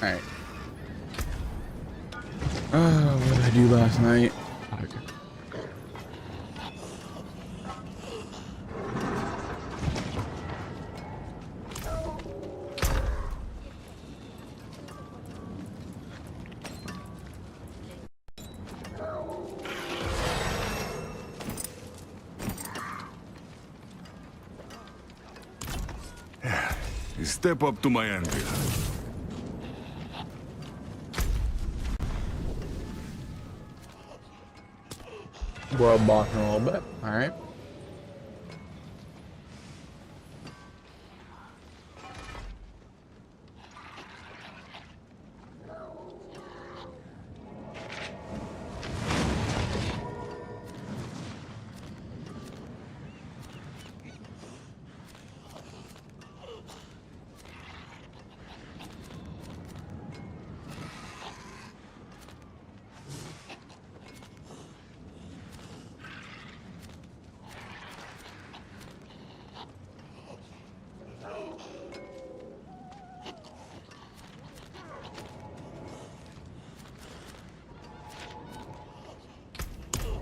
Alright. What did I do last night? Okay. You step up to my anvil. World boxing a little bit. Alright.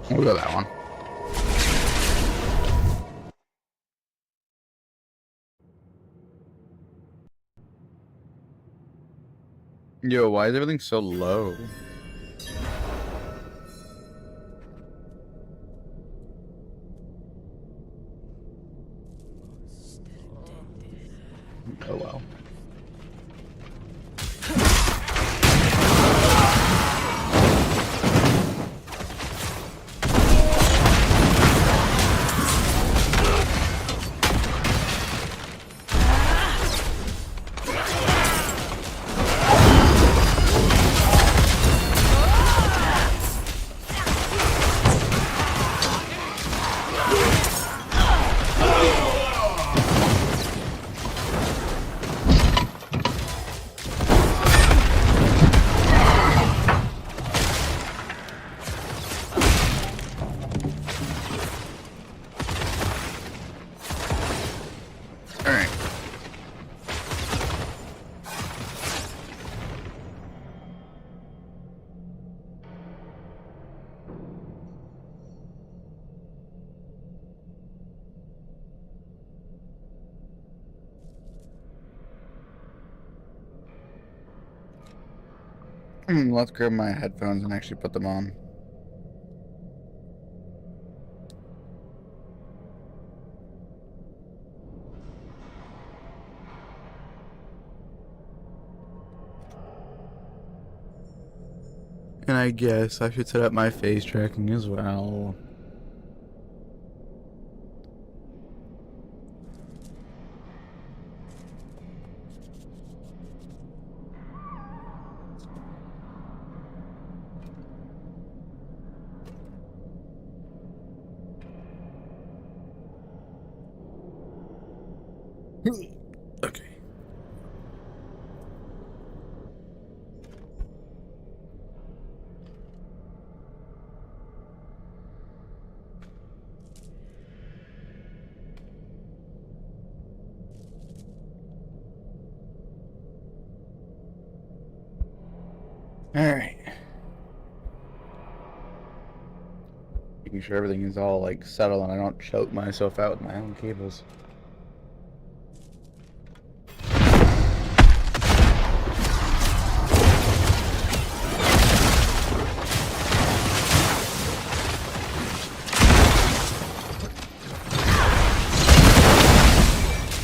We'll go that one. Yo, why is everything so low? Oh well. Alright. Let's grab my headphones and actually put them on. And I guess I should set up my face tracking as well. Okay. Alright. Making sure everything is all like settled and I don't choke myself out with my own cables.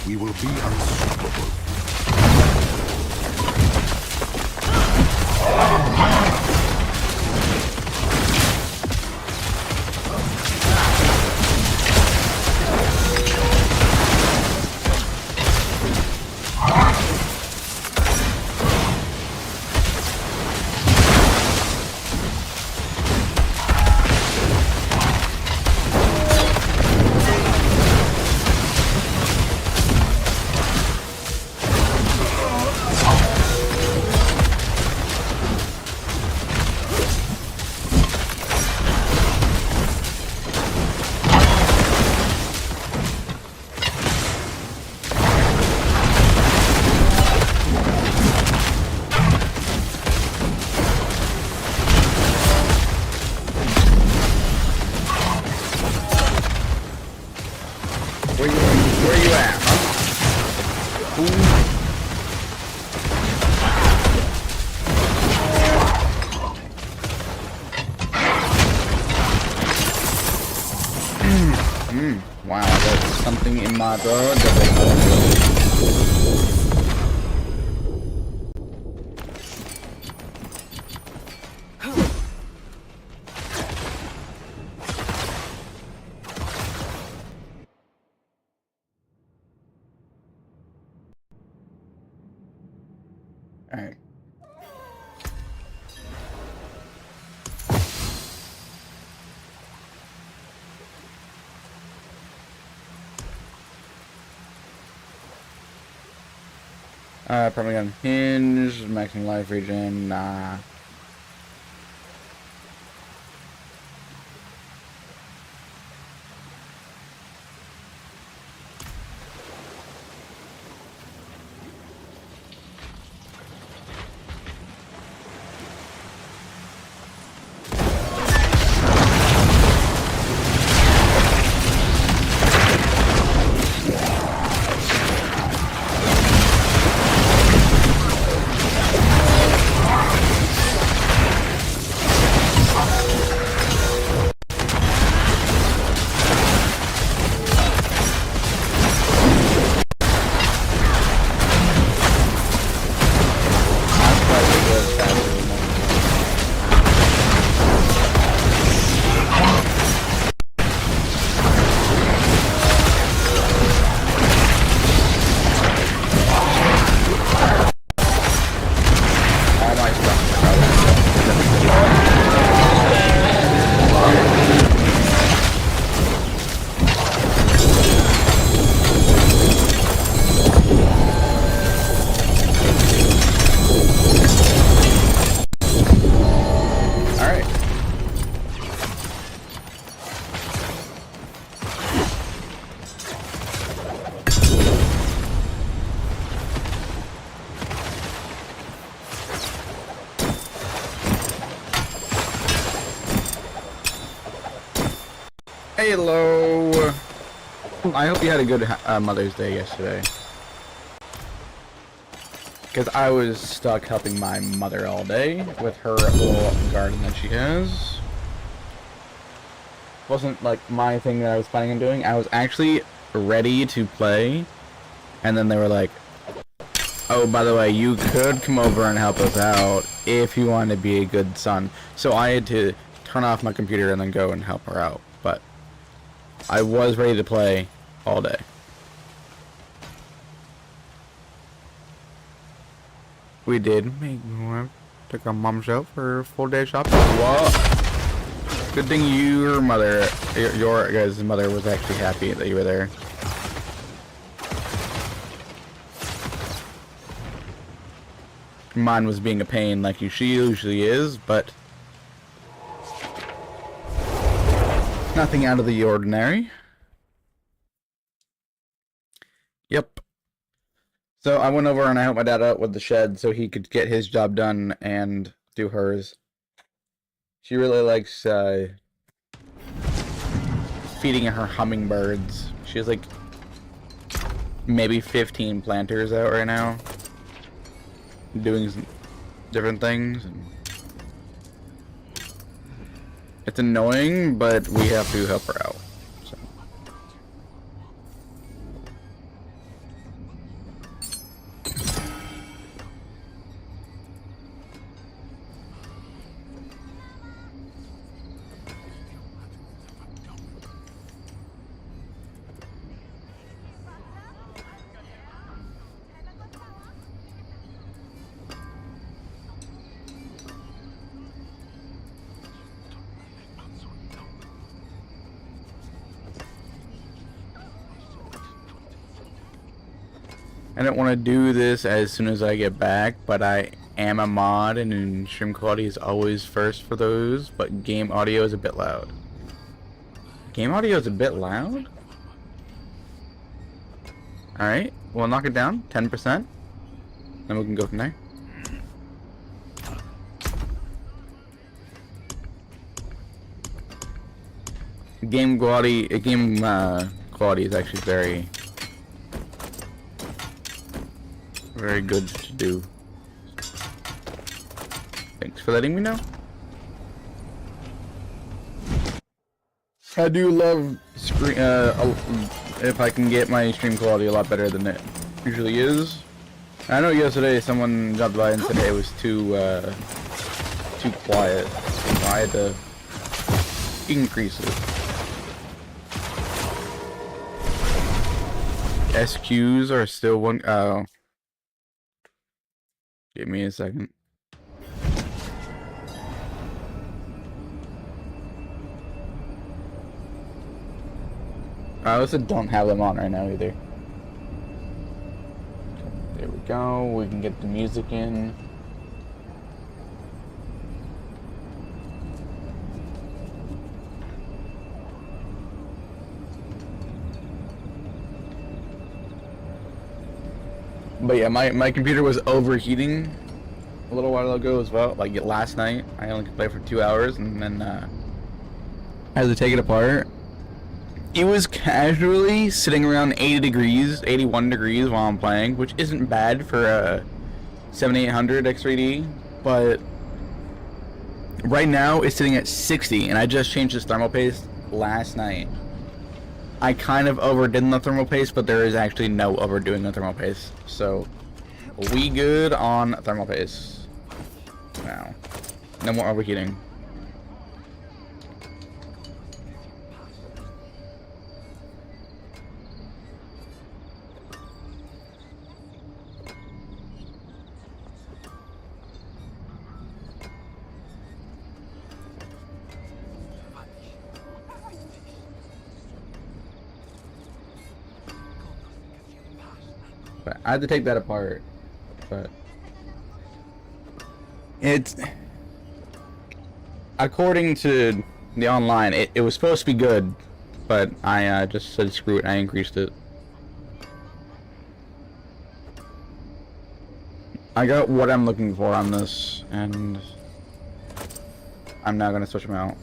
We will be unstoppable. Wow, I got something in my blood. Alright. Probably unhinged, maximum life regen, nah. Hello. I hope you had a good Mother's Day yesterday. Because I was stuck helping my mother all day with her little garden that she has. Wasn't like my thing that I was planning on doing. I was actually ready to play, and then they were like, oh, by the way, you could come over and help us out if you want to be a good son. So I had to turn off my computer and then go and help her out. But I was ready to play all day. We did make more. Took our mom's out for a full day shopping. Whoa! Good thing your mother, your guys' mother, was actually happy that you were there. Mine was being a pain like she usually is, but nothing out of the ordinary. Yep. So I went over and I helped my dad out with the shed so he could get his job done and do hers. She really likes feeding her hummingbirds. She has like maybe 15 planters out right now, doing some different things. And it's annoying, but we have to help her out. So. I don't want to do this as soon as I get back, but I am a mod and stream quality is always first for those, but game audio is a bit loud. Game audio is a bit loud? Alright, we'll knock it down, 10%. Then we can go from there. Game quality is actually very very good to do. Thanks for letting me know. I do love screen. If I can get my stream quality a lot better than it usually is. I know yesterday someone dropped by and said it was too quiet, so I had to increase it. SQs are still one. Oh, give me a second. I also don't have them on right now either. There we go. We can get the music in. But yeah, my computer was overheating a little while ago as well. Like last night, I only could play for 2 hours, and then I had to take it apart. It was casually sitting around 80 degrees, 81 degrees while I'm playing, which isn't bad for a 7800 X3D, but right now it's sitting at 60, and I just changed this thermal paste last night. I kind of overdid the thermal paste, but there is actually no overdoing the thermal paste, so we good on thermal paste now. No more overheating. But I had to take that apart, but it's, according to the online, it was supposed to be good, but I just said screw it, I increased it. I got what I'm looking for on this, and I'm now gonna switch them out.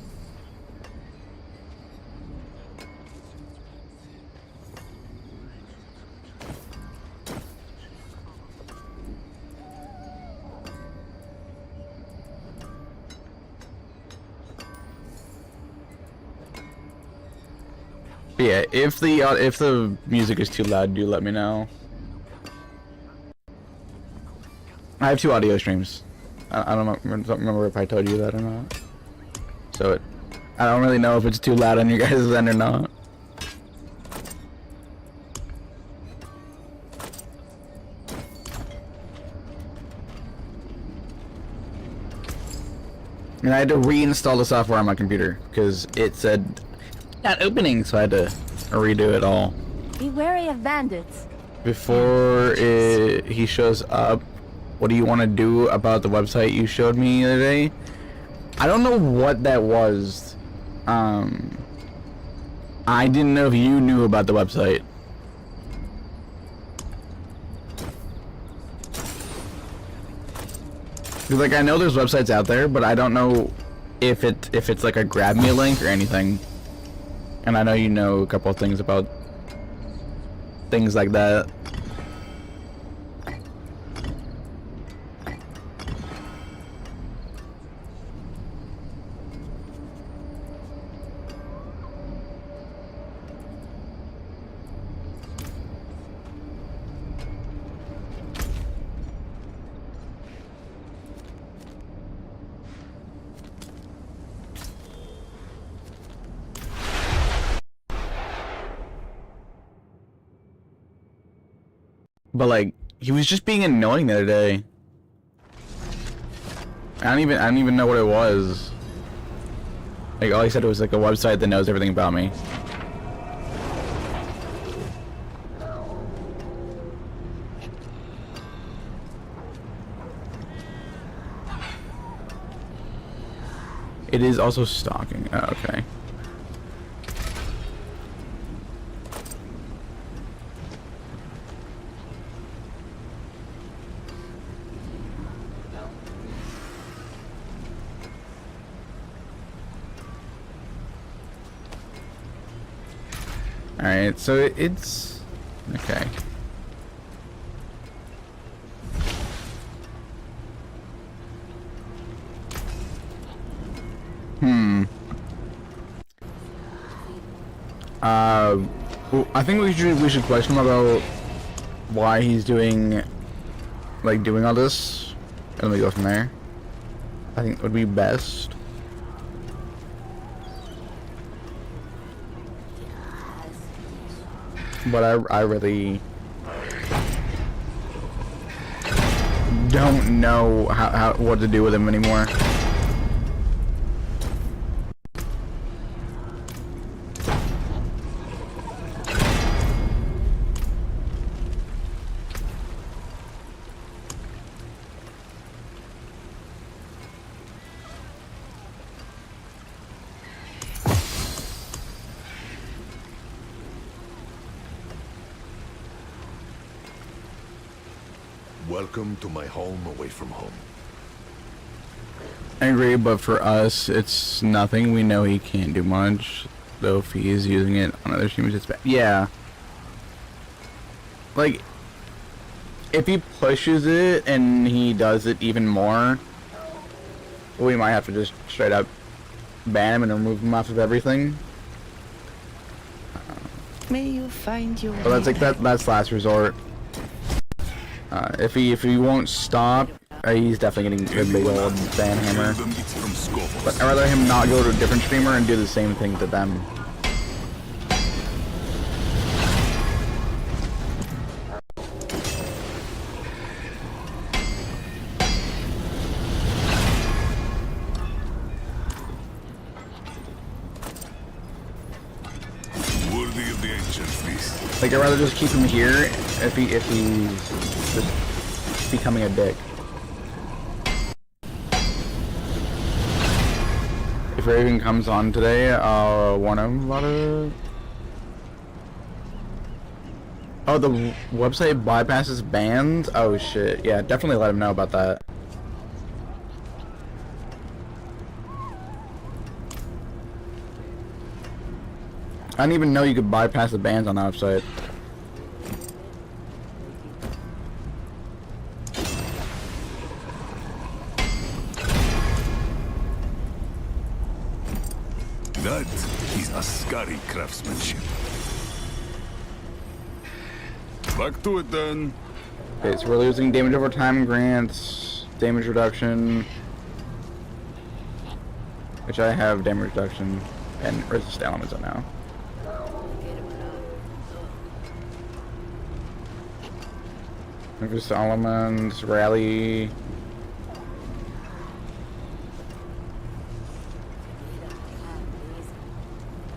But yeah, if the music is too loud, do let me know. I have 2 audio streams. I don't remember if I told you that or not. So I don't really know if it's too loud on your guys' end or not. And I had to reinstall the software on my computer because it said not opening, so I had to redo it all. Be wary of bandits. Before he shows up, what do you want to do about the website you showed me the other day? I don't know what that was. I didn't know if you knew about the website. Like, I know there's websites out there, but I don't know if it's like a grab me link or anything. And I know you know a couple of things about things like that. But like, he was just being annoying the other day. I don't even know what it was. Like, all he said was like a website that knows everything about me. It is also stalking. Oh, okay. Alright, so it's... okay. Well, I think we should question him about why he's doing all this, and then we go from there. I think it would be best. But I really don't know how what to do with him anymore. Welcome to my home away from home. I agree, but for us, it's nothing. We know he can't do much, though if he is using it on other streamers, it's bad. Yeah. Like, if he pushes it and he does it even more, we might have to just straight up ban him and remove him off of everything. May you find your But that's like that's last resort. If he won't stop, he's definitely getting the big old ban hammer. From Skovos. But I'd rather him not go to a different streamer and do the same thing to them. Worthy of the ancients, this. Like, I'd rather just keep him here if he's just becoming a dick. If Raven comes on today, I'll warn him about it. Oh, the website bypasses bans? Oh shit, yeah, definitely let him know about that. I didn't even know you could bypass the bans on the website. That is Ascari craftsmanship. Back to it then. Okay, so we're losing damage over time grants, damage reduction, which I have damage reduction, and resist elements on now. Resist elements, rally.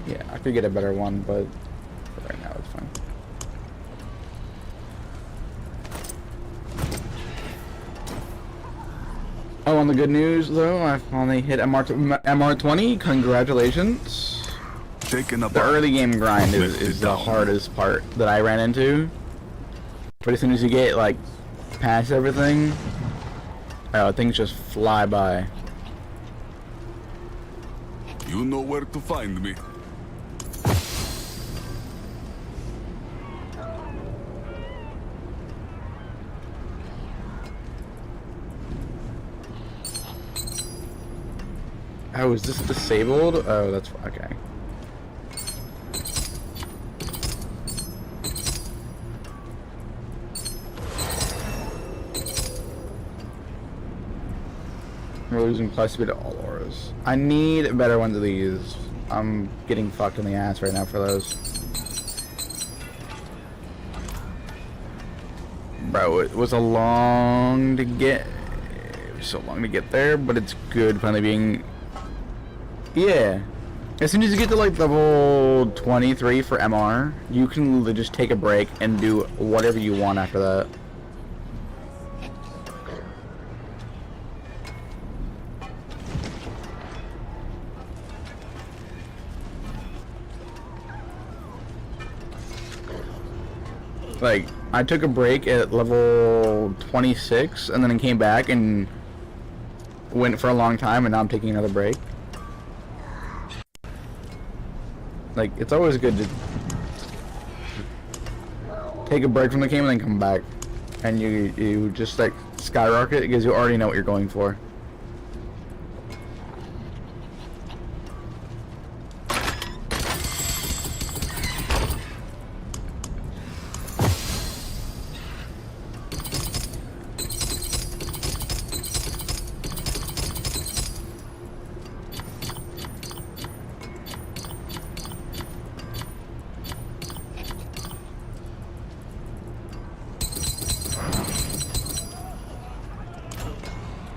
Yeah, I could get a better one, but for right now it's fine. Oh, on the good news though, I finally hit MR20. Congratulations. Taken up. The early game grind is the hardest part that I ran into. But as soon as you get like past everything, things just fly by. You know where to find me. Oh, is this disabled? Oh, that's okay. We're losing plus speed to all auras. I need better ones of these. I'm getting fucked in the ass right now for those. Bro, it was so long to get there, but it's good finally being. Yeah. As soon as you get to like level 23 for MR, you can literally just take a break and do whatever you want after that. Like, I took a break at level 26 and then came back and went for a long time, and now I'm taking another break. Like, it's always good to take a break from the game and then come back. And you just like skyrocket because you already know what you're going for.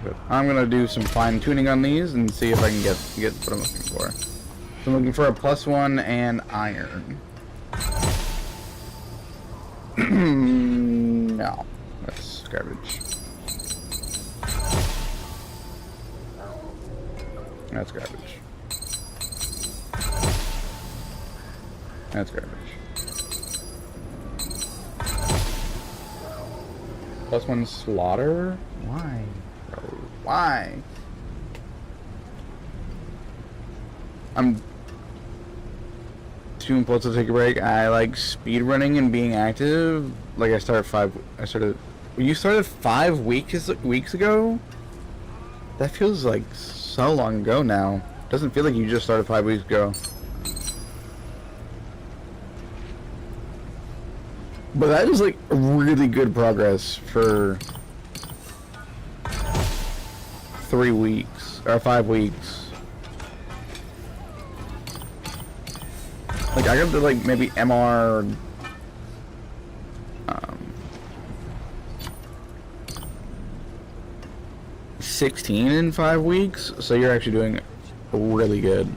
But I'm gonna do some fine tuning on these and see if I can get what I'm looking for. So I'm looking for a +1 and iron. No, that's garbage. That's garbage. That's garbage. +1 slaughter? Why? Bro, why? I'm too impulsive to take a break. I like speed running and being active. Like you started 5 weeks ago? That feels like so long ago now. Doesn't feel like you just started 5 weeks ago. But that is like really good progress for 3 weeks or 5 weeks. Like I got to like maybe MR 16 in 5 weeks, so you're actually doing really good.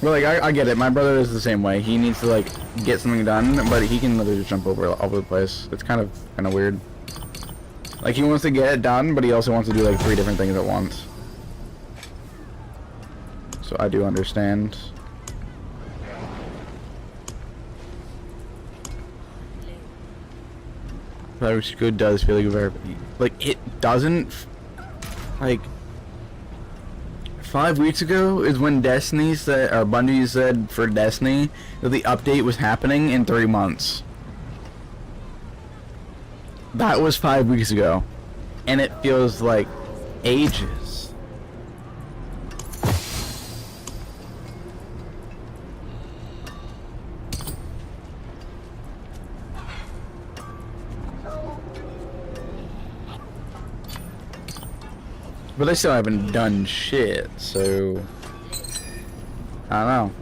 But like I get it. My brother is the same way. He needs to like get something done, but he can literally just jump over the place. It's kind of weird. Like he wants to get it done, but he also wants to do like 3 different things at once. So I do understand. But good does feel like very like it doesn't like. 5 weeks ago is when Destiny said, or Bungie said for Destiny, that the update was happening in 3 months. That was 5 weeks ago. And it feels like ages. But they still haven't done shit, so I don't know.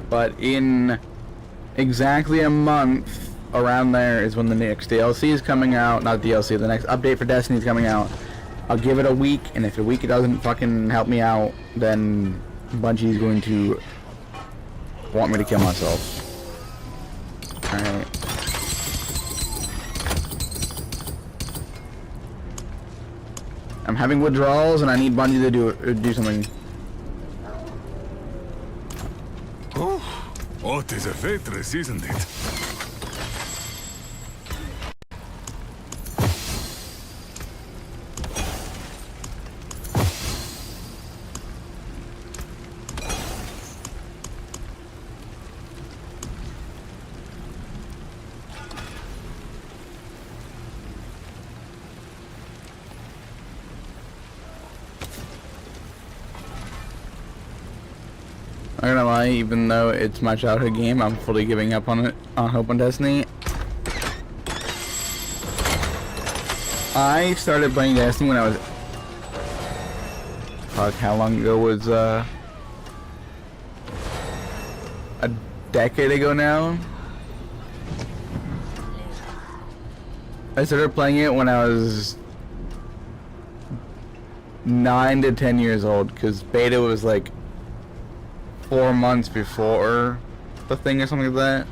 But in exactly a month, around there is when the next DLC is coming out. Not DLC, the next update for Destiny is coming out. I'll give it a week, and if a week it doesn't fucking help me out, then Bungie is going to want me to kill myself. Alright. I'm having withdrawals, and I need Bungie to do something. Oh, it is a Ventress, isn't it? I'm not gonna lie, even though it's my childhood game, I'm fully giving up on it, on Hope on Destiny. I started playing Destiny when I was... Fuck, how long ago was, a decade ago now? I started playing it when I was 9 to 10 years old, because beta was like 4 months before the thing or something like that.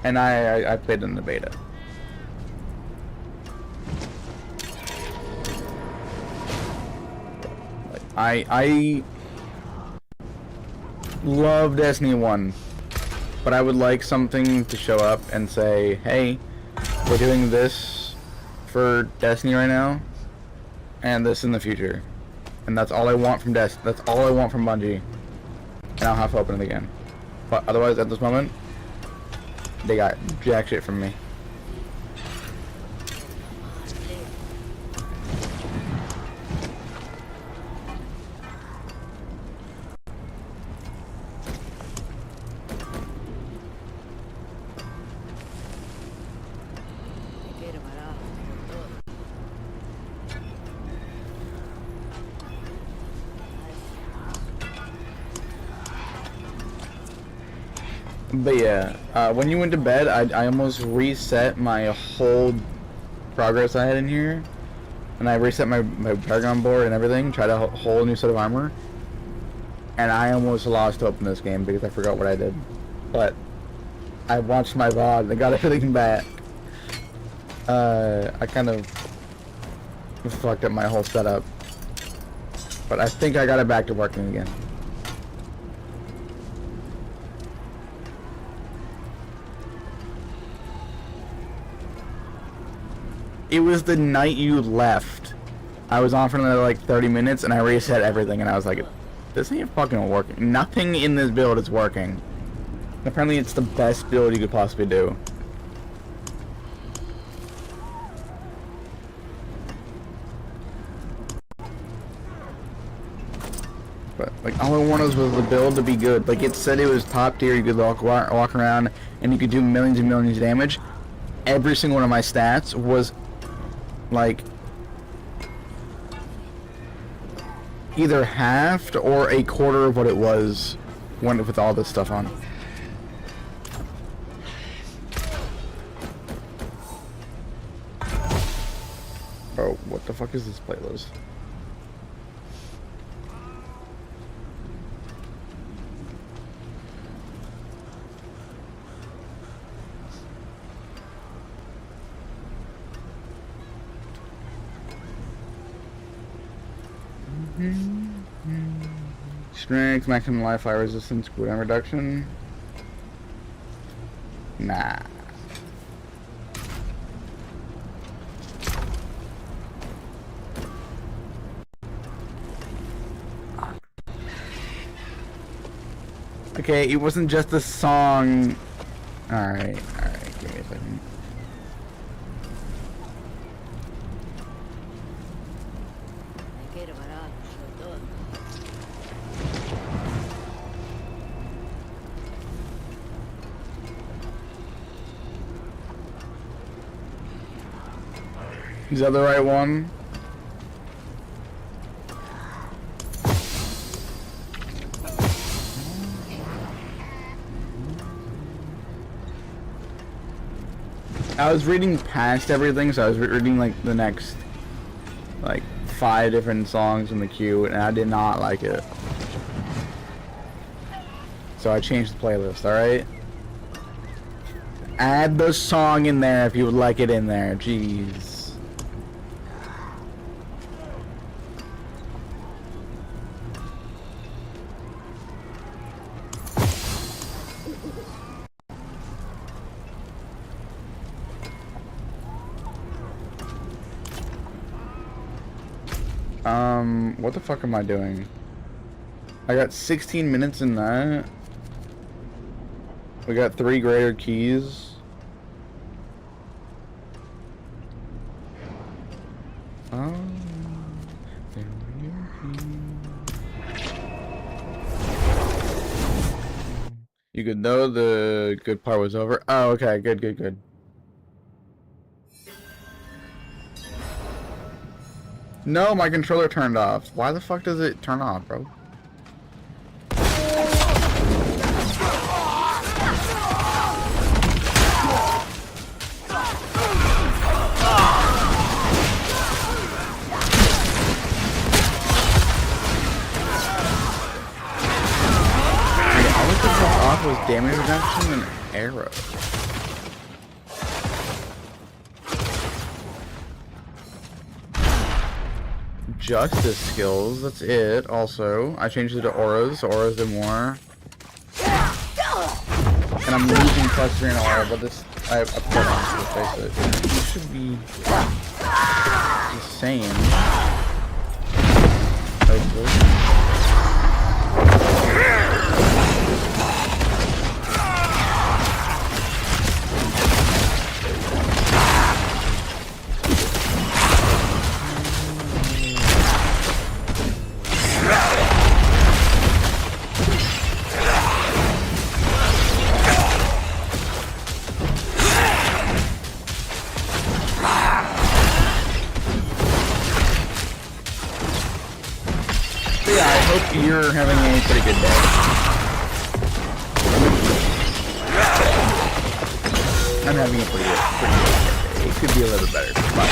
And I played in the beta. I love Destiny 1, but I would like something to show up and say, hey, we're doing this for Destiny right now. and this in the future. And that's all I want from That's all I want from Bungie. And I'll have to open it again. But otherwise, at this moment, they got jack shit from me. But yeah, when you went to bed, I almost reset my whole progress I had in here. And I reset my Paragon board and everything, tried a whole new set of armor. And I almost lost hope in this game because I forgot what I did. But I watched my VOD and I got everything back. I kind of fucked up my whole setup. But I think I got it back to working again. It was the night you left. I was on for another like 30 minutes and I reset everything and I was like, this ain't fucking working. Nothing in this build is working. Apparently it's the best build you could possibly do. But like all I wanted was the build to be good. Like it said it was top tier, you could walk around and you could do millions and millions of damage. Every single one of my stats was like either halved or a quarter of what it was when with all this stuff on. Bro, what the fuck is this playlist? Strength, maximum life, fire resistance, cooldown reduction. Nah. Okay, it wasn't just a song. Alright, give me a second. Is that the right one? I was reading past everything, so I was reading like the next like 5 different songs in the queue, and I did not like it. So I changed the playlist, alright? Add the song in there if you would like it in there, jeez. What the fuck am I doing? I got 16 minutes in that. We got 3 greater keys. You could know the good part was over. Oh, okay, good. No, my controller turned off. Why the fuck does it turn off, bro? All it took off was damage reduction and arrow. Justice skills, that's it. Also, I changed it to auras, so auras do more. And I'm losing cluster and aura, but this I put on to replace it. It should be the same. yeah, I hope you're having a pretty good day. I'm having a pretty good day. It could be a little better, but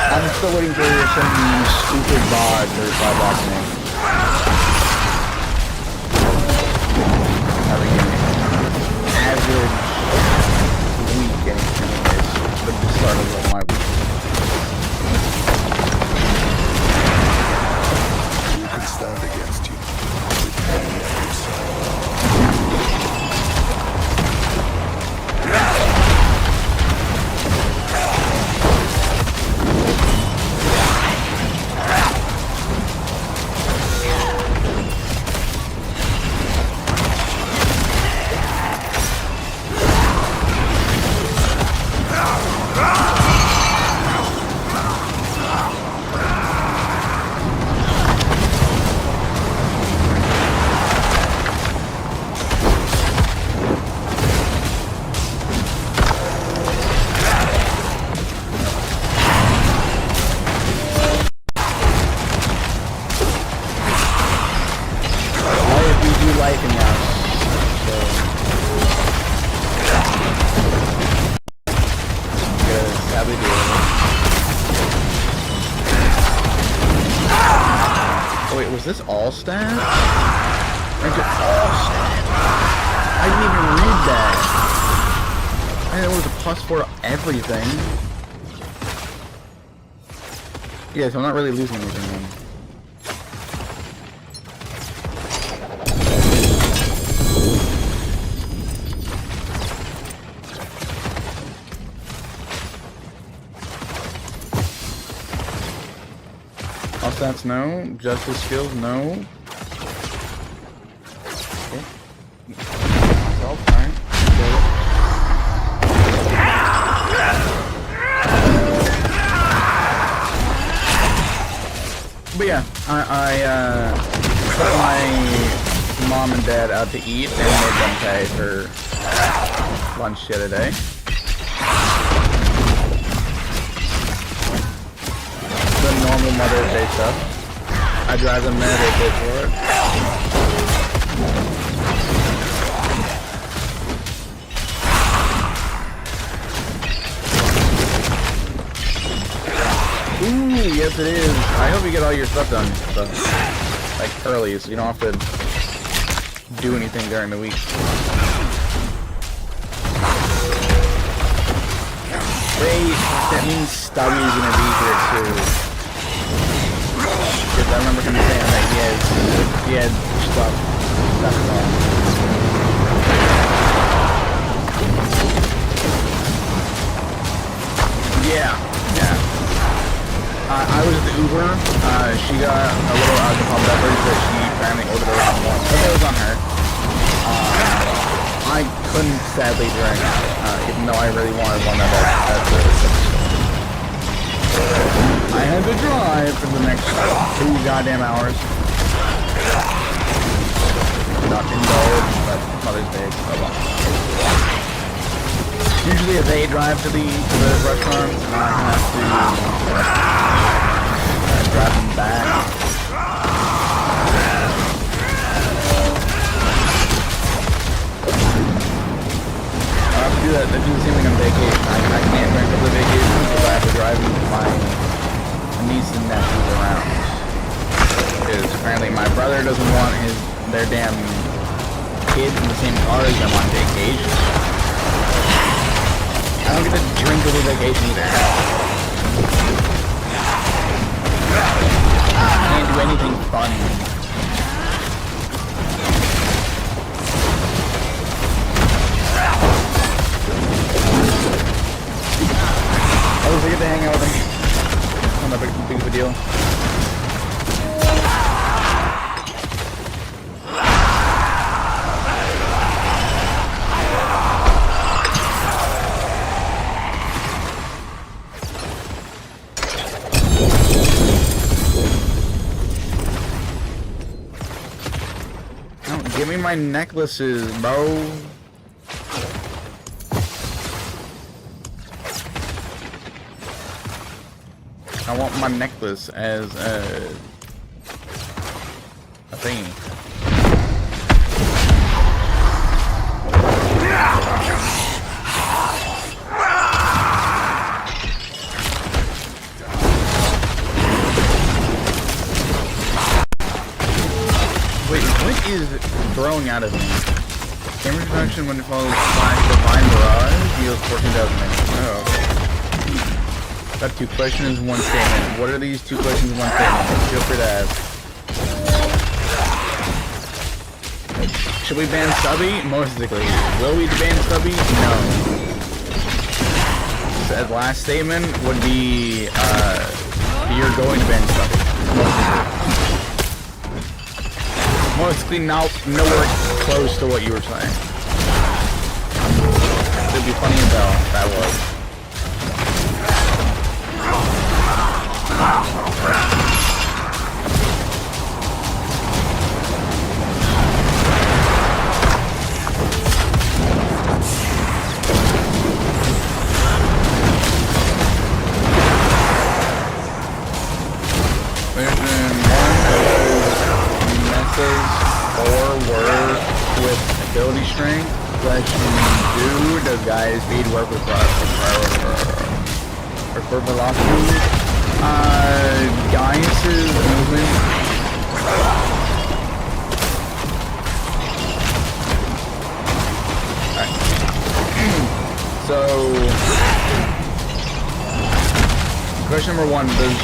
I'm still waiting for some stupid bot to reply back to me. Having an average week anyways, but the start of my week. Who can stand against you? With only yourself. Was this all stat? Is it all stat? I didn't even read that. I know it was a +4 to everything. Yeah, so I'm not really losing anything then. All stats, no. Justice skills, no. Okay. Myself, alright. But yeah, I took my mom and dad out to eat and made them pay for lunch the other day. The normal Mother's Day stuff. I drive them there, they pay for it. Ooh, yes it is. I hope you get all your stuff done, so, like early, so you don't have to do anything during the week. Wait, that means Stubby's gonna be here too. Because I remember him saying that he had stuff. Yeah. I was at the Uber. She got a little alcohol beverage that she apparently ordered around once, but it was on her. I couldn't sadly drink, even though I really wanted one of those. I had to drive for the next 2 goddamn hours. Not indulged, but Mother's Day, so long. Usually they drive to the restaurant, and I have to drive them back. I do the same thing on vacation. I can't drink over the vacation because I have to drive my niece and nephews around. Because apparently my brother doesn't want their damn kids in the same car as them on vacation. I don't get to drink over vacation either. I can't do anything fun. I get to hang out with him. Not that big of a deal. Oh, give me my necklaces, bro. I want my necklace as a thingy. Wait, what is throwing out of me? Damage reduction when it follows Divine Barrage deals 14,000 damage. Oh, okay. Got 2 questions, 1 statement. What are these 2 questions and 1 statement? Feel free to ask. Should we ban Stubby? Most likely. Will we ban Stubby? No. The last statement would be, you're going to ban Stubby. Most likely nowhere close to what you were saying. It'd be funny as hell if that was. Ability strength. Question 2. Does Gaia's speed work with velocity? Gaia's movement. Alright. So question number 1, does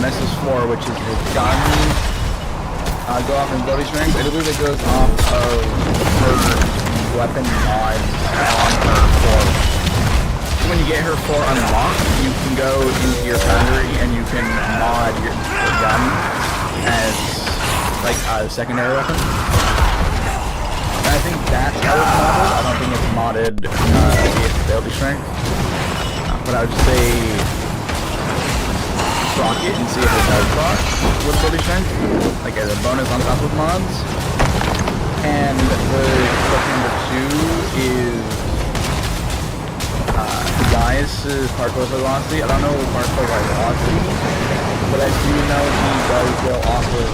Messes 4, which is his gun, go off in ability strength? I believe it goes off of her weapon mod on her 4. When you get her 4 unlocked, you can go into your foundry and you can mod your gun as like a secondary weapon. And I think that's how it's modded. I don't think it's modded with ability strength. But I would just say proc it and see if it does proc with ability strength, like as a bonus on top of mods. And the question number 2 is Gaius' particle velocity. I don't know particle velocity, but I do know he does go off of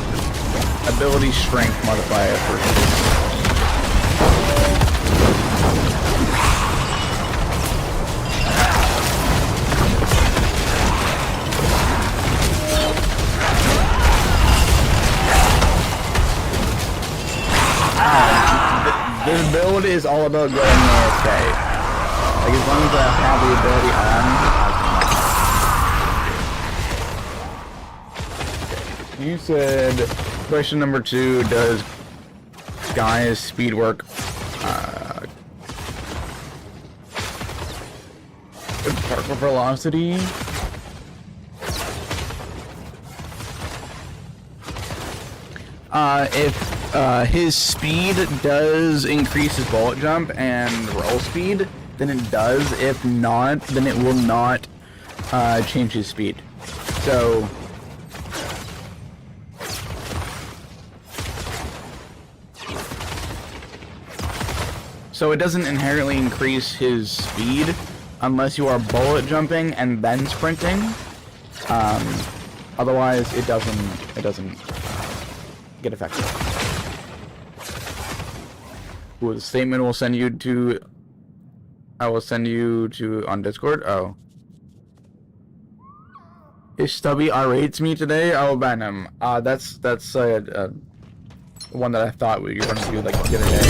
ability strength modifier for sure. This build is all about getting AFK. Like, as long as I have the ability on, You said, question number 2, does Gaia's speed work, particle velocity? If his speed does increase his bullet jump and roll speed, then it does. If not, then it will not change his speed. So it doesn't inherently increase his speed unless you are bullet jumping and then sprinting. Otherwise, it doesn't get affected. Ooh, the statement will send you to. I will send you to on Discord. Oh. If Stubby R-rates me today, I will ban him. That's one that I thought we were going to do like the other day.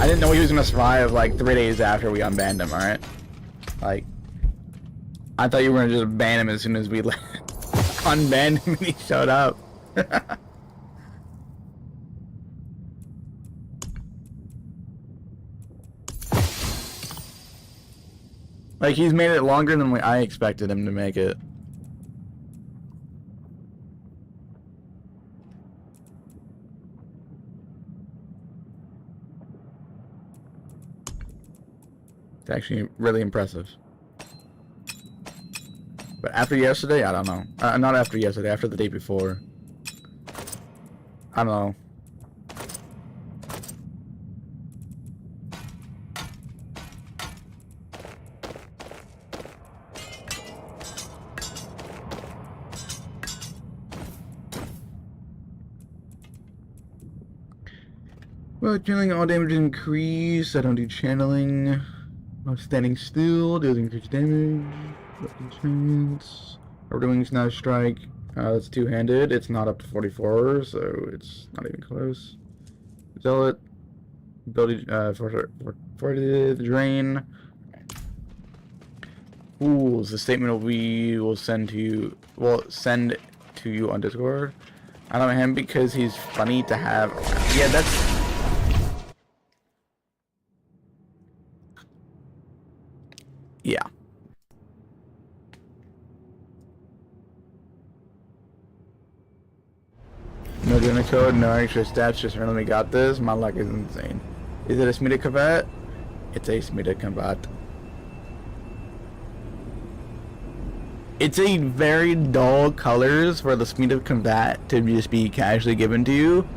I didn't know he was going to survive like 3 days after we unbanned him, alright? Like, I thought you were going to just ban him as soon as we unbanned him and he showed up. Like, he's made it longer than I expected him to make it. It's actually really impressive. But after yesterday, I don't know. Not after yesterday, after the day before. I don't know. Well, channeling all damage increase. I don't do channeling. While standing still, deals increased damage. Chance. Overdoing's now strike. That's two-handed. It's not up to 44, so it's not even close. Zealot. Ability for the drain. Fools. The statement we will send to you. Will send to you on Discord. I don't know him because he's funny to have. Yeah, that's. Yeah. No dinner code, no extra stats, just randomly got this. My luck is insane. Is it a Smita Combat? It's a Smita Combat. It's a very dull colors for the Smita Combat to just be casually given to you.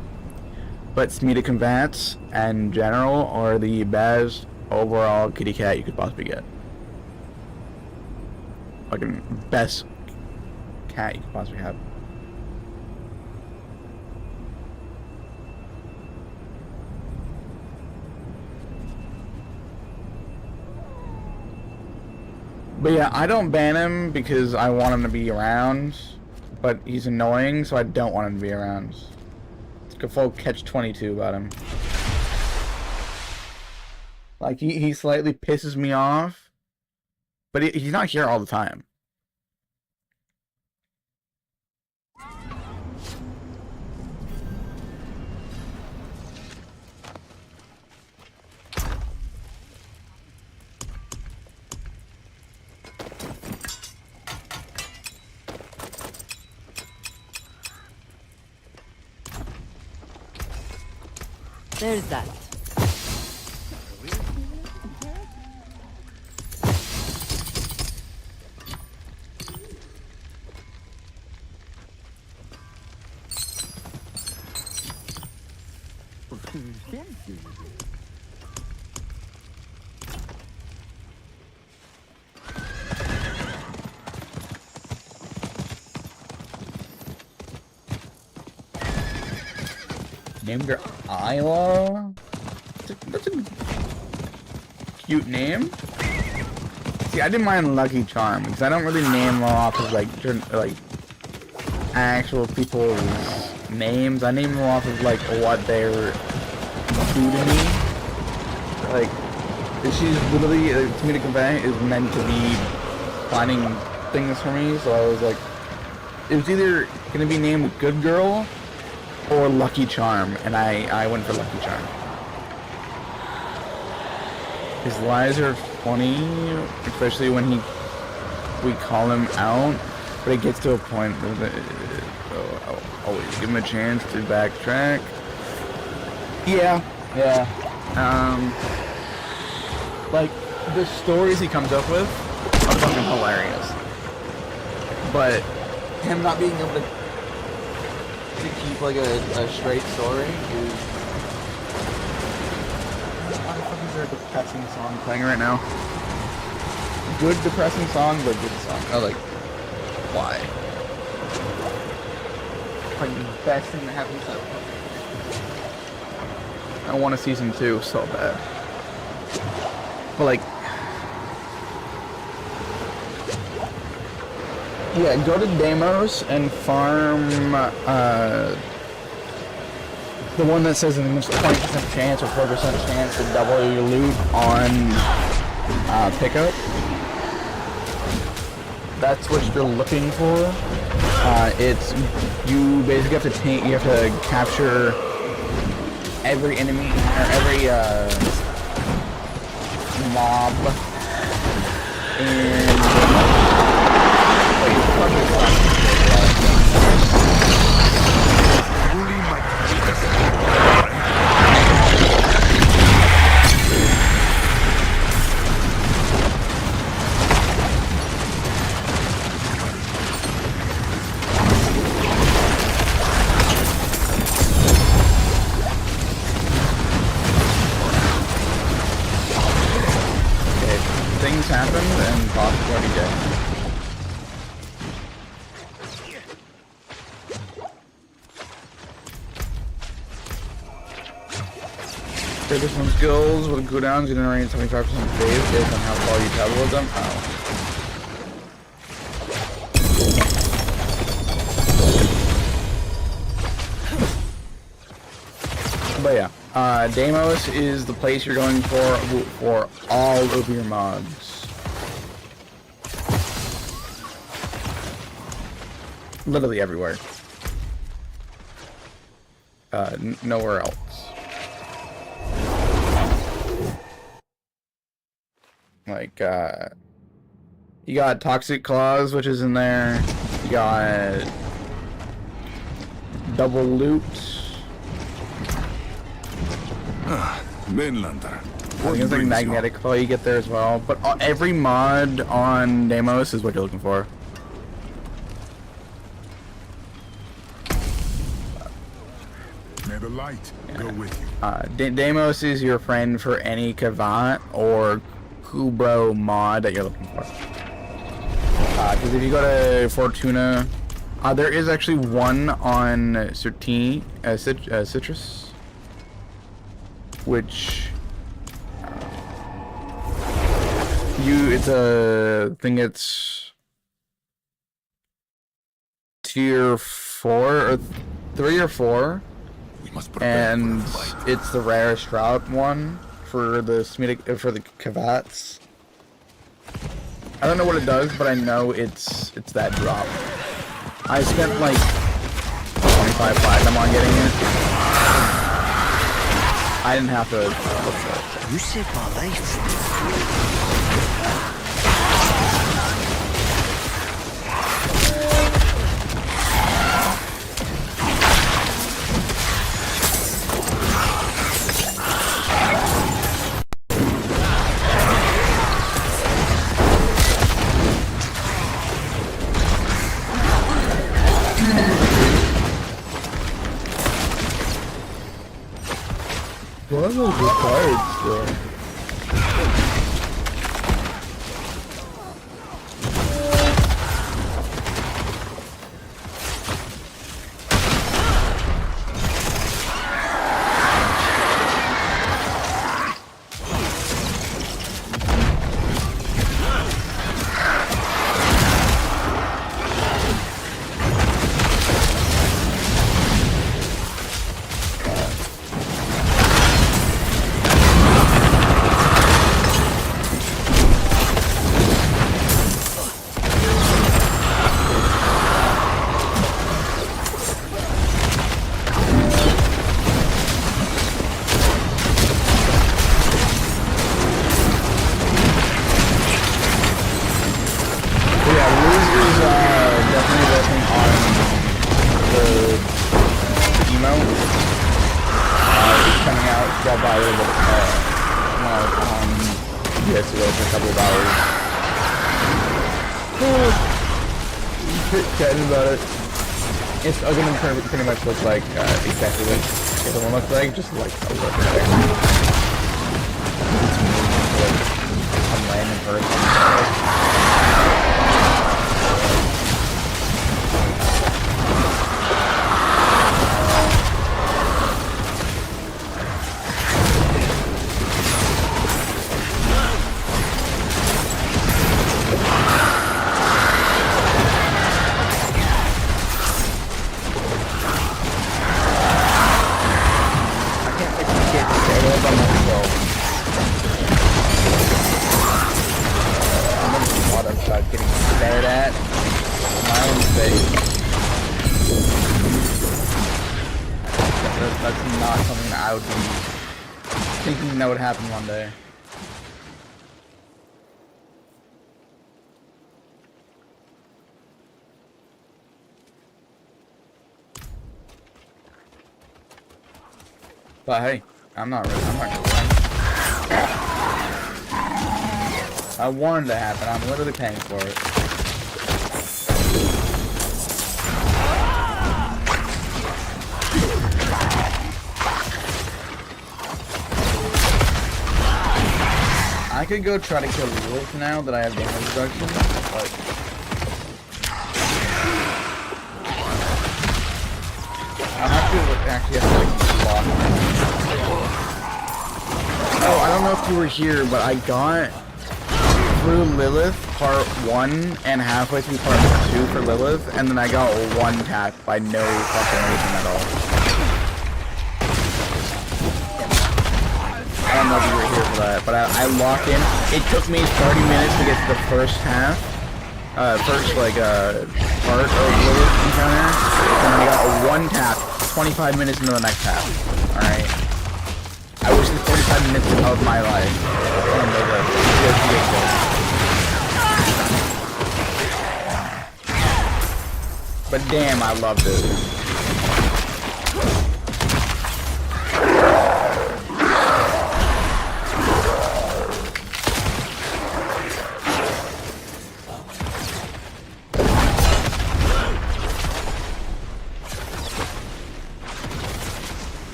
But Smita Combats in general are the best overall kitty cat you could possibly get. Fucking best cat you could possibly have. But yeah, I don't ban him because I want him to be around, but he's annoying, so I don't want him to be around. It's like a full catch-22 about him. Like, he slightly pisses me off, but he's not here all the time. There's that. Named her Isla? That's a cute name. See, I didn't mind Lucky Charm because I don't really name them off of like actual people's names. I name them off of like what they're do to me. Like, she's literally Smita Combat is meant to be finding things for me. So I was like, it was either gonna be named Good Girl or Lucky Charm, and I went for Lucky Charm. His lies are funny, especially when we call him out, but it gets to a point where I'll always give him a chance to backtrack. Yeah. Like, the stories he comes up with are fucking hilarious. But him not being able to keep like a straight story is. Why the fuck is there a depressing song playing right now? Good depressing song, but good song. Oh, like, why? Like the best thing that happens to. I want a season 2 so bad. But like, yeah, go to Deimos and farm the one that says there's a 20% chance or 4% chance to double your loot on pickup. That's what you're looking for. It's you basically have to you have to capture every enemy or every mob in. Things happened and Boss is already dead. Additional skills with cooldowns generate 75% phase based on how far you travel with them. Oh. But yeah, Deimos is the place you're going for all of your mods. Literally everywhere. Nowhere else. Like, you got Toxic Claws, which is in there. You got Double Loot. Mainlander. I think it's like Magnetic Claw you get there as well. But every mod on Deimos is what you're looking for. May the light go with you. Deimos is your friend for any Kavat or Kubro mod that you're looking for. Because if you go to Fortuna, there is actually one on Citrus, which it's a thing. It's tier 4 or 3 or 4. And it's the rarest route one for the Kavats. I don't know what it does, but I know it's that drop. I spent like 25 platinum on getting it. I didn't have to look for it. You saved my life. What are those cards still? It's going to pretty much look like exactly what the other one looks like, just like a little bit there. Some land and earth. That's not something that I would be thinking that would happen one day. But hey, I'm not gonna lie. I wanted to happen, I'm literally paying for it. I could go try to kill the wolf now that I have damage reduction, but I'll have to actually have to like block. Oh, I don't know if you were here, but I got through Lilith part 1 and halfway through part 2 for Lilith, and then I got one tap by no fucking reason at all. I don't know if you were here for that, but I locked in. It took me 30 minutes to get to the first half. First, like, part of Lilith encounter. And then I got one tap 25 minutes into the next half. Alright? I wasted 45 minutes of my life on Lilith. Just to get this. But damn, I loved it.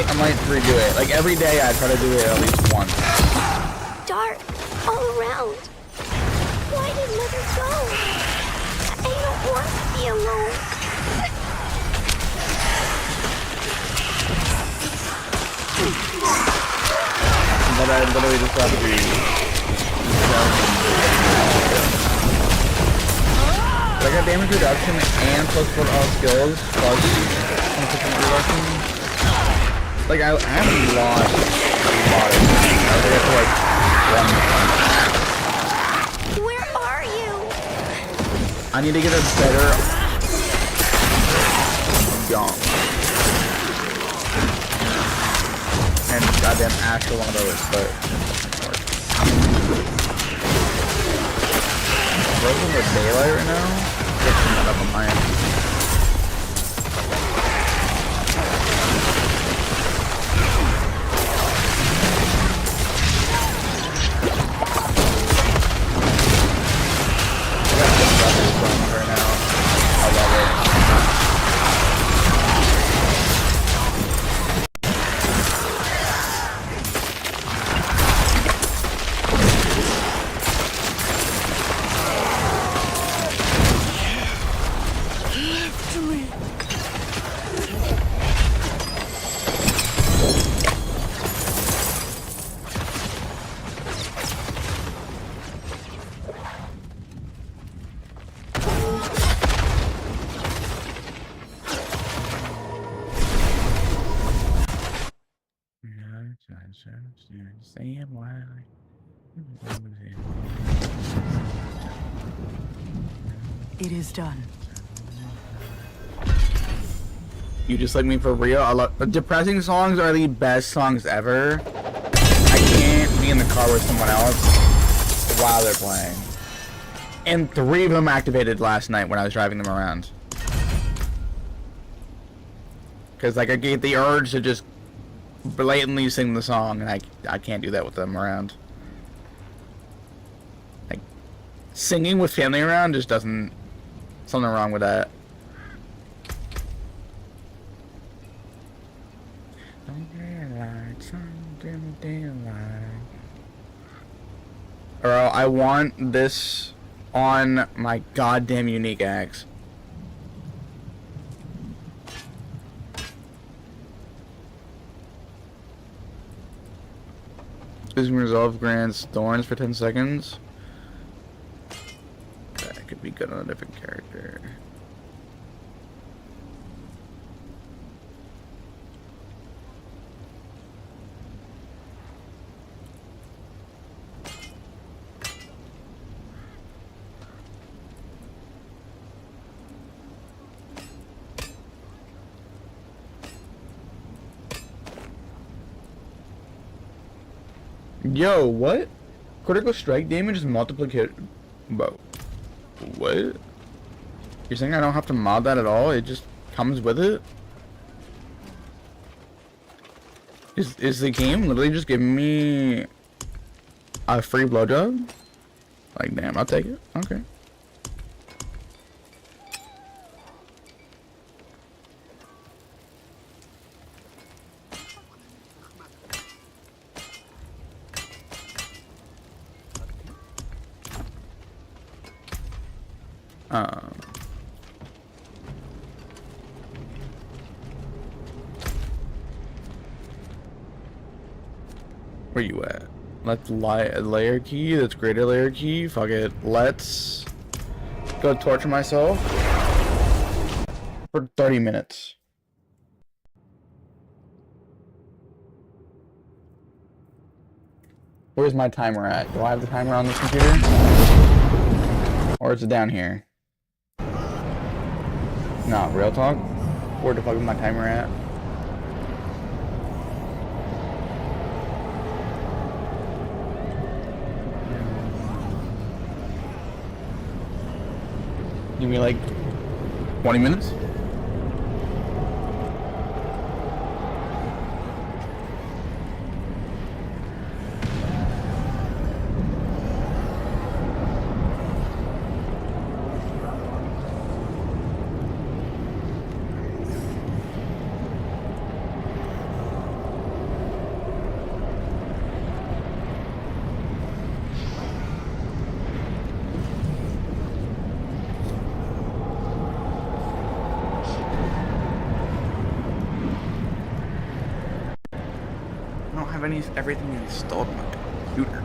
I might redo it. Like every day I try to do it at least once. Dark all around. Why did Mother go? I don't want to be alone. But I literally just have to be... I got damage reduction and plus for all skills, plus consistent reduction. Like, I haven't lost a lot of time. I think it's like 1 month. Where are you? I need to get a better jump. And goddamn actual one of those, but frozen with daylight right now? Fixing that up on my end. Right now. I love it. It is done. You just like me for real? I love depressing songs are the best songs ever. I can't be in the car with someone else while they're playing. And 3 of them activated last night when I was driving them around. Cause like I get the urge to just blatantly sing the song, and I can't do that with them around. Like singing with family around just doesn't. Something wrong with that. Or I want this on my goddamn unique axe. This can resolve grants thorns for 10 seconds. That could be good on a different character. Yo, what? Critical strike damage is multiplicated. But what? You're saying I don't have to mod that at all? It just comes with it? Is the game literally just giving me a free blowjob? Like, damn, I'll take it. Okay. Oh. Where you at? Let's layer key. That's greater layer key. Fuck it. Let's go torture myself for 30 minutes. Where's my timer at? Do I have the timer on this computer? Or is it down here? No, real talk? Where the fuck is my timer at? Give me like 20 minutes? I don't have everything installed on my computer.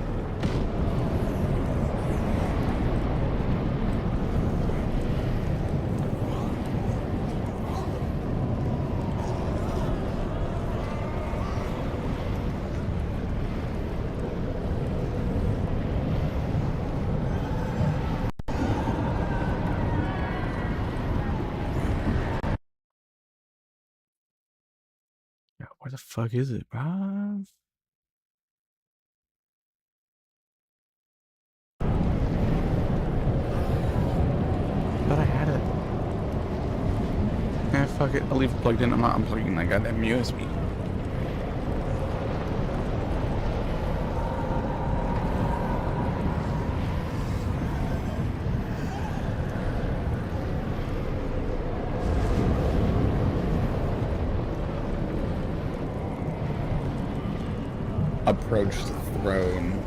Yeah, where the fuck is it, bro? Thought I had it. Yeah, fuck it. I'll leave it plugged in. I'm not unplugging that goddamn USB. Approach the throne.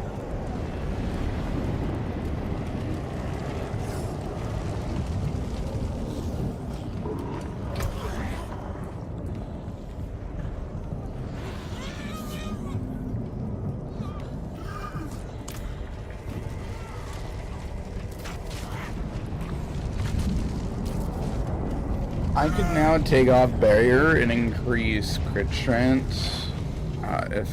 I could now take off barrier and increase crit strength if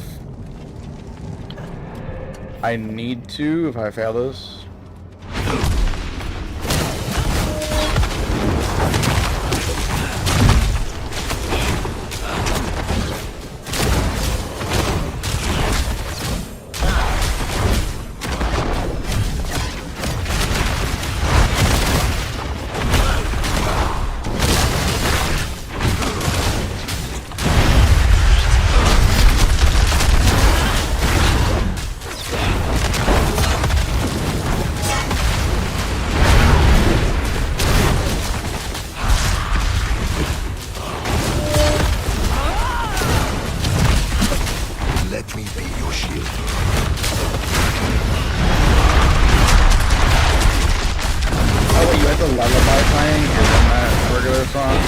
I need to, if I fail this. Let me be your shield. Oh wait, you had the lullaby playing and then that regular song?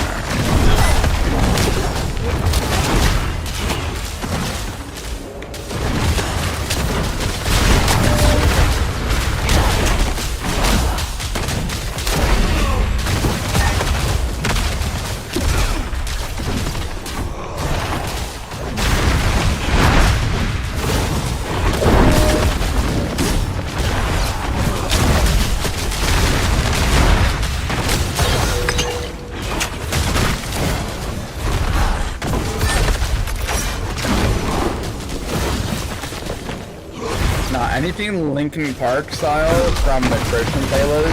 Nah, anything Linkin Park style from the Christian playlist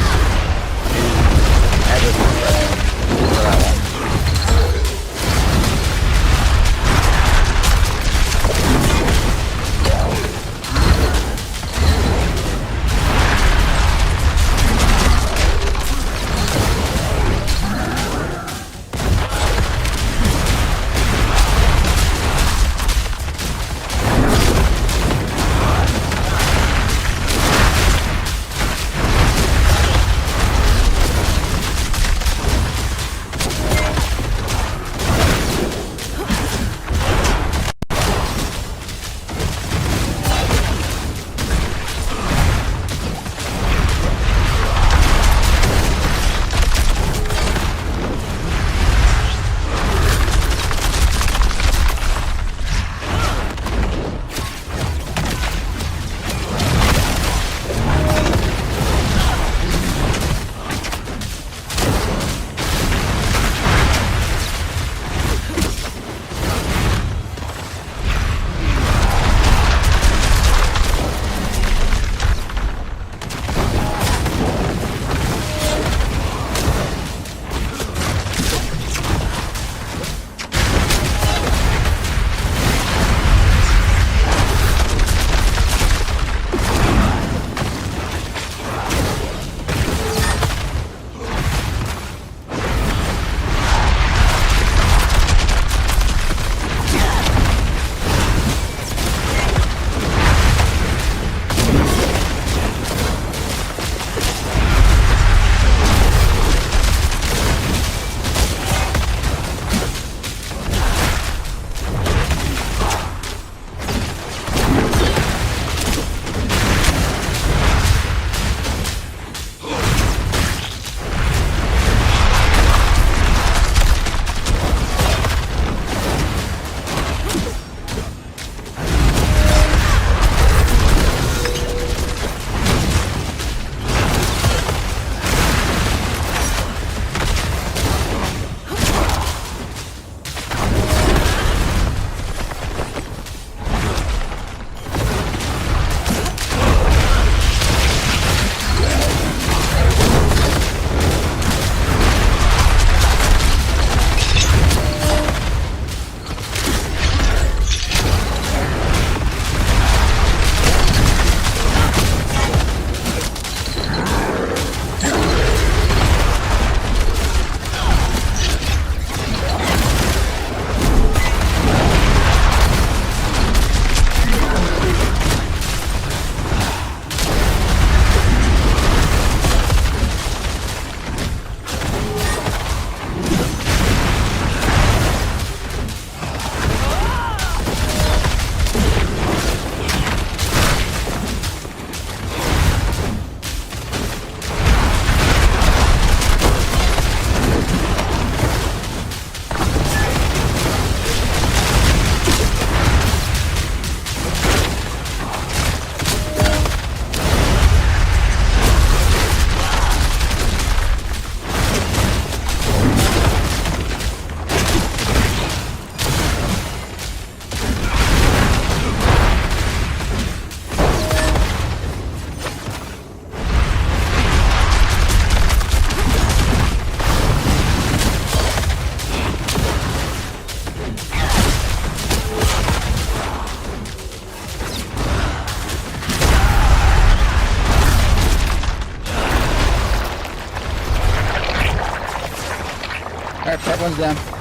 is everything for that one. Alright, part one's down.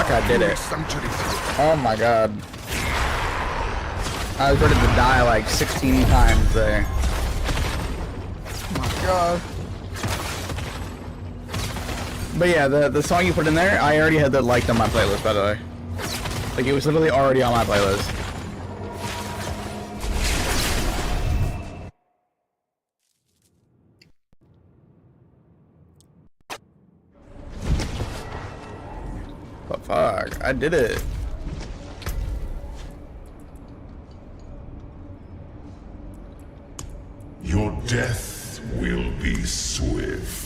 fuck, I did it. Sanctuary. Oh my god. I was ready to die like 16 times there. Oh my god. But yeah, the song you put in there, I already had that liked on my playlist, by the way. Like, it was literally already on my playlist. But fuck, I did it. Your death will be swift.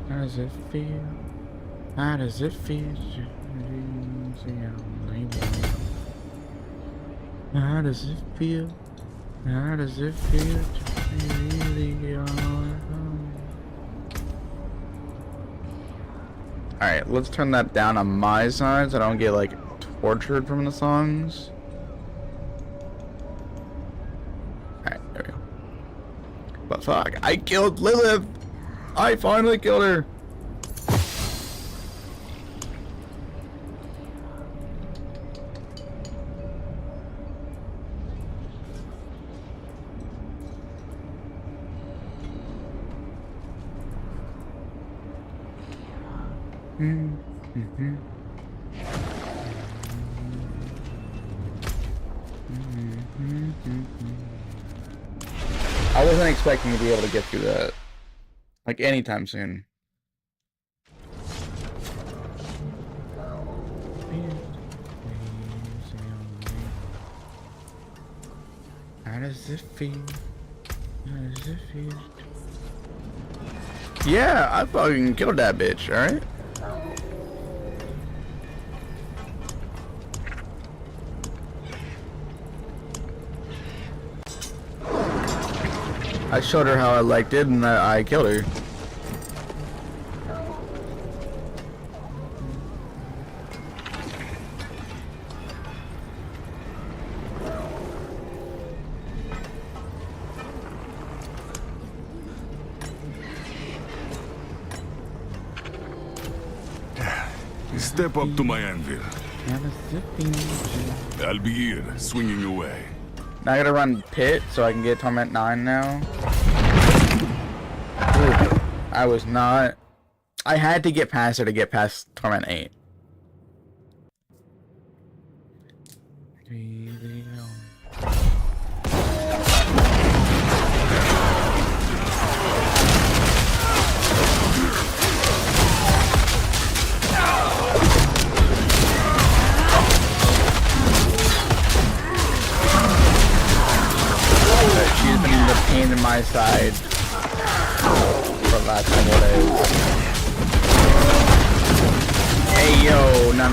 How does it feel? How does it feel? How does it feel? How does it feel to be really alone? Alright, let's turn that down on my side so I don't get like tortured from the songs. Alright, there we go. But fuck, I killed Lilith! I finally killed her! I wasn't expecting to be able to get through that, like, anytime soon. How does it feel? How does it feel? Yeah, I fucking killed that bitch, alright? I showed her how I liked it and I killed her. Step up to my anvil. I'll be here, swinging away. Now I gotta run Pit so I can get Torment 9 now. Ooh, I was not... I had to get past her to get past Torment 8. She's been the pain in my side for the last couple days. Hey yo, no.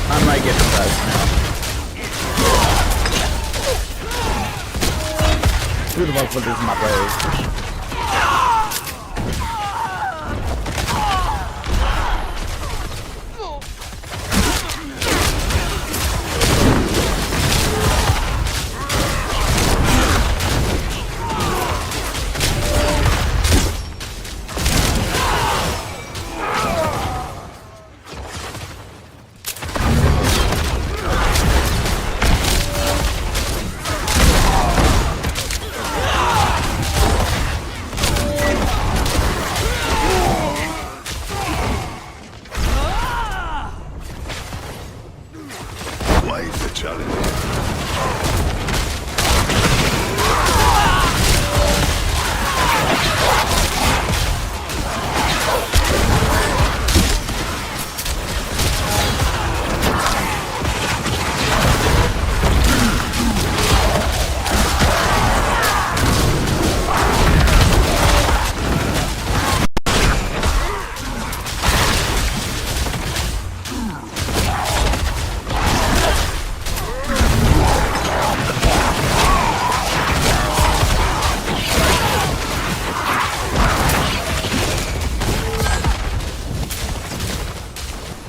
I might get depressed now. Who the fuck put this in my playlist? challenge.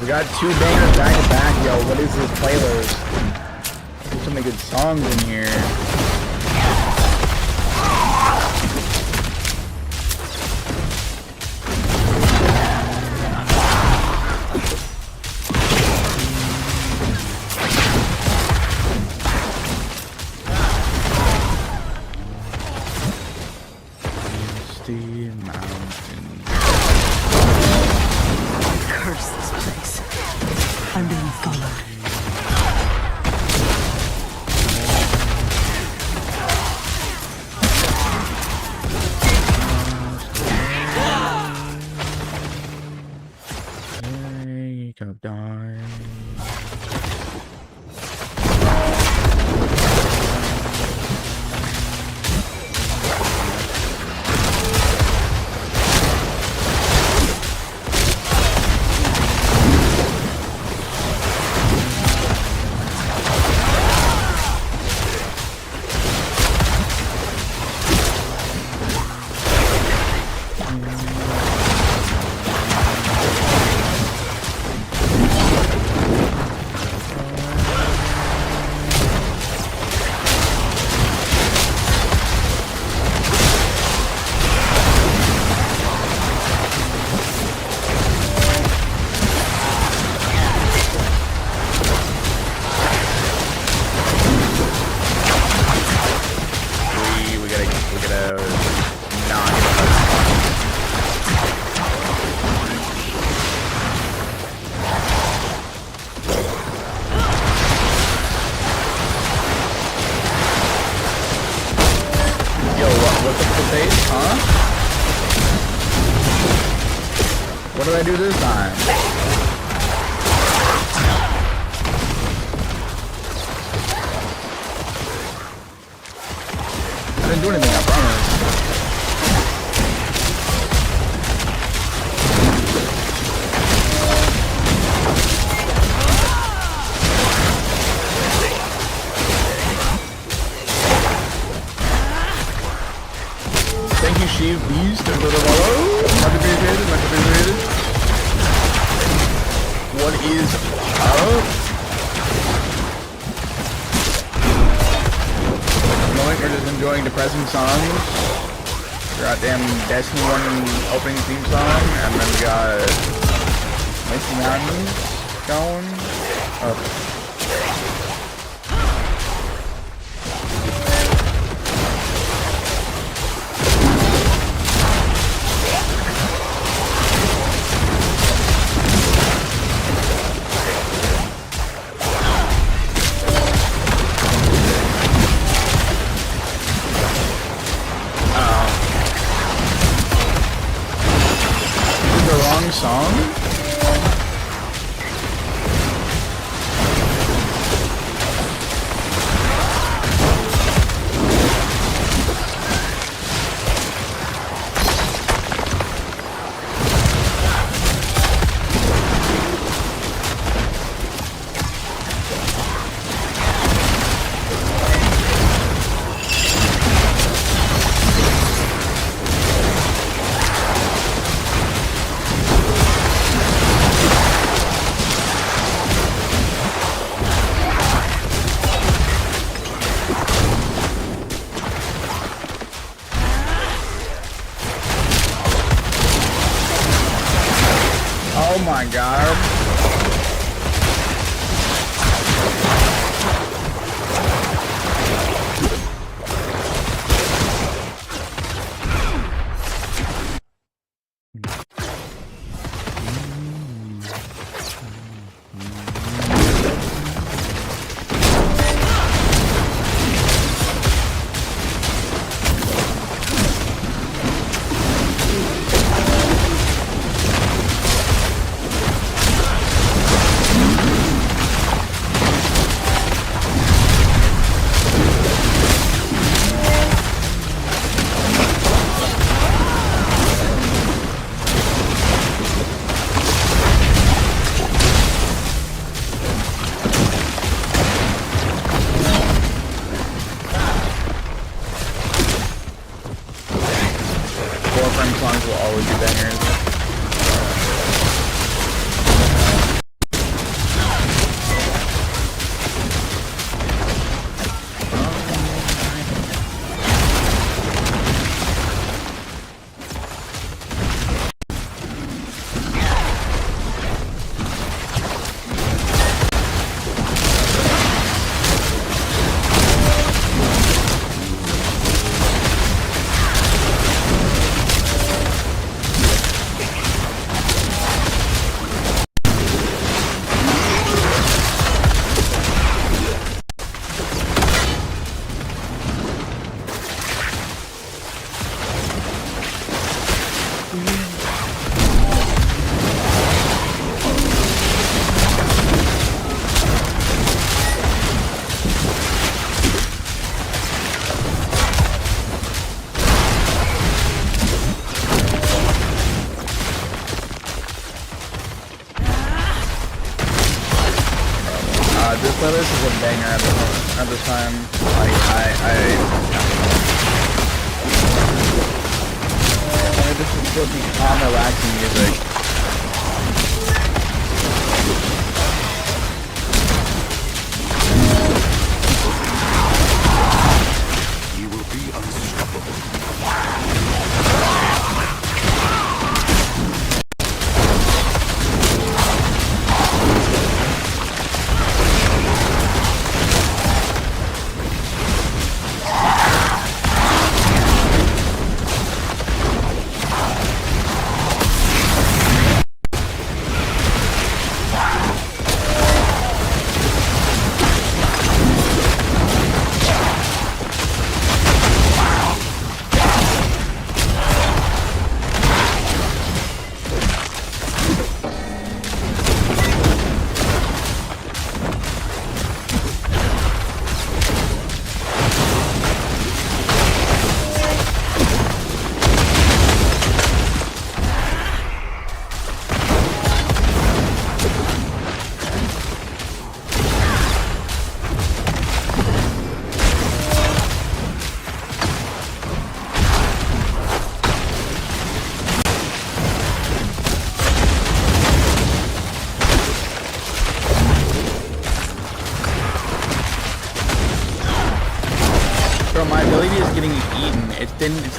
We got 2 bangers back to back, yo. What is this playlist? There's so many good songs in here. Misty Mountain. Curse this place. I'm being followed. Wake up, die. What did I do this time? I didn't do anything, I promise. Thank you, Sheev Beast, and for the follow. Much appreciated, much appreciated. What is up? Knowing or just enjoying depressing songs. Goddamn Destiny 1 opening theme song, and then we got Misty Mountains going. Oh. Song? Oh my god. this playlist is a banger at this time. Like, this is supposed to be calm, relaxing music. You will be unstoppable. Bro, my ability is getting eaten.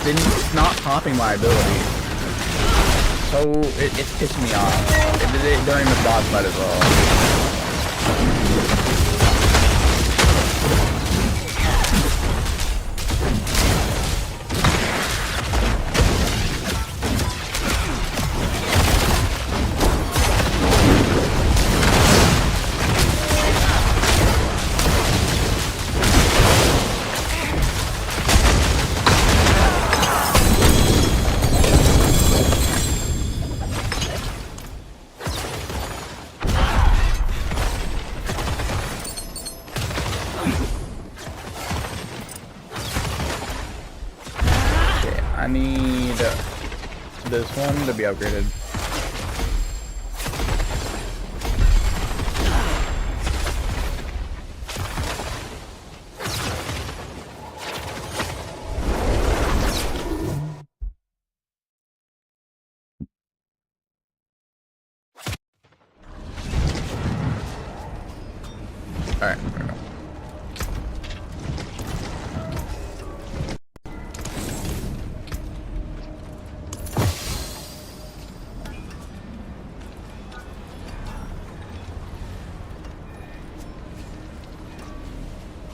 It's not popping my ability. So it's pissing me off. It did it during the boss fight as well. I need this one to be upgraded. Alright, there we go.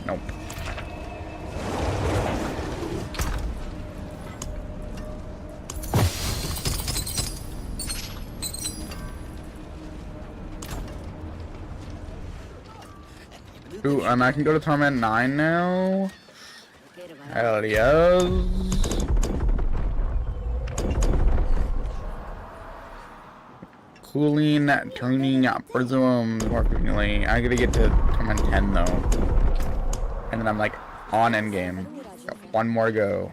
Nope. Ooh, and I can go to Torment 9 now? Hell yes. Cooling, turning prisms more frequently. I gotta get to Torment 10 though. And then I'm like on endgame. Got one more go.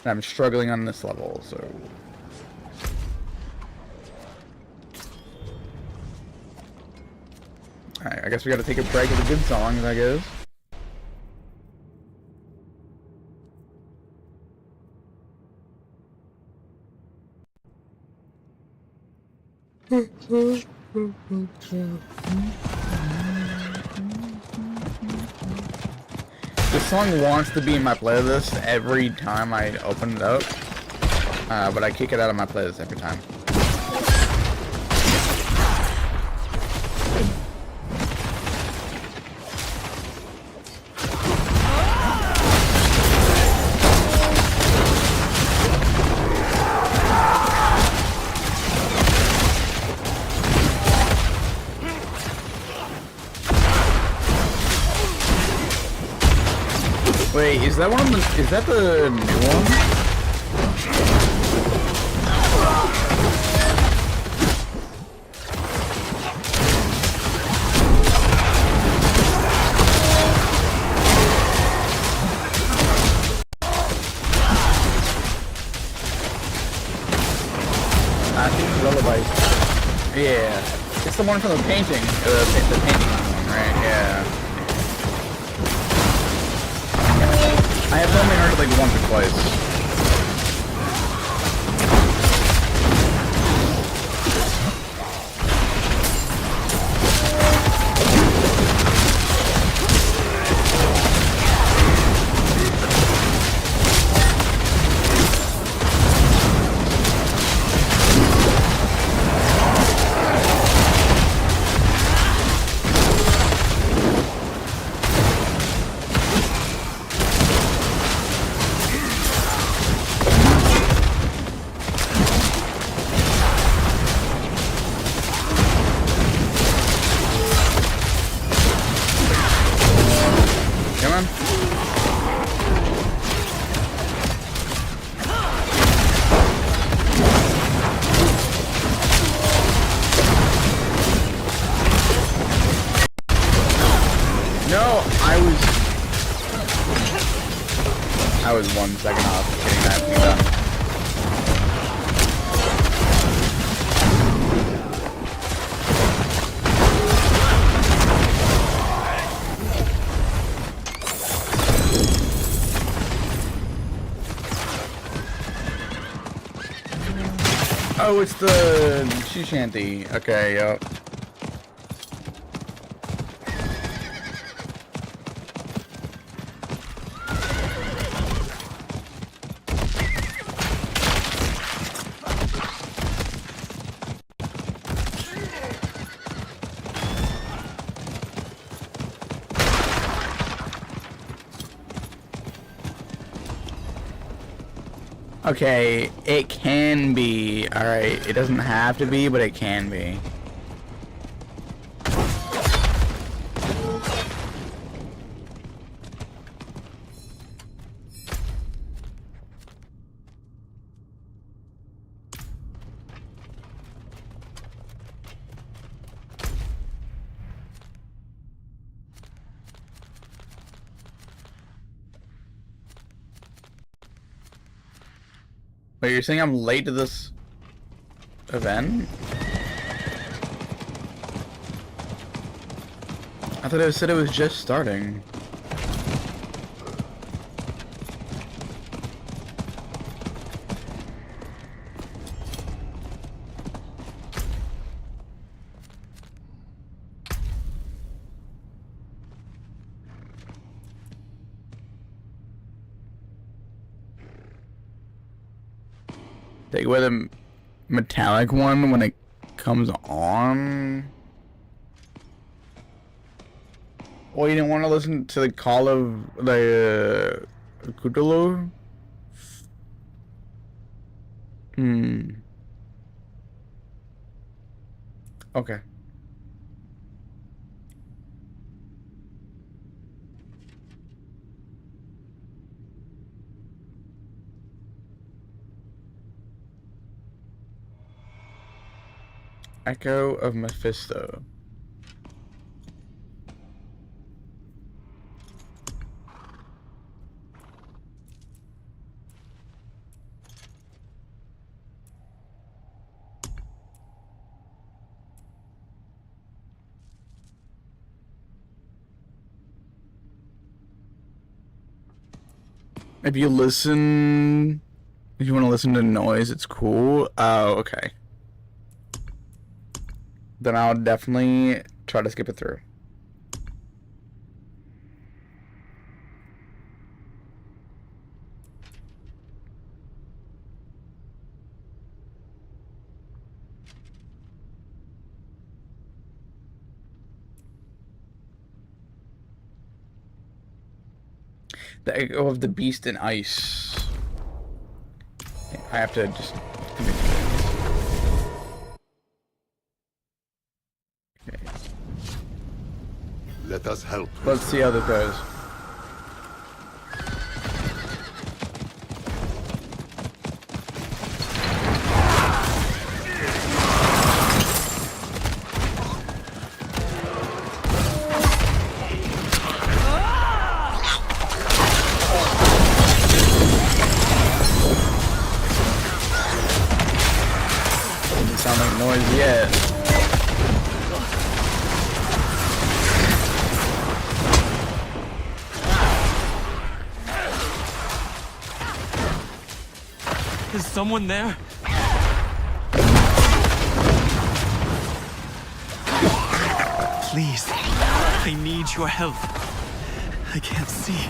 And I'm struggling on this level, so. Alright, I guess we gotta take a break with the good songs, I guess. This song wants to be in my playlist every time I open it up, but I kick it out of my playlist every time. Wait, is that one of the, is that the new one? I think Lullabies. Yeah. It's the one from the painting. The painting one, right? Yeah. I have only heard it like once or twice. Come on. No, I was 1 second off getting that thing done. Oh, it's the sea shanty. Okay, yep. Okay, it can be. Alright, it doesn't have to be, but it can be. Wait, you're saying I'm late to this event? I thought it said it was just starting. Take away the metallic one when it comes on. Well, you didn't want to listen to the call of the Cthulhu? Okay. Echo of Mephisto. If you want to listen to noise, it's cool. Oh, okay. Then I'll definitely try to skip it through. The Echo of the Beast in Ice. I have to just... Let us help. Let's see how this goes. Doesn't sound like noise yet. Is someone there? Please, I need your help. I can't see.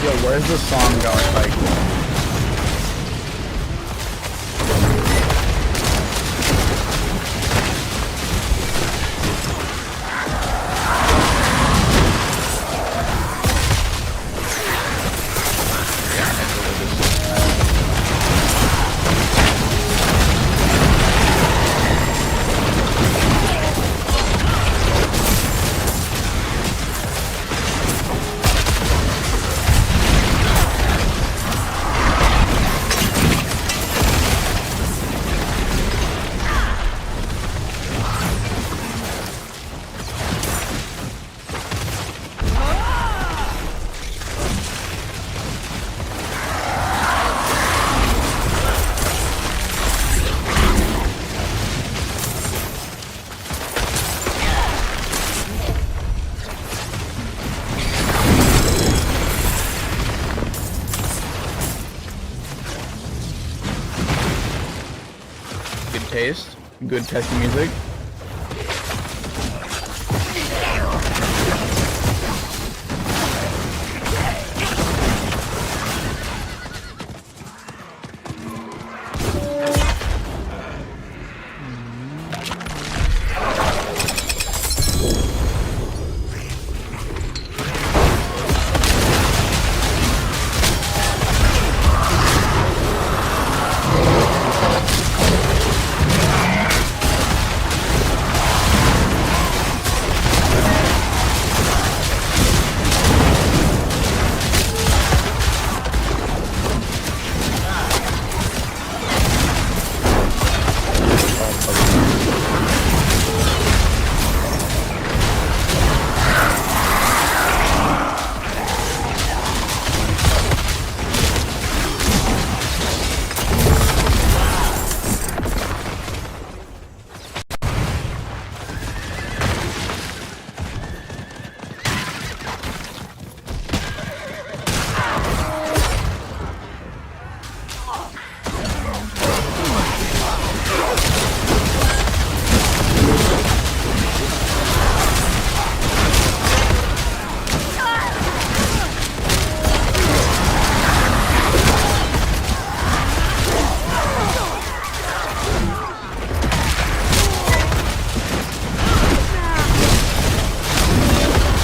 Yo, where's the song going? Like, good taste, good testing music.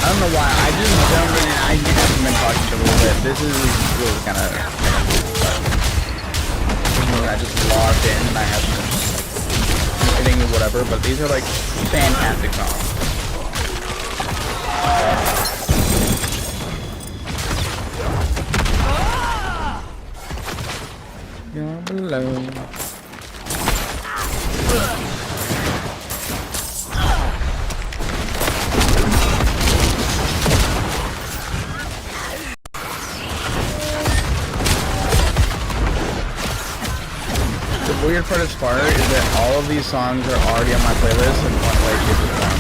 I don't know why, I just jumped in and I haven't been talking to a little bit. This is really kind of I just logged in and I haven't been like hitting whatever, but these are like fantastic songs. You're below. The weird part as far is that all of these songs are already on my playlist in one way, shape, or form.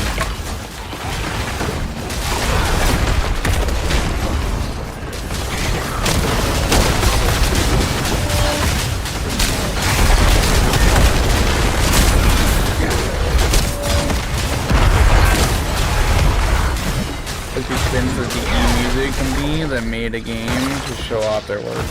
As the spins of the e-music company that made a game to show off their work.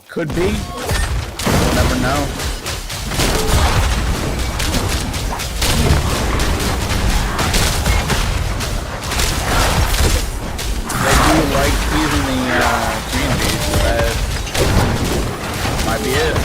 Could be. We'll never know. They do like teasing the community, so that might be it.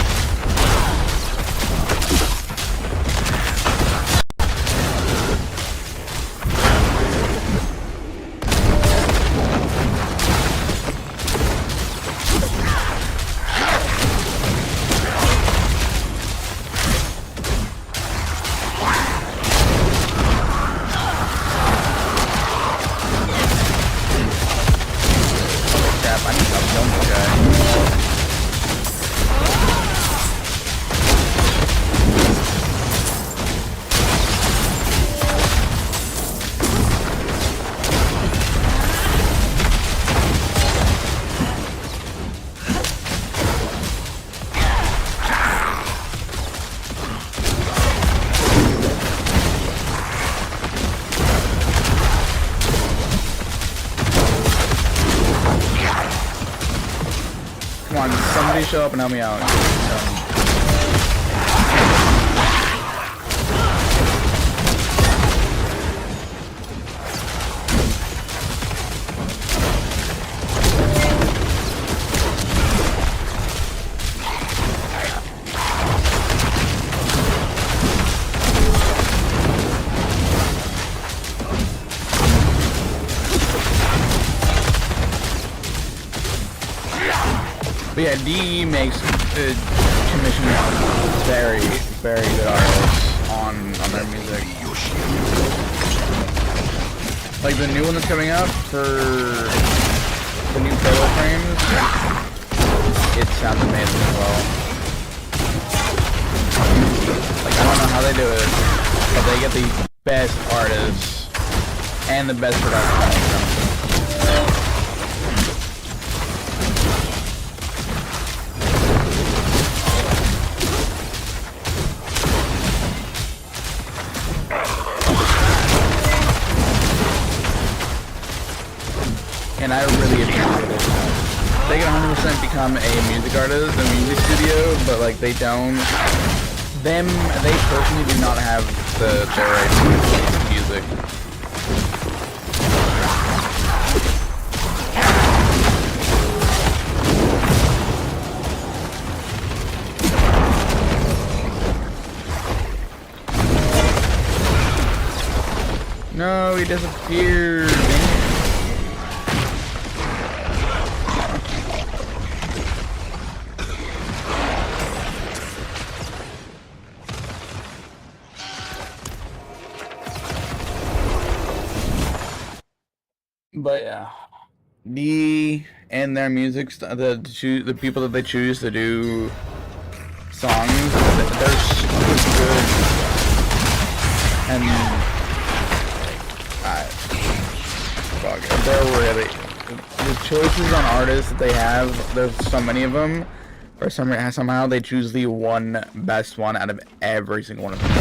somebody show up and help me out. But yeah, DE makes commission very, very good artists on their music. Like the new one that's coming up for the new Fatal Frames, it sounds amazing as well. Like I don't know how they do it, but they get the best artists and the best production. And I really appreciate it. They can 100% become a music artist, a music studio, but like they don't. They personally do not have the right to make music. No, he disappeared. But yeah, and their music, the people that they choose to do songs, they're so good. And they're really, the choices on artists that they have, there's so many of them, or somehow they choose the one best one out of every single one of them.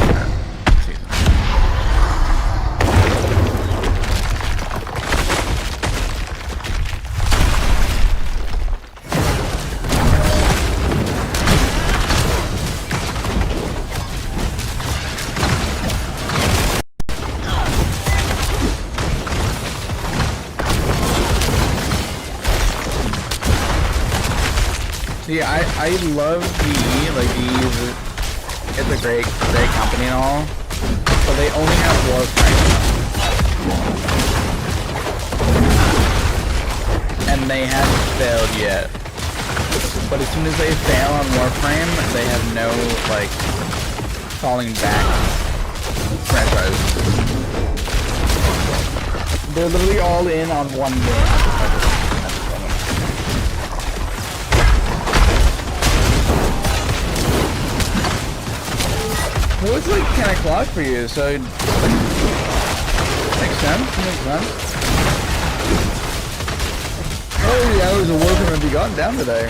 Yeah, I love DE, like DE is a great company and all, but they only have Warframe. And they haven't failed yet. But as soon as they fail on Warframe, they have no, like, falling back franchise. They're literally all in on one game. Well, it's like 10 o'clock for you, so it makes sense. How many hours of work have you gotten down today?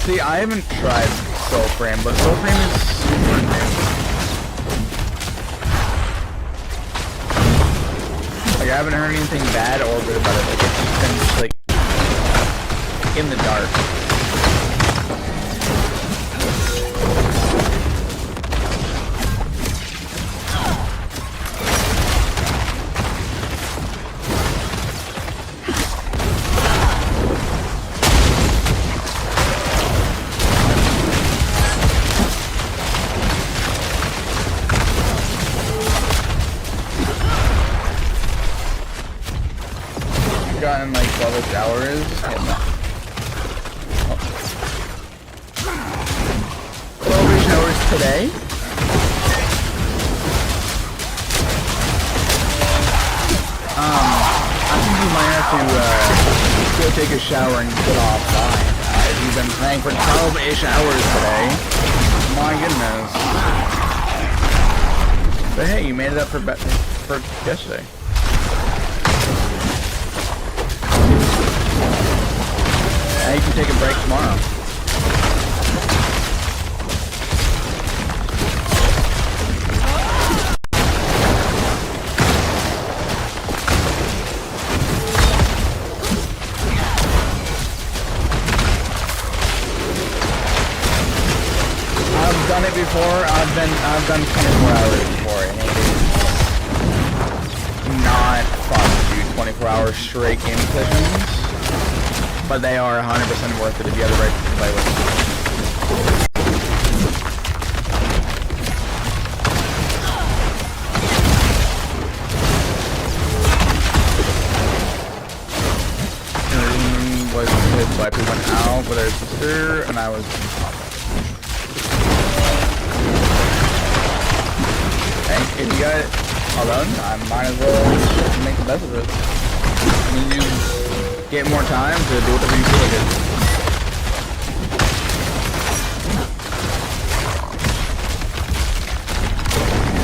See, I haven't tried Soulframe, but Soulframe is super new. Like, I haven't heard anything bad or good about it. Like, it's just been, like, in the dark. Gotten like 12 hours. Yeah. 12 hours today. I think you might have to go take a shower and get offline. You've been playing for 12-ish hours today. My goodness. But hey, you made it up for yesterday. Now you can take a break tomorrow. before. I've done 24 hours before, and it is not fun to do 24 hours straight game sessions. But they are 100% worth it if you have the right to play with. Was his wife who went out with her sister, and I was hey, if you got it alone, I might as well make the best of it. I mean, you get more time to do whatever you feel like it.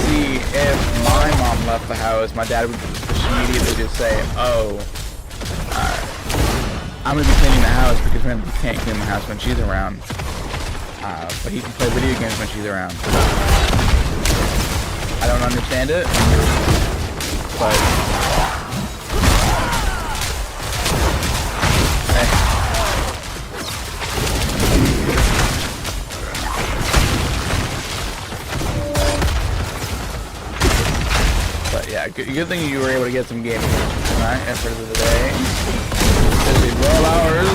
See, if my mom left the house, my dad would immediately just say, oh, I'm gonna be cleaning the house because he can't clean the house when she's around. But he can play video games when she's around. I don't understand it, but hey. But yeah, good thing you were able to get some gaming tonight after the day. 12 hours.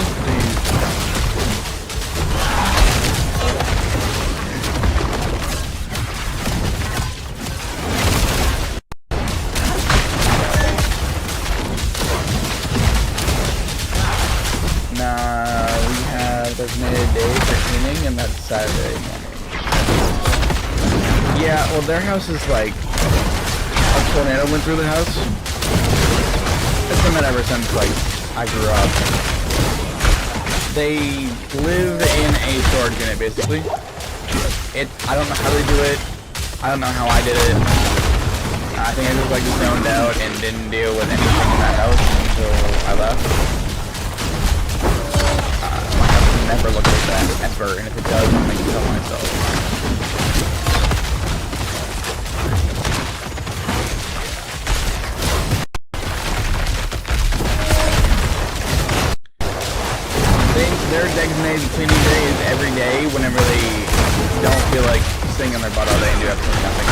Now we have designated day for cleaning, and that's Saturday morning. Yeah, well, their house is like a tornado went through the house. It's been that ever since like I grew up. They live in a storage unit, basically. I don't know how they do it. I don't know how I did it. I think I just like zoned out and didn't deal with anything in that house until I left. My house never looks like that, ever, and if it does, I'm gonna kill myself. Their designated cleaning day is every day whenever they don't feel like sitting on their butt all day and do absolutely nothing.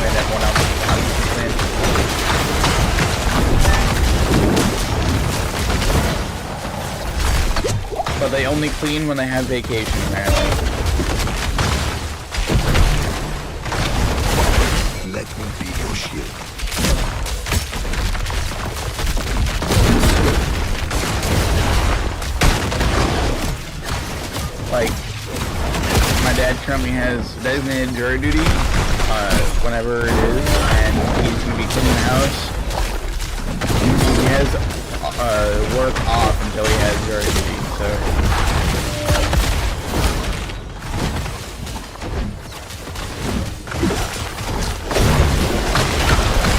And everyone else has to clean. But they only clean when they have vacation, apparently. Let me be your shield. Like, my dad currently has designated jury duty, whenever it is, and he's going to be cleaning the house. He has, work off until he has jury duty, so.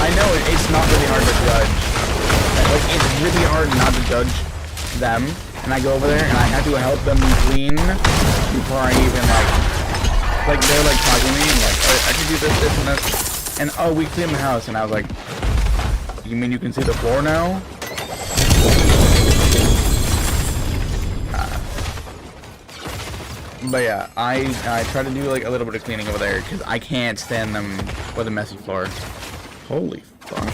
I know it's not really hard to judge. Like, it's really hard not to judge them. And I go over there and I have to help them clean before I even like they're like talking to me and like, oh, I can do this, this, and this, and oh, we cleaned the house, and I was like, you mean you can see the floor now? But yeah, I try to do like a little bit of cleaning over there because I can't stand them with a messy floor. Holy fuck.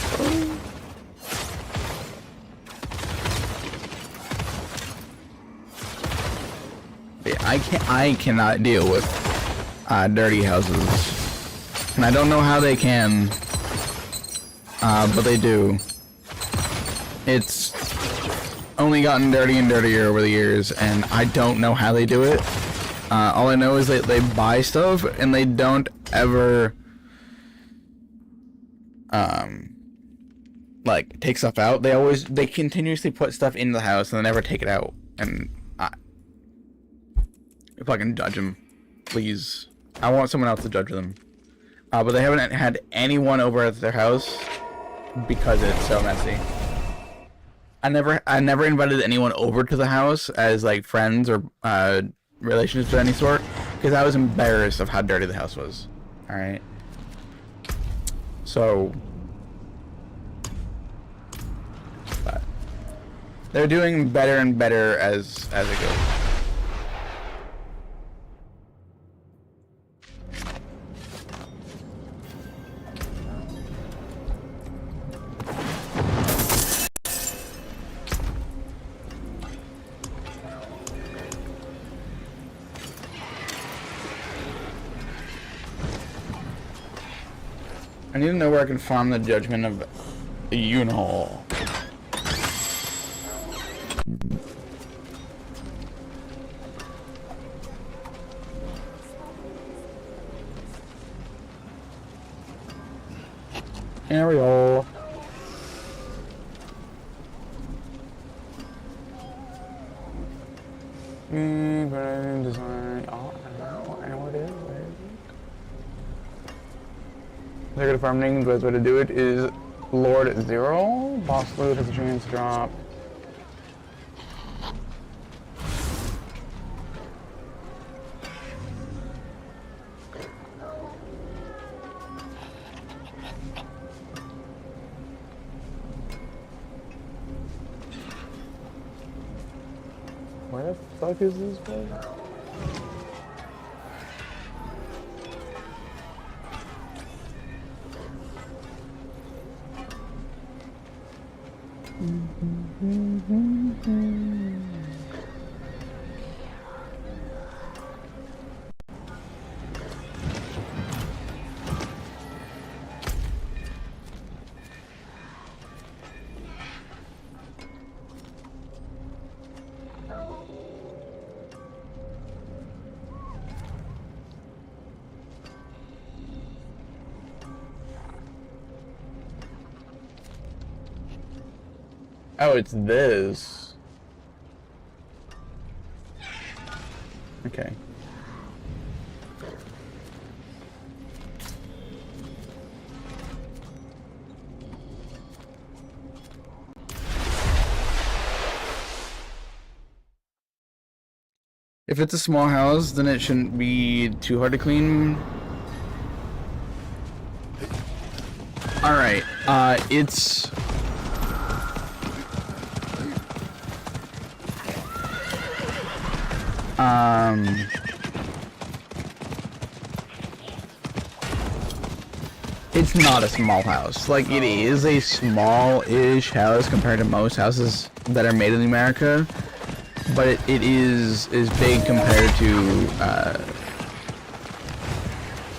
I cannot deal with dirty houses, and I don't know how they can, but they do. It's only gotten dirty and dirtier over the years, and I don't know how they do it. All I know is that they buy stuff and they don't ever like take stuff out. They continuously put stuff in the house and they never take it out, and if I can judge them, please. I want someone else to judge them. But they haven't had anyone over at their house because it's so messy. I never invited anyone over to the house as like friends or relationships of any sort because I was embarrassed of how dirty the house was. All right. So, but they're doing better and better as it goes. I need to know where I can farm the Judgment of Yunhol. Ariel. Design. Oh, I know what it is. Where is it? They're gonna farm names. Best way to do it is Lord Zero. Boss loot has a chance to drop. Where the fuck is this place? Oh, it's this. Okay. If it's a small house, then it shouldn't be too hard to clean. Alright, it's... It's not a small house. Like, it is a small-ish house compared to most houses that are made in America, but it is big compared to,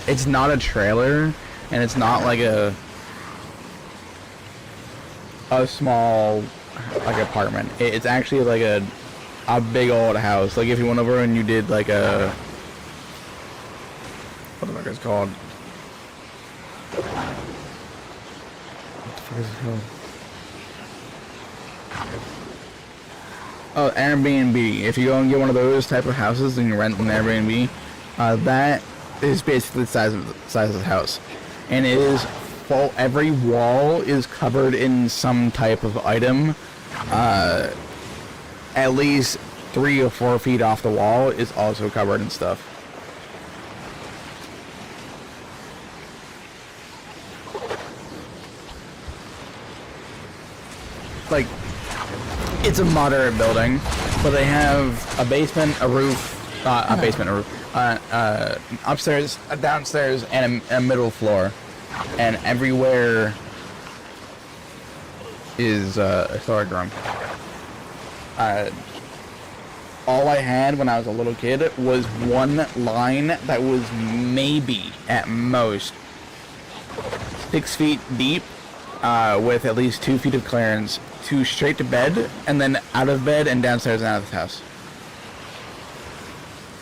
it's not a trailer, and it's not like a small, like, apartment. It's actually like a big old house. Like, if you went over and you did like a, what the fuck is it called? What the fuck is it called? Oh, Airbnb. If you go and get one of those type of houses and you rent an Airbnb, that is basically the size of the house, and it is full. Every wall is covered in some type of item. At least 3 or 4 feet off the wall is also covered in stuff. Like, it's a moderate building, but they have a basement, a roof, upstairs, a downstairs, and a middle floor, and everywhere is a storage room. All I had when I was a little kid was one line that was maybe, at most, 6 feet deep, with at least 2 feet of clearance, to straight to bed, and then out of bed and downstairs and out of the house.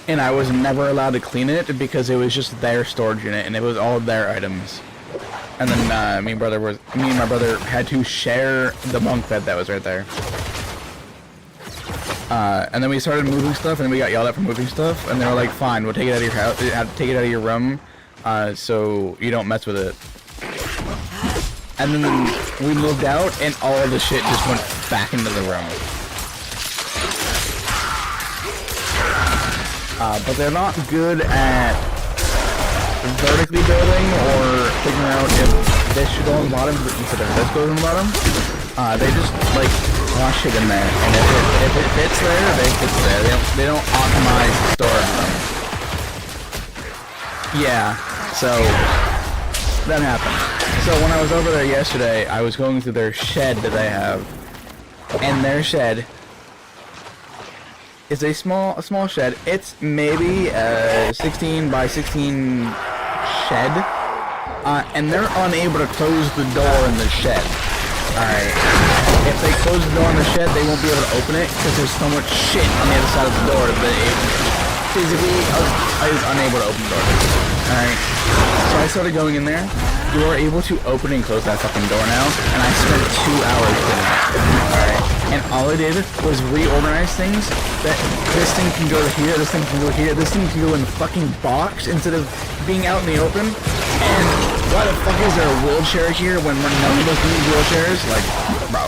And I was never allowed to clean it because it was just their storage unit, and it was all their items. And then me and my brother had to share the bunk bed that was right there. And then we started moving stuff, and then we got yelled at for moving stuff, and they were like, "Fine, we'll take it out of your house, take it out of your room, so you don't mess with it." And then we moved out, and all of the shit just went back into the room. But they're not good at vertically building or figuring out if this should go on the bottom instead of this goes on the bottom. They just like wash shit in there, and if it fits there, they fits there. They don't optimize the storage room. Yeah, so that happened. So when I was over there yesterday, I was going through their shed that they have, and their shed is a small shed. It's maybe a 16 by 16 shed, and they're unable to close the door in the shed. Alright. If they close the door in the shed, they won't be able to open it because there's so much shit on the other side of the door that it physically is unable to open the door. Alright. So I started going in there. You are able to open and close that fucking door now, and I spent 2 hours doing that. Alright. And all I did was reorganize things. That this thing can go here, this thing can go here, this thing can go in the fucking box instead of being out in the open. And why the fuck is there a wheelchair here when none of us need wheelchairs? Like, bro.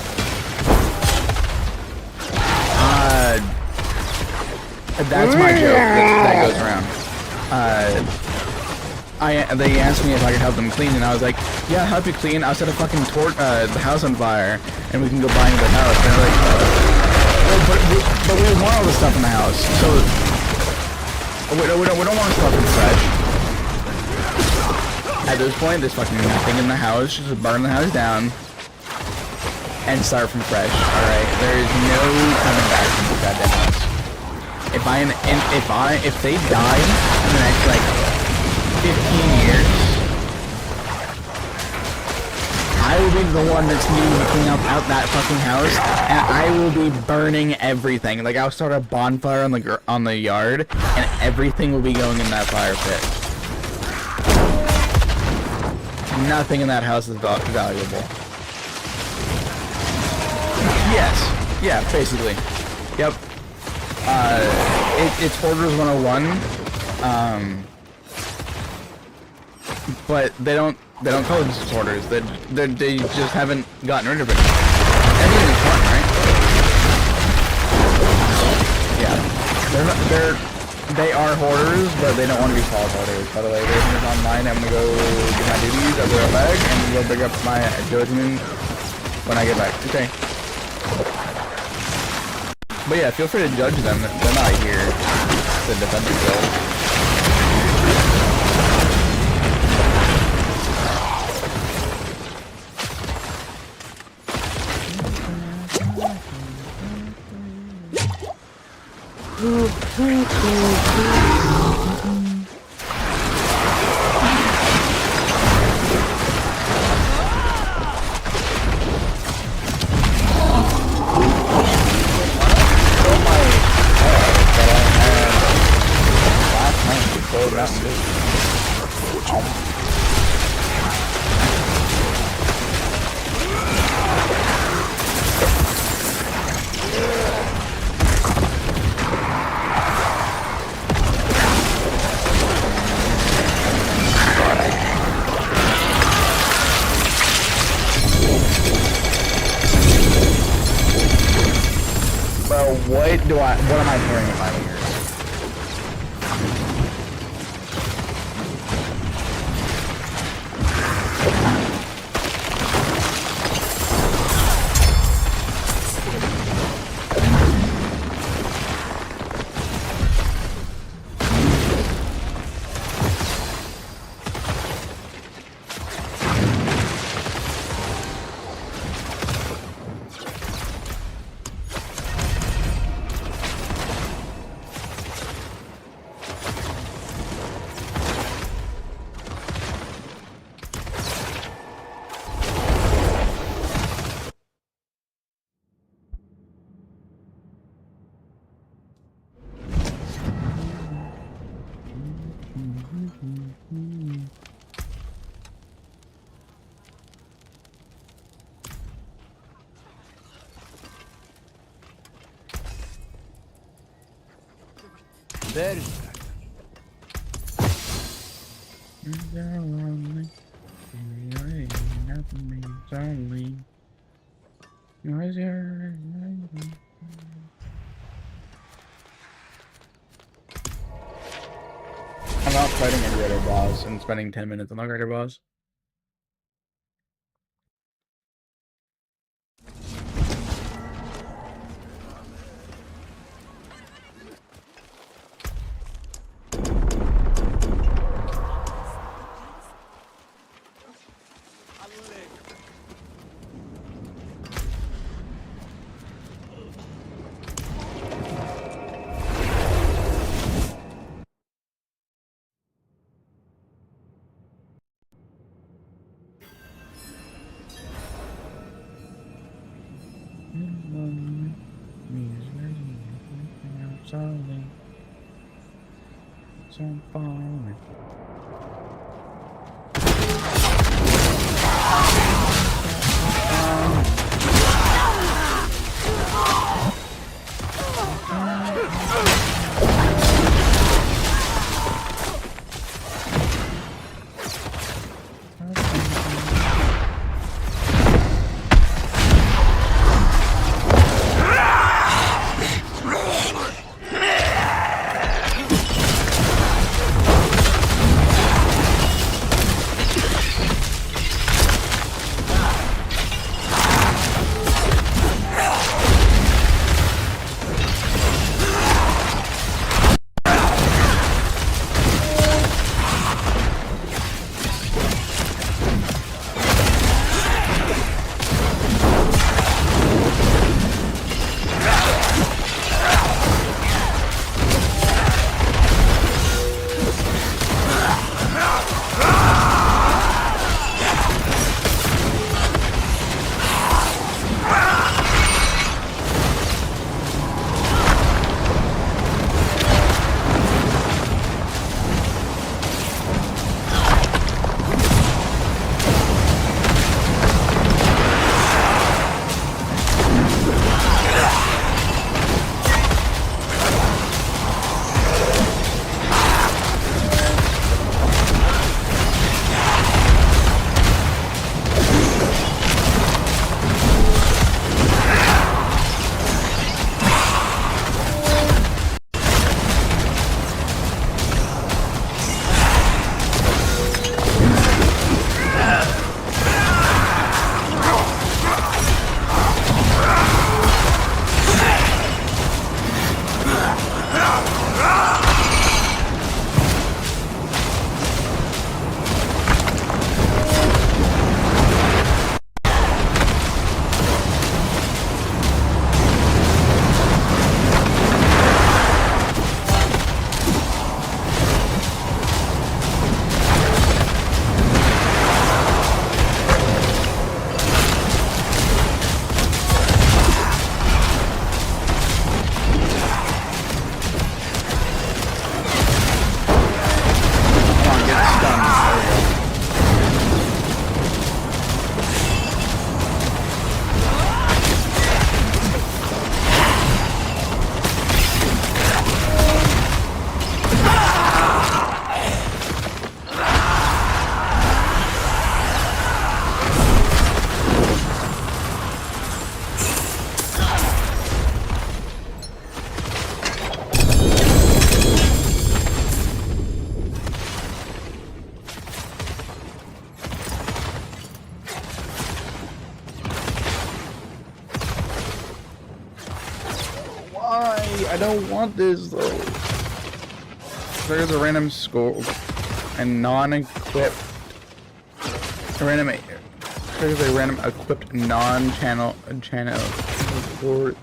That's my joke that goes around. They asked me if I could help them clean, and I was like, yeah, I'll help you clean. I'll set a fucking the house on fire, and we can go buy another house. And they're like, but we want all this stuff in the house, so we don't want stuff in fresh. At this point, there's fucking nothing in the house. Just burn the house down and start from fresh. All right, there is no coming back from this goddamn house. If they die in the next like 15 years, I will be the one that's needing to clean out that fucking house, and I will be burning everything. Like, I'll start a bonfire on the yard, and everything will be going in that fire pit. Nothing in that house is valuable. Yes. Yeah, basically. Yep. It's Hoarders 101. But they don't call it Hoarders. They just haven't gotten rid of it. Everything is fun, right? Yeah. They are hoarders, but they don't want to be called hoarders. By the way, this is online. I'm gonna go do my duties. I'll be right back, and we'll pick up my judgment when I get back. Okay. But yeah, feel free to judge them. They're not here to defend themselves. What am I hearing in my ears? There. I'm not fighting any other boss and spending 10 minutes on the greater boss. slowly. So far. I don't want this though. There's a random score and non-equipped. There's a random equipped non-channel for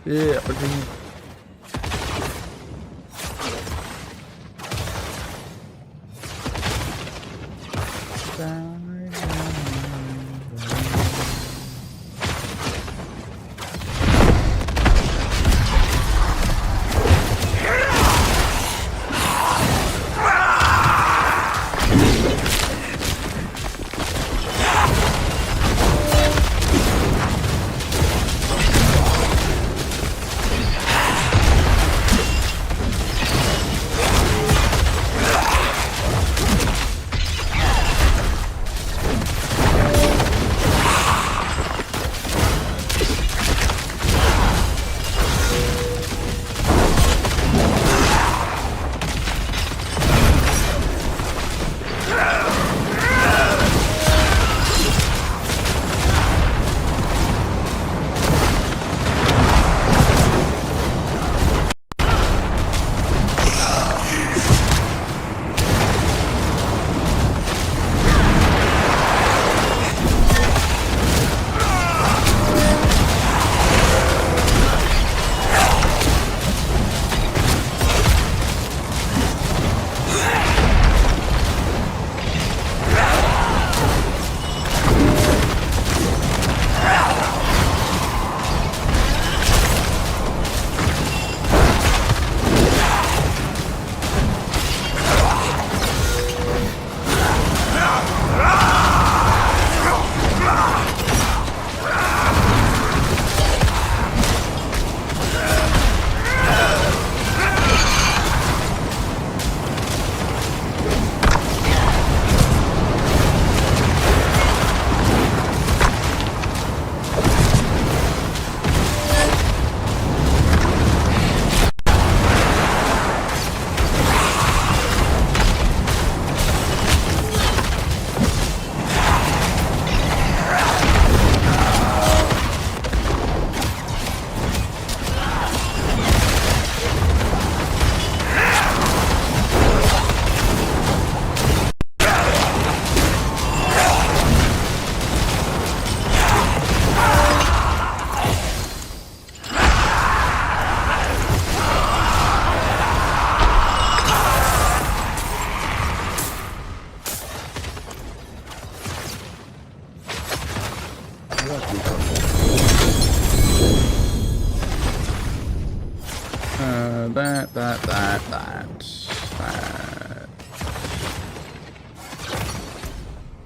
That.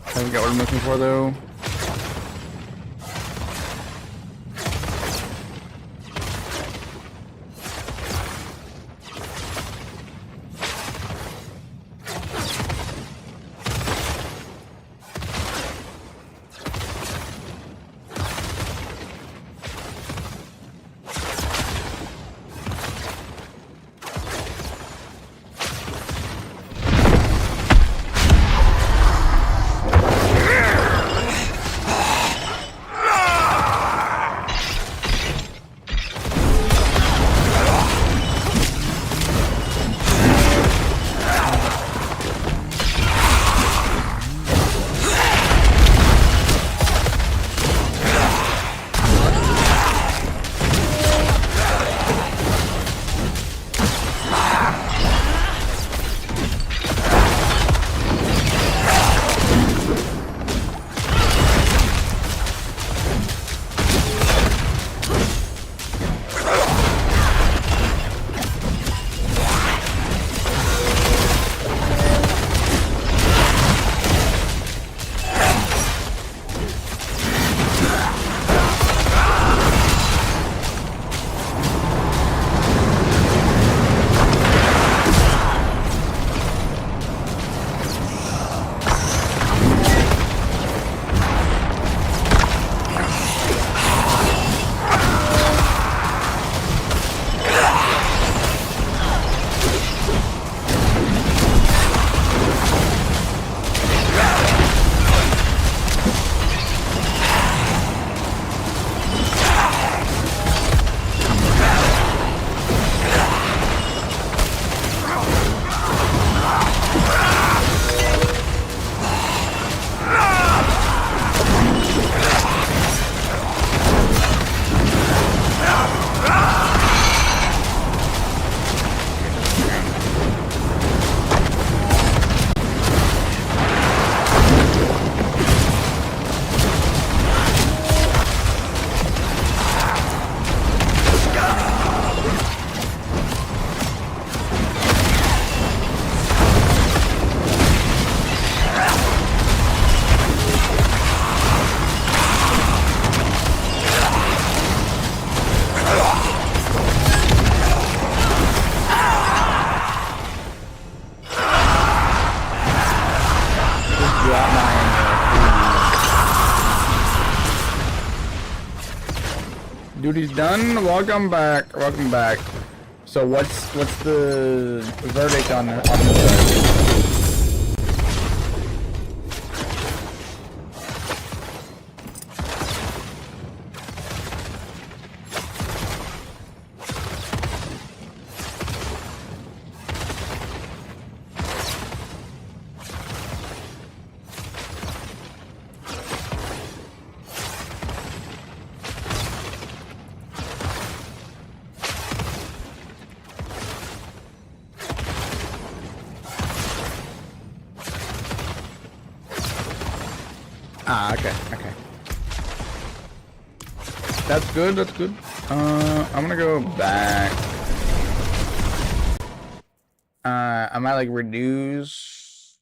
Haven't got what I'm looking for though. Duty's done. Welcome back. Welcome back. So what's the verdict on this? Ah, okay. That's good, that's good. I'm gonna go back. I might like reduce.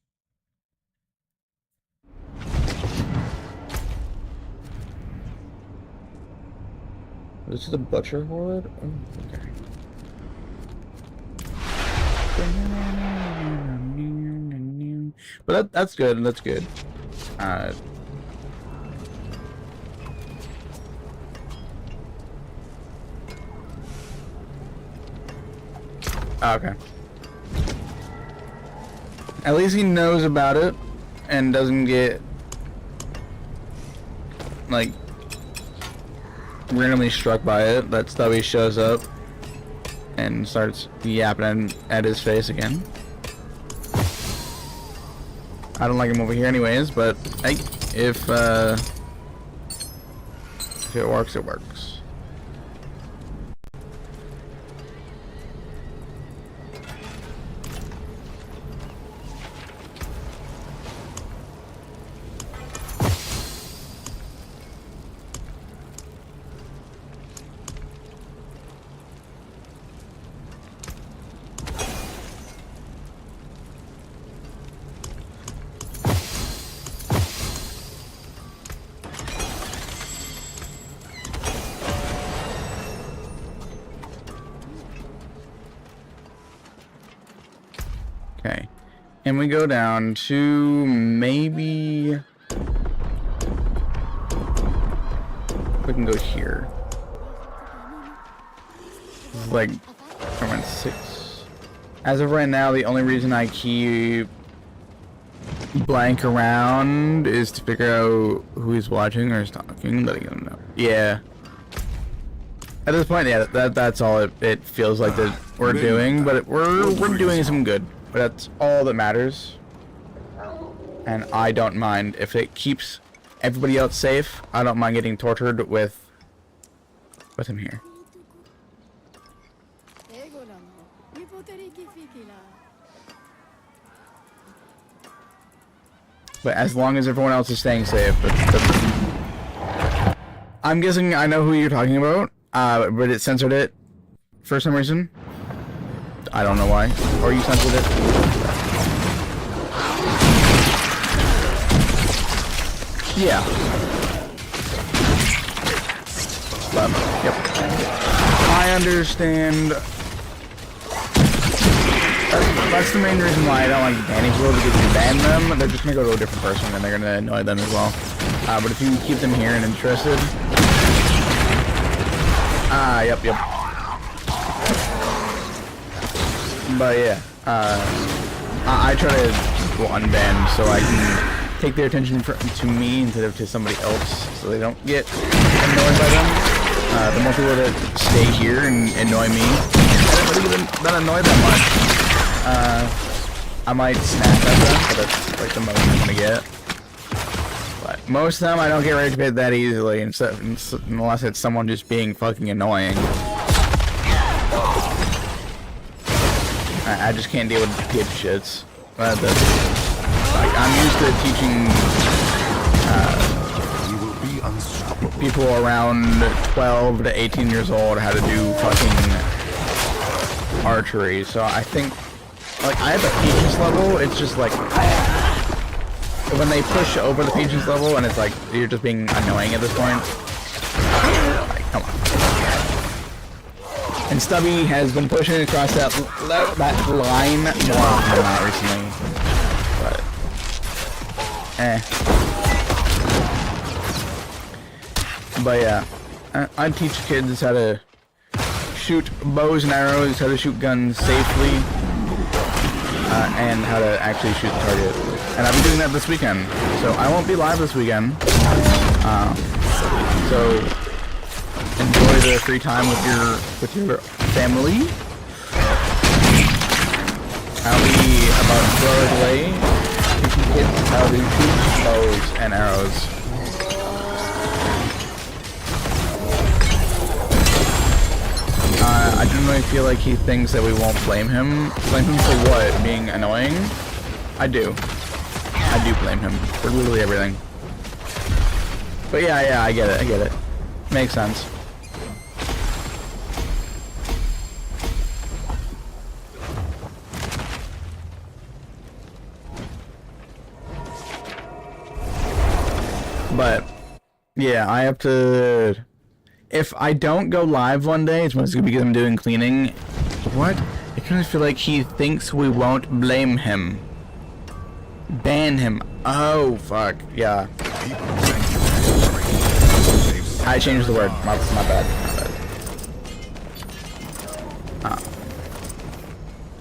This is the butcher horde? Oh, okay. But that's good, that's good. Okay. At least he knows about it and doesn't get like randomly struck by it. That Stubby shows up and starts yapping at his face again. I don't like him over here anyways, but hey, if it works, it works. Okay. And we go down to maybe... we can go here. Like, around 6. As of right now, the only reason I keep blank around is to figure out who he's watching or is talking, letting him know. Yeah. At this point, yeah, that's all it feels like that we're doing, but we're doing some good. But that's all that matters. And I don't mind if it keeps everybody else safe. I don't mind getting tortured with him here. But as long as everyone else is staying safe, I'm guessing I know who you're talking about, but it censored it for some reason. I don't know why. Or you censored it. Yeah. Yep. I understand. That's the main reason why I don't like banning people, because if you ban them, they're just gonna go to a different person and they're gonna annoy them as well. But if you keep them here and interested, yep. But yeah, I try to go unban so I can take their attention to me instead of to somebody else, so they don't get annoyed by them. The more people that stay here and annoy me, I don't really get that annoyed that much. I might snap at them, but that's like the most I'm gonna get. But most of the time I don't get rage bait that easily, unless it's someone just being fucking annoying. I just can't deal with dipshits. Like, I'm used to teaching You will be unstoppable. people around 12 to 18 years old how to do fucking archery, so I think, like, I have a patience level. It's just like when they push over the patience level and it's like you're just being annoying at this point. Like, come on. And Stubby has been pushing across that line more recently, but But yeah, I teach kids how to shoot bows and arrows, how to shoot guns safely, and how to actually shoot the target. And I'll be doing that this weekend, so I won't be live this weekend. So enjoy the free time with your family. I'll be about 2 hours away teaching kids how to shoot bows and arrows. I generally feel like he thinks that we won't blame him. Blame him for what? Being annoying? I do. I do blame him for literally everything. But yeah, I get it. Makes sense. But yeah, I have to. If I don't go live one day, it's mostly because I'm doing cleaning. What? I kind of feel like he thinks we won't blame him. Ban him. Oh, fuck. Yeah. I changed the word. My bad.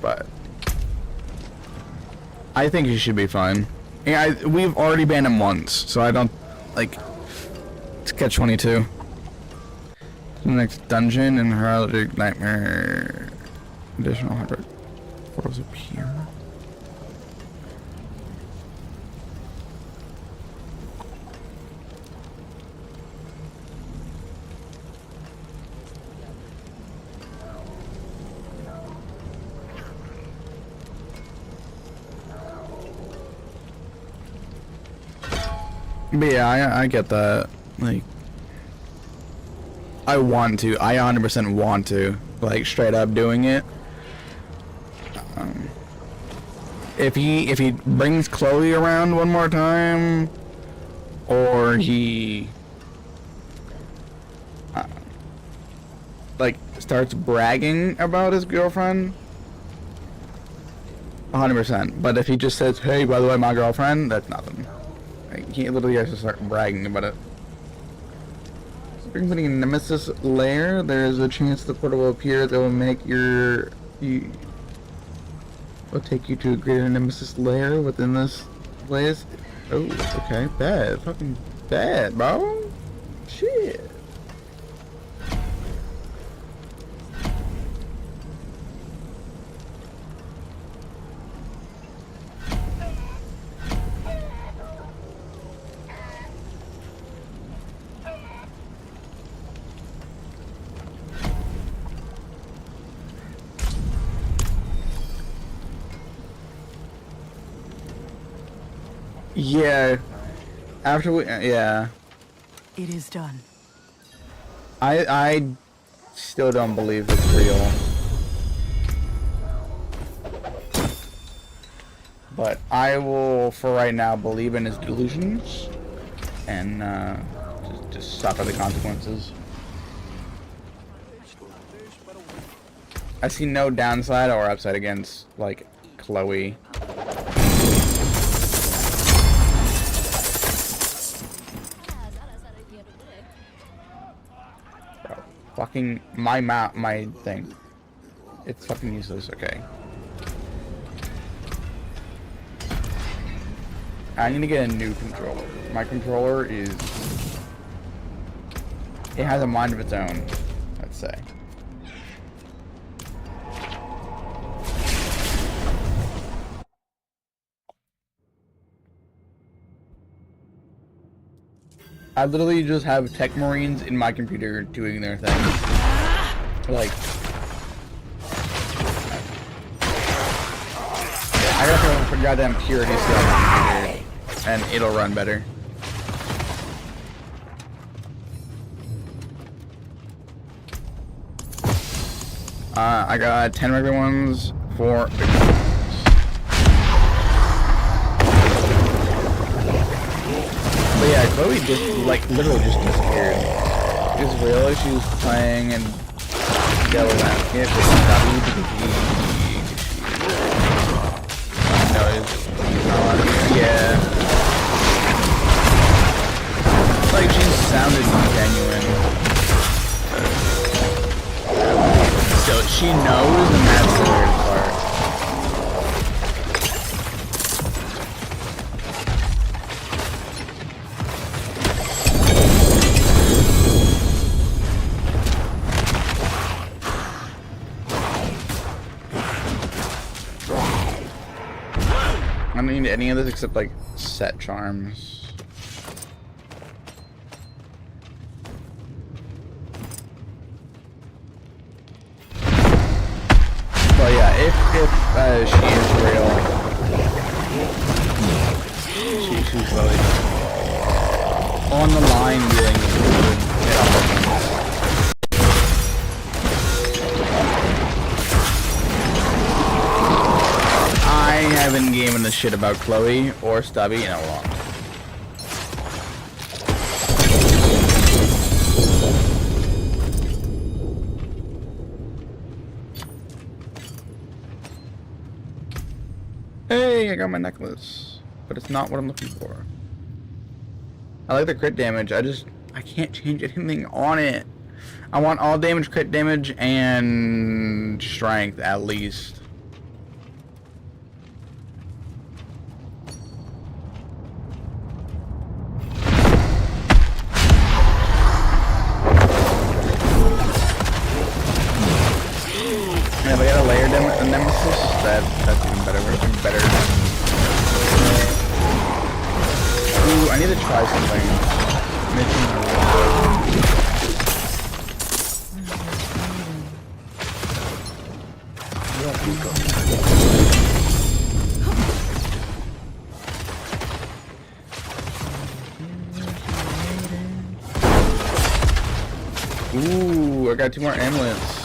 But I think he should be fine. Yeah, we've already banned him once, so I don't, like, it's catch-22. The next dungeon in Heraldic Nightmare. Additional 100 portals appear. But yeah, I get that. Like, I want to. I 100% want to. Like, straight up doing it. If he brings Chloe around one more time, or he like starts bragging about his girlfriend, 100%. But if he just says, hey, by the way, my girlfriend, that's nothing. Like, he literally has to start bragging about it. Including a Nemesis lair, there is a chance the portal will appear that will make will take you to a greater Nemesis lair within this place. Oh, okay, bad. Fucking bad, bro. Shit. Yeah. After we, yeah. It is done. I still don't believe it's real. But I will, for right now, believe in his delusions and just suffer the consequences. I see no downside or upside against, like, Chloe. Fucking my thing. It's fucking useless. Okay. I need to get a new controller. My controller is. It has a mind of its own, let's say. I literally just have Tech Marines in my computer doing their thing. Like, I gotta throw goddamn purity stuff on my computer, and it'll run better. I got 10 regular ones, 4. But yeah, Chloe just, like, literally just disappeared. She just realized she was playing and Devil Landscape with W because he's not allowed to hear. Yeah. It's like she sounded genuine. So she knows, and that's the weird part. I don't need any of this except, like, set charms. But yeah, if she is real, she's really on the line dealing with it. I haven't given a shit about Chloe or Stubby in a long time. Hey, I got my necklace, but it's not what I'm looking for. I like the crit damage, I can't change anything on it. I want all damage, crit damage, and strength at least. And if I got a layered nemesis, that's even better. We're even better. Ooh, I need to try something. Ooh, I got 2 more amulets.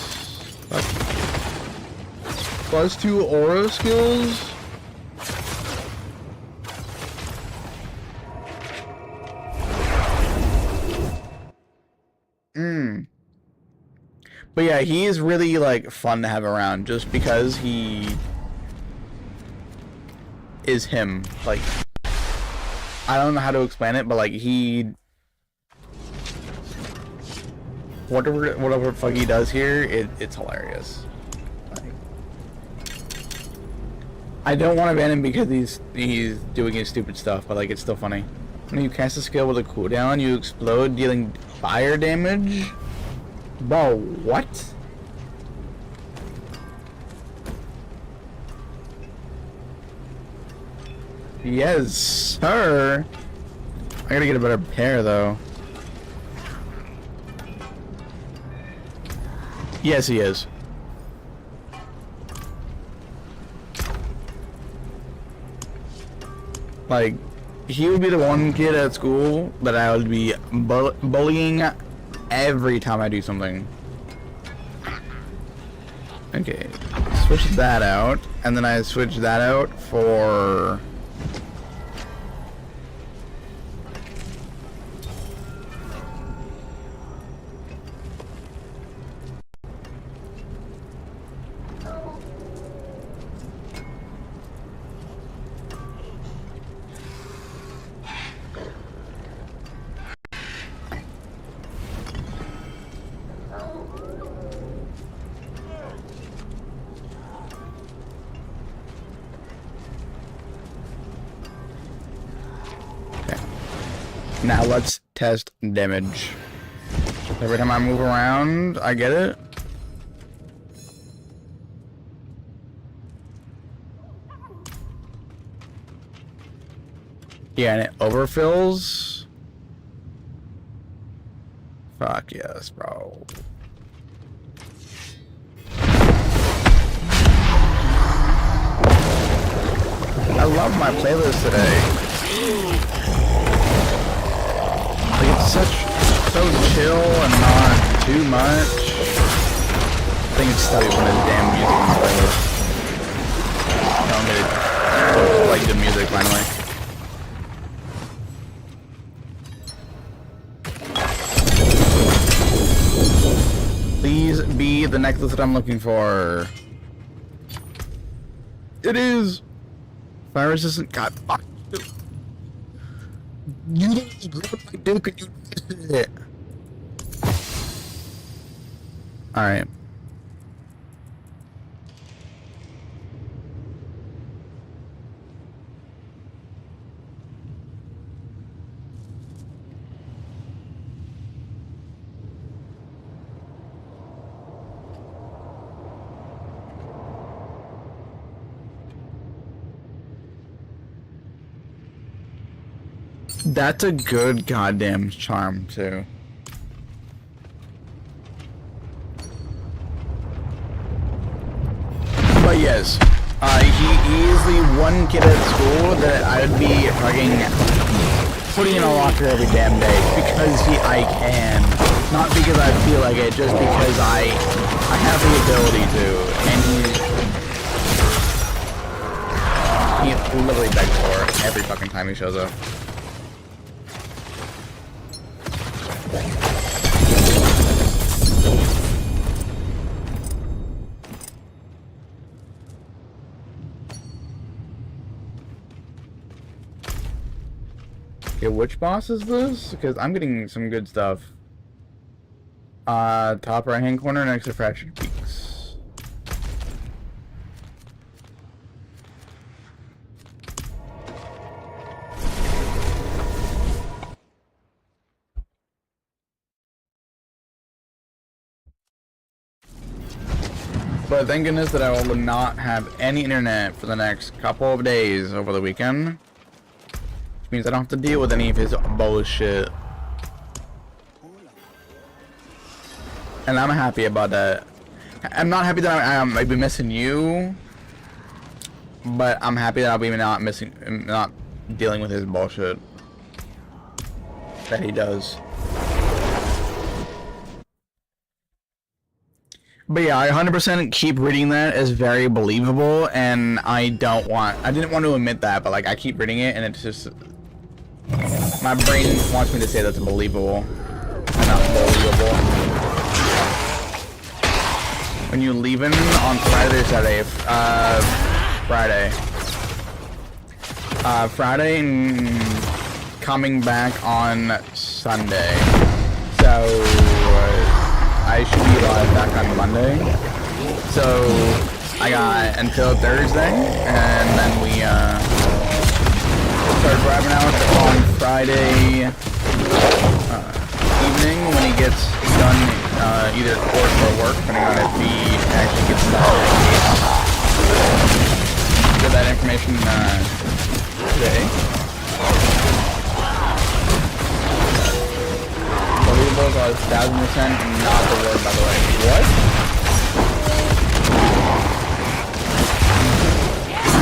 Plus 2 aura skills. But yeah, he is really, like, fun to have around just because he is him. Like, I don't know how to explain it, but like whatever the fuck he does here, it's hilarious. Like, I don't want to ban him because he's doing his stupid stuff, but like it's still funny. When you cast a skill with a cooldown, you explode, dealing fire damage. Bro, what? Yes, sir. I gotta get a better pair though. Yes, he is. Like, he would be the one kid at school that I would be bullying every time I do something. Okay, switch that out, and then I switch that out for... Now let's test damage. Every time I move around, I get it. Yeah, and it overfills. Fuck yes, bro. I love my playlist today. Like, it's so chill and not too much. I think it's still when it's damn music on the playlist. I'm gonna like the music finally. Please be the necklace that I'm looking for. It is. Fire resistant. God fuck. You didn't grab my dick and you missed it. Alright. That's a good goddamn charm, too. But yes, he is the one kid at school that I would be fucking putting in a locker every damn day because I can, not because I feel like it, just because I have the ability to, and he literally begs for it every fucking time he shows up. Okay, which boss is this? Because I'm getting some good stuff. Top right hand corner next to Fractured Peaks. But thank goodness that I will not have any internet for the next couple of days over the weekend. Means I don't have to deal with any of his bullshit. And I'm happy about that. I'm not happy that I might be missing you, but I'm happy that I'll be not dealing with his bullshit that he does. But yeah, I 100% keep reading that as very believable, and I didn't want to admit that, but like I keep reading it and it's just, my brain wants me to say that's believable, and not believable. When you leaving on Friday or Saturday? Friday. Friday and coming back on Sunday. So I should be live back on Monday. So I got until Thursday, and then we start driving out on Friday evening when he gets done either court or work, depending on if he actually gets done. Get that information today. Believable was 1,000% not the word, by the way. What?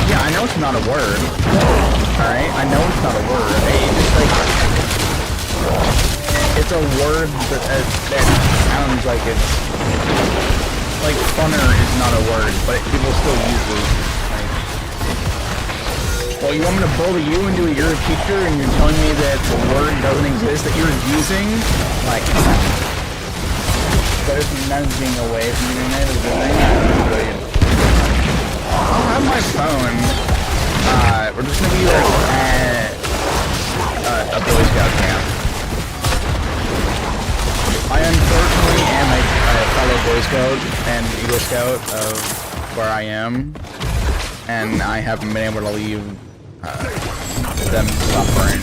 Yeah, I know it's not a word. Alright? I know it's not a word. It's just like... It's a word that sounds like it's... Like, funner is not a word, but people still use it. Like... Well, you want me to bully you into you're a teacher and you're telling me that the word doesn't exist that you're using? Like... Better than nudging away from the internet is the thing. I'll have my phone. We're just gonna be like at a Boy Scout camp. I unfortunately am a fellow Boy Scout and Eagle Scout of where I am, and I haven't been able to leave them suffering.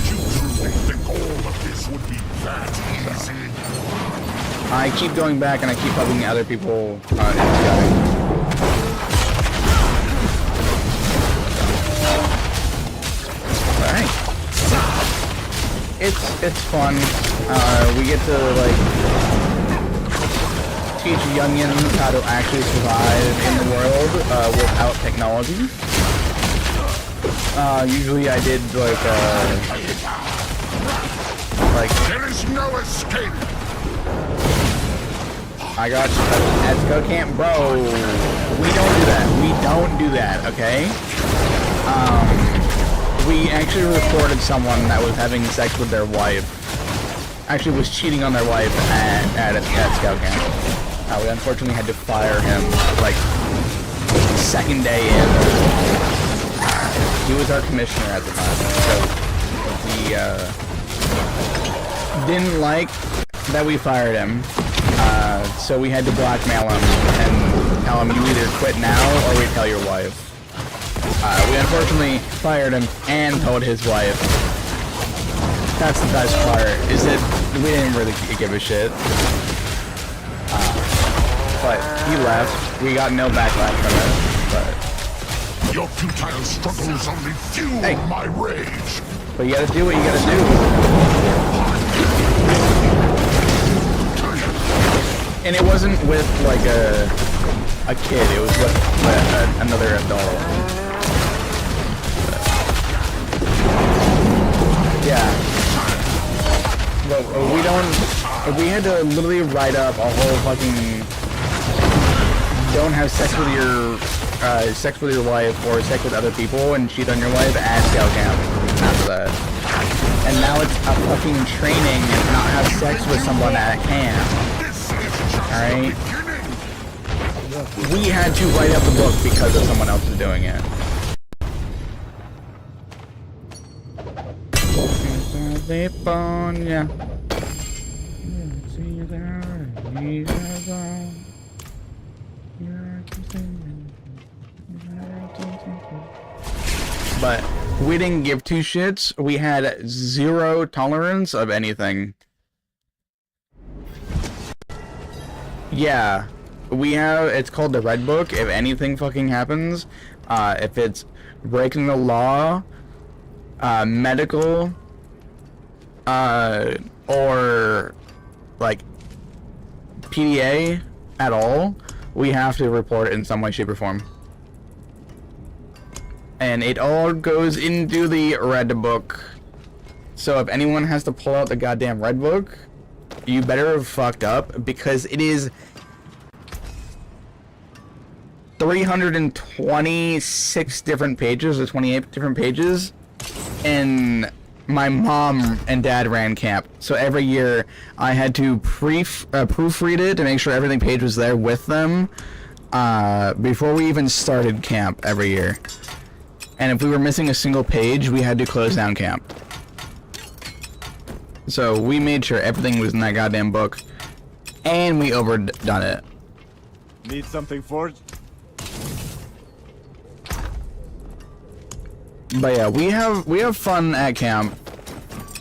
So, I keep going back and I keep helping other people in scouting. It's fun. We get to like teach youngins how to actually survive in the world without technology. Usually I did like There is no escape. I got at Scout Camp, bro. We don't do that. We don't do that. Okay. We actually recorded someone that was having sex with their wife. Actually was cheating on their wife at Scout Camp. We unfortunately had to fire him, like, second day in. He was our commissioner at the time, so he, didn't like that we fired him. So we had to blackmail him and tell him, you either quit now or we tell your wife. We unfortunately fired him and told his wife. That's the best part, is that we didn't really give a shit. But he left. We got no backlash from it. But Your futile struggles only fuel my rage. But you gotta do what you gotta do. And it wasn't with like a kid, it was with another adult. Yeah. But we had to literally write up a whole fucking don't have sex with your wife or sex with other people and cheat on your wife at Scout Camp after that. And now it's a fucking training and not have sex with someone at camp. Alright? We had to write up the book because of someone else is doing it. But we didn't give two shits. We had zero tolerance of anything. Yeah, we have, it's called the Red Book. If anything fucking happens, if it's breaking the law, medical, or like PDA at all, we have to report it in some way, shape, or form. And it all goes into the Red Book. So if anyone has to pull out the goddamn Red Book, you better have fucked up, because it is 326 different pages, or 28 different pages, and my mom and dad ran camp, so every year I had to proofread it to make sure everything page was there with them before we even started camp every year. And if we were missing a single page, we had to close down camp. So we made sure everything was in that goddamn book, and we overdone it. Need something forged? But yeah, we have fun at camp.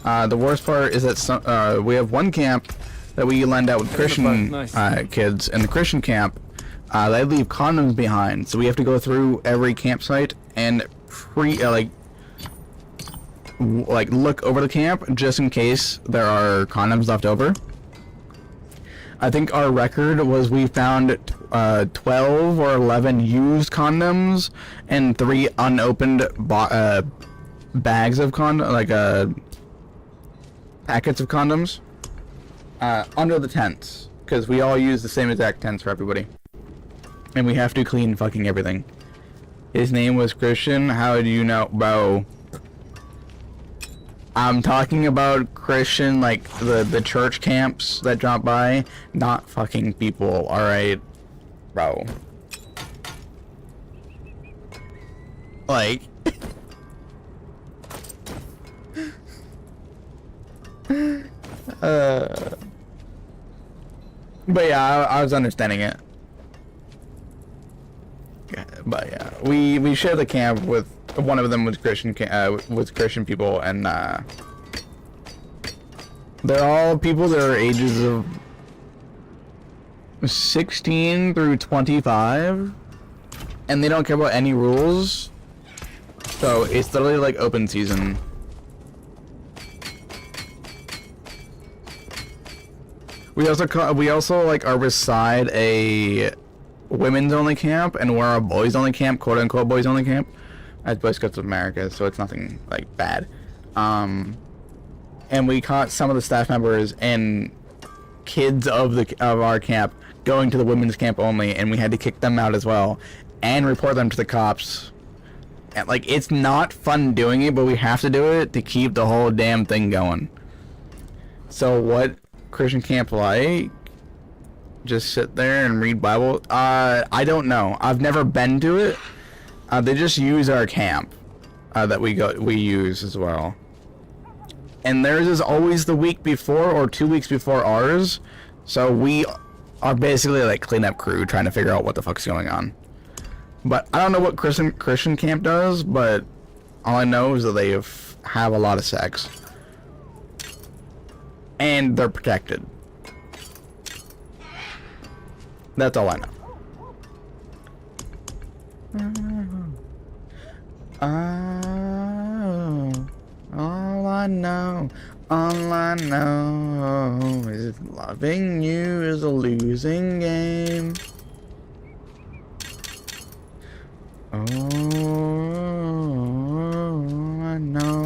The worst part is that we have one camp that we lend out with Christian kids. In the Christian camp, they leave condoms behind, so we have to go through every campsite and look over the camp just in case there are condoms left over. I think our record was we found 12 or 11 used condoms and 3 unopened bags of packets of condoms under the tents, because we all use the same exact tents for everybody, and we have to clean fucking everything. His name was Christian. How do you know, bro? I'm talking about Christian, like the church camps that drop by, not fucking people, alright? Bro. Like... But yeah, I was understanding it. But yeah, we share the camp with one of them was Christian people, and they're all people that are ages of 16 through 25, and they don't care about any rules. So it's literally like open season. We also like are beside a women's only camp, and we're a boys only camp, quote unquote boys only camp, as Boy Scouts of America, so it's nothing like bad. And we caught some of the staff members and kids of our camp going to the women's camp only, and we had to kick them out as well and report them to the cops. And like, it's not fun doing it, but we have to do it to keep the whole damn thing going. So what Christian camp like? Just sit there and read Bible? I don't know. I've never been to it. They just use our camp that we use as well. And theirs is always the week before or 2 weeks before ours. So we are basically like cleanup crew trying to figure out what the fuck's going on. But I don't know what Christian camp does, but all I know is that they have a lot of sex. And they're protected. That's all I know. All I know is loving you is a losing game. All I know,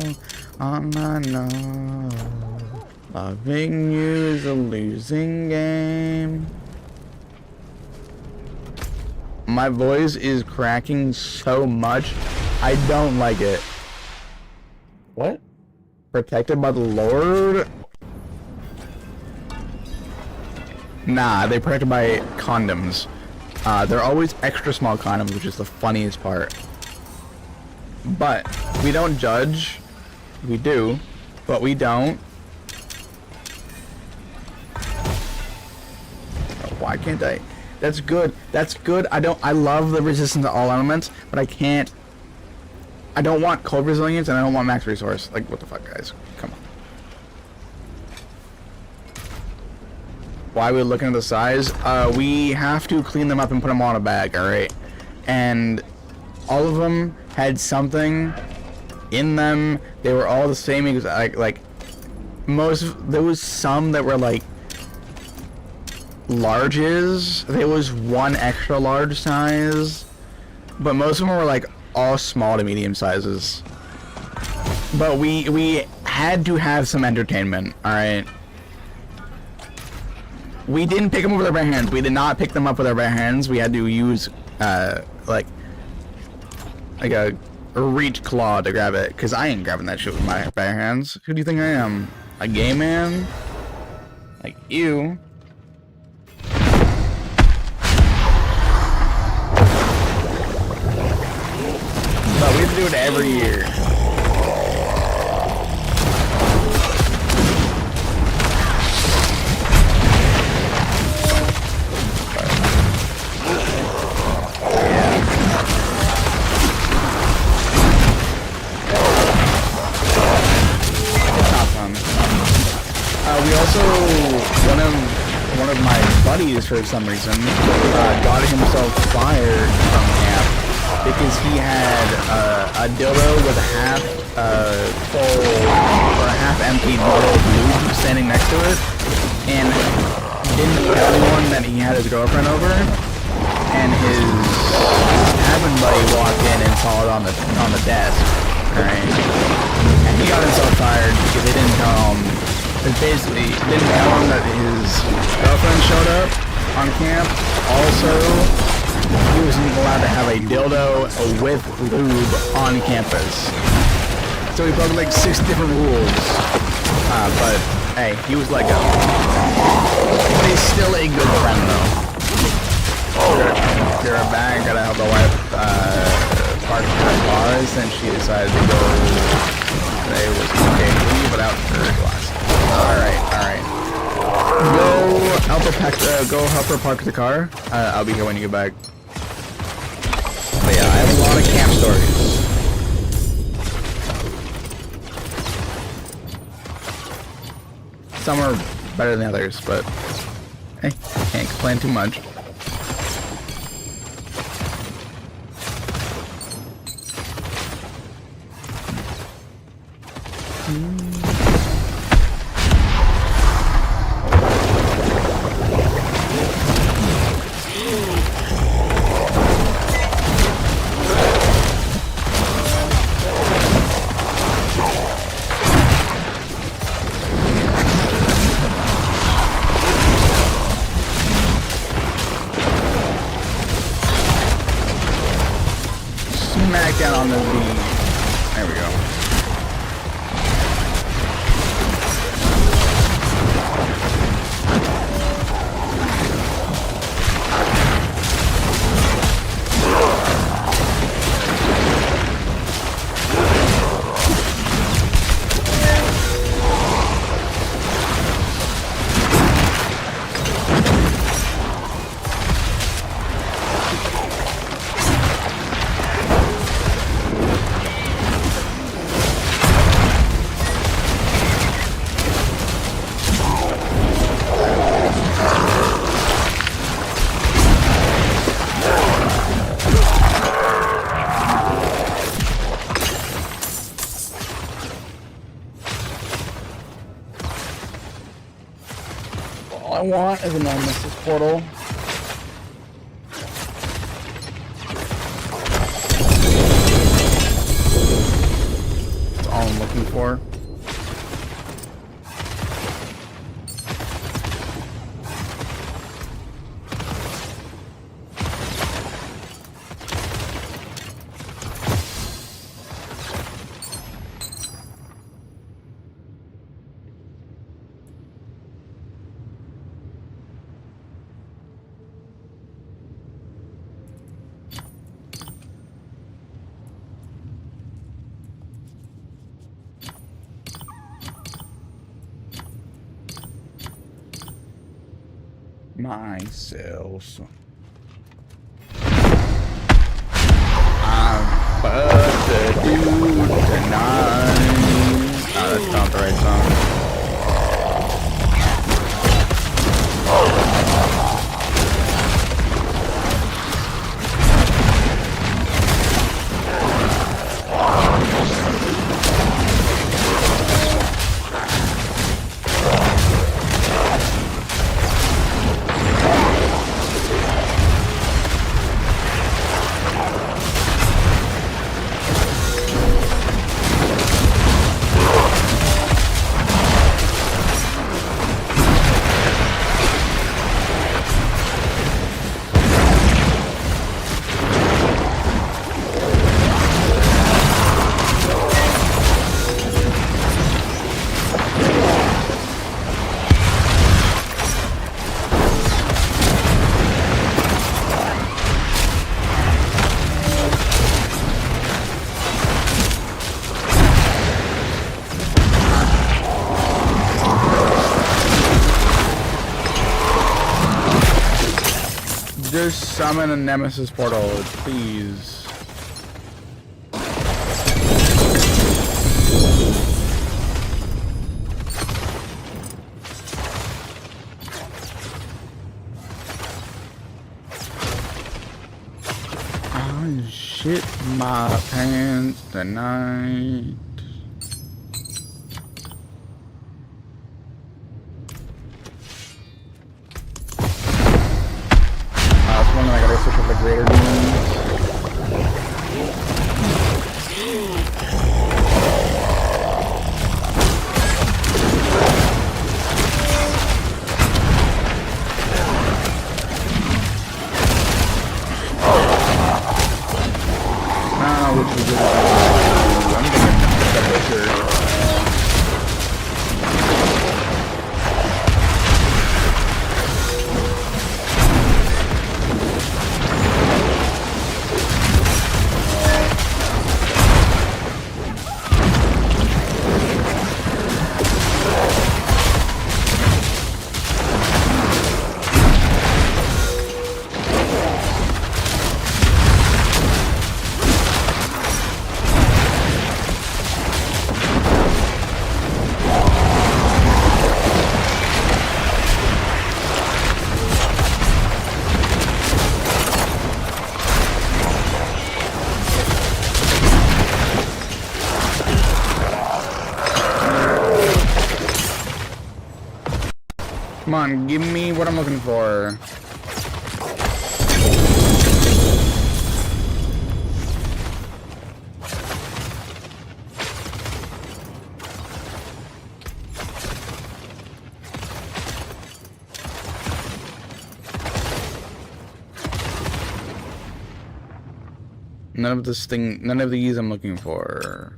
loving you is a losing game. My voice is cracking so much, I don't like it. What? Protected by the Lord? Nah, they're protected by condoms. They're always extra small condoms, which is the funniest part. But we don't judge. We do, but we don't. Why can't I? That's good. That's good. I love the resistance to all elements, but I can't. I don't want cold resilience, and I don't want max resource. Like, what the fuck, guys? Come on. Why are we looking at the size? We have to clean them up and put them all in a bag, alright? And all of them had something in them. They were all the same, like there was some that were like larges. There was one extra large size, but most of them were like all small to medium sizes. But we had to have some entertainment, alright? We didn't pick them up with our bare hands. We did not pick them up with our bare hands. We had to use like a reach claw to grab it, because I ain't grabbing that shit with my bare hands. Who do you think I am? A gay man? Like you? But we have to do it every year. We also, one of my buddies, for some reason, got himself fired from camp because he had a dildo with a half full or a half empty bottle of lube standing next to it, and didn't tell anyone that he had his girlfriend over. And his cabin buddy walked in and saw it on the desk, right? And he got himself fired because they didn't tell him. It basically didn't tell him that his girlfriend showed up on camp. Also, he wasn't even allowed to have a dildo with lube on campus. So he broke like 6 different rules. But hey, he was let go. But he's still a good friend though. You're back, gotta help the wife park her cars, and she decided to go. Today was okay to leave without her glasses. Alright. Go help her park the car. I'll be here when you get back. But yeah, I have a lot of camp stories. Some are better than others, but hey, can't complain too much. Smack down on the V. There we go. All I want is a Nemesis portal. That's all I'm looking for. Myself. I'm but the dude tonight. That's not the right song. summon a Nemesis portal, please. I shit my pants tonight. That's one that I gotta switch up the greater demons. Which is good. I'm gonna the butcher. Come on, give me what I'm looking for. None of these I'm looking for.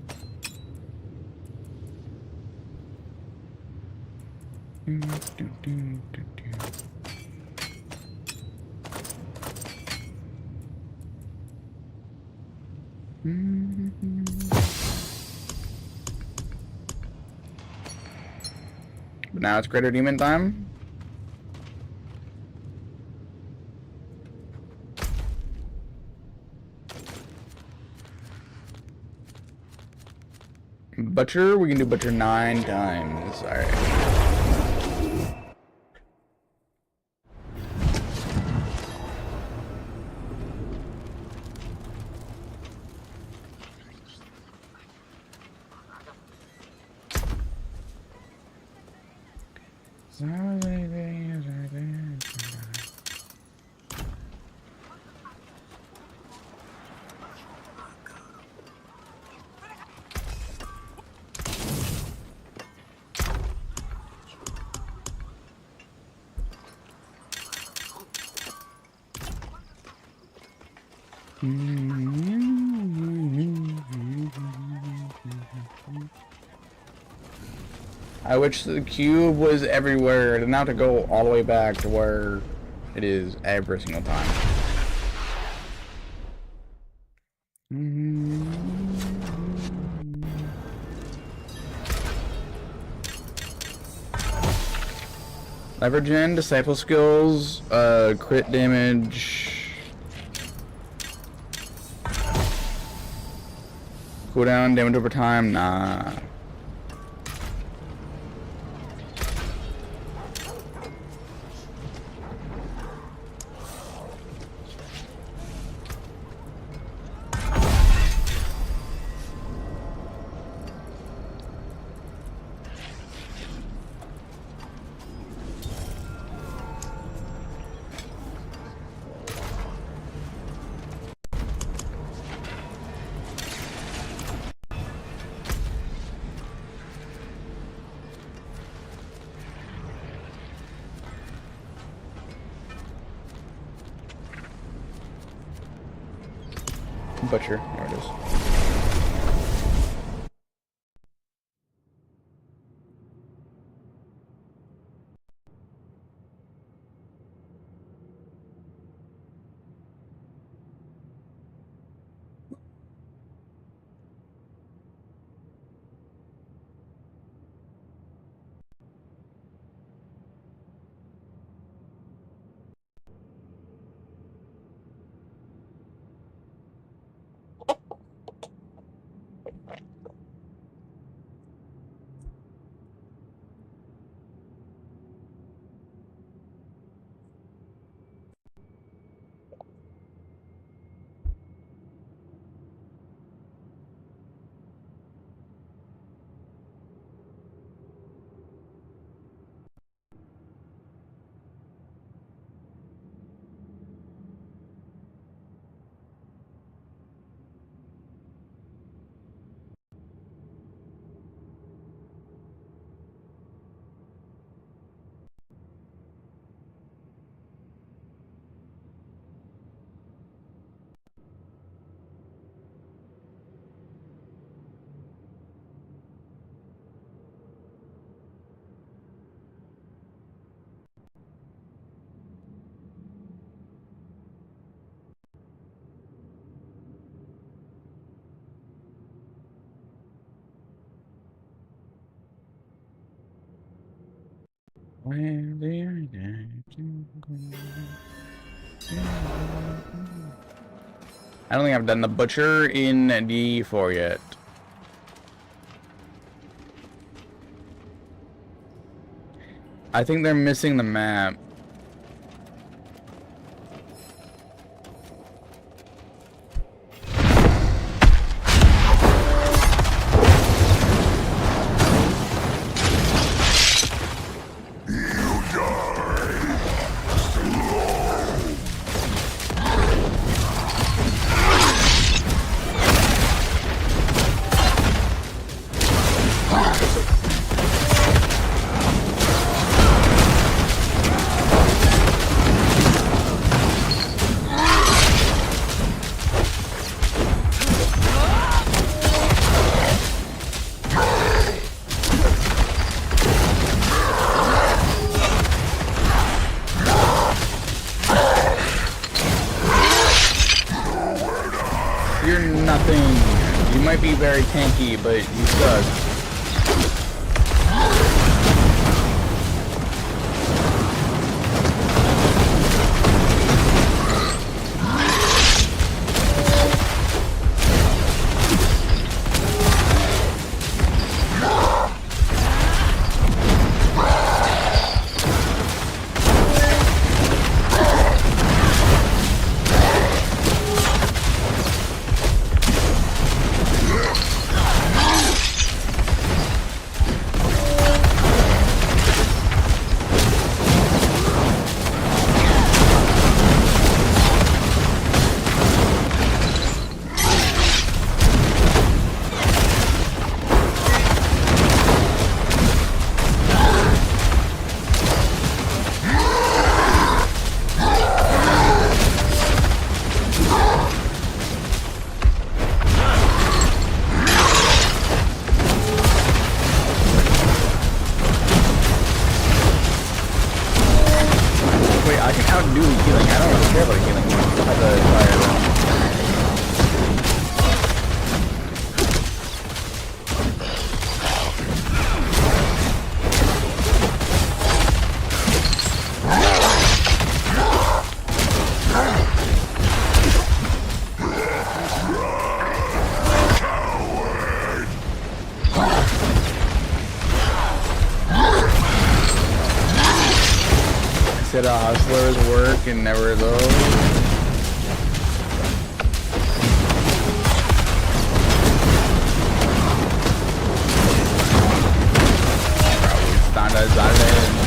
But now it's Greater Demon time. Butcher, we can do Butcher 9 times. Alright. I wish the cube was everywhere, and now to go all the way back to where it is every single time. Leverage in, disciple skills, crit damage, cooldown, damage over time, nah. Butcher, there it is. I don't think I've done the butcher in D4 yet. I think they're missing the map. You're nothing. You might be very tanky, but you suck. I can outdo healing. I don't really care about healing. I have the fire around. Said hustlers work and never those. Standard Island.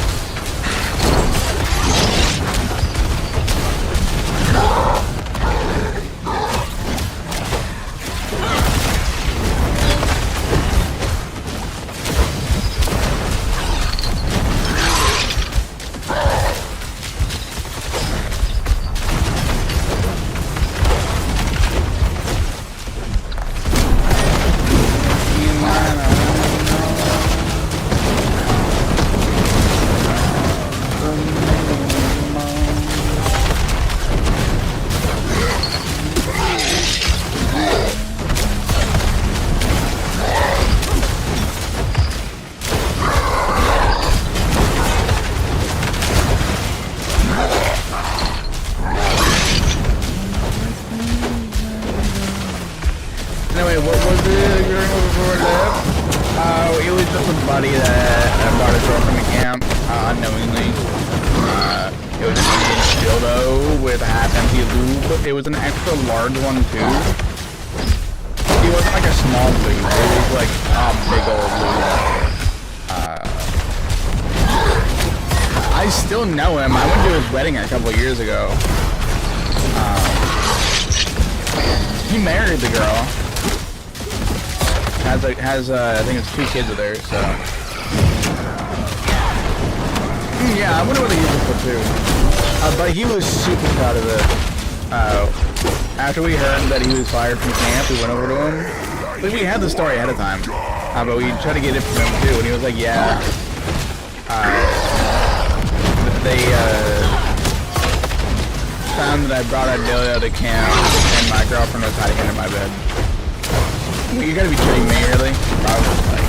Anyway, what was it you're over for left? It was just a buddy that brought his girl from the camp, unknowingly. It was just a dildo with a half-empty lube. It was an extra large one, too. It wasn't like a small lube, it was like a big old lube. I still know him. I went to his wedding a couple years ago. He married the girl. Has I think it's 2 kids with her, so. Yeah, I wonder what he used it for too. But he was super proud of it. After we heard that he was fired from camp, we went over to him. Like, we had the story ahead of time, but we tried to get it from him too, and he was like, yeah. They found that I brought a dildo to camp, and my girlfriend was hiding under my bed. You gotta be kidding me, really? I was just like...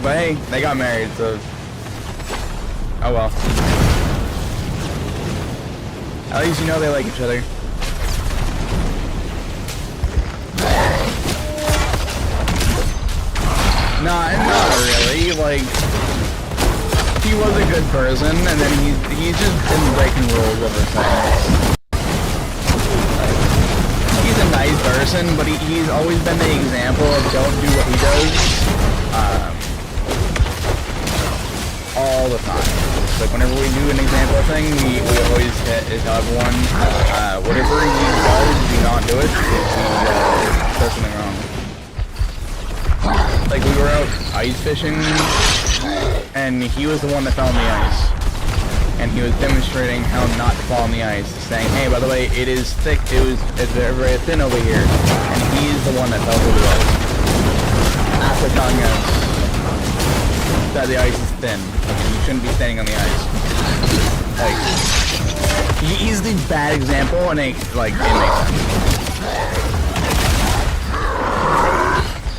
But hey, they got married, so... Oh well. At least you know they like each other. Not really, like... He was a good person, and then he's just been breaking rules ever since. He's a nice person, but he's always been the example of don't do what he does, all the time. Like whenever we do an example thing, we always tell everyone, whatever he does, do not do it, if he does something wrong. Like we were out ice fishing, and he was the one that fell on the ice. And he was demonstrating how not to fall on the ice, saying, hey, by the way, it is thick, it's very, very thin over here. And he's the one that fell through the ice. After telling us that the ice is thin, and you shouldn't be standing on the ice. Like, he's the bad example, and it makes sense.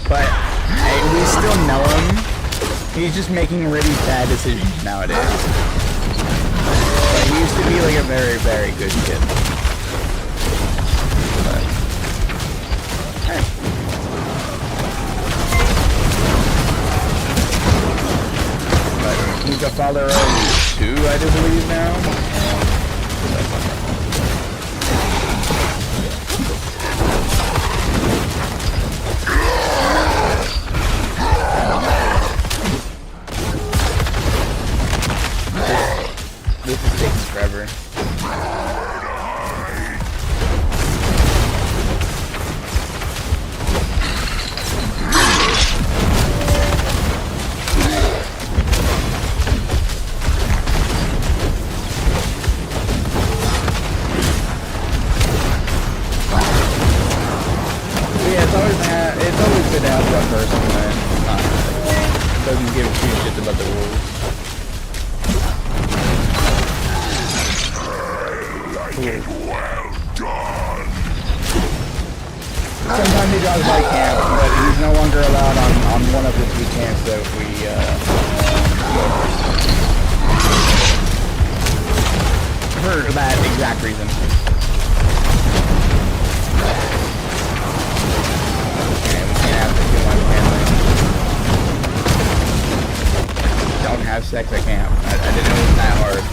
But, hey, we still know him. He's just making really bad decisions nowadays. He used to be like a very, very good kid. But, hey. But he's a father of 2, I do believe now. This is taking forever. Yeah, it's always good to have one person that doesn't give 2 shits about the rules. Well done. Sometimes he does like camp, but he's no longer allowed on one of the 2 camps that we, for that exact reason. Okay, we can't have sex in my family. Don't have sex at camp. I didn't know it was that hard.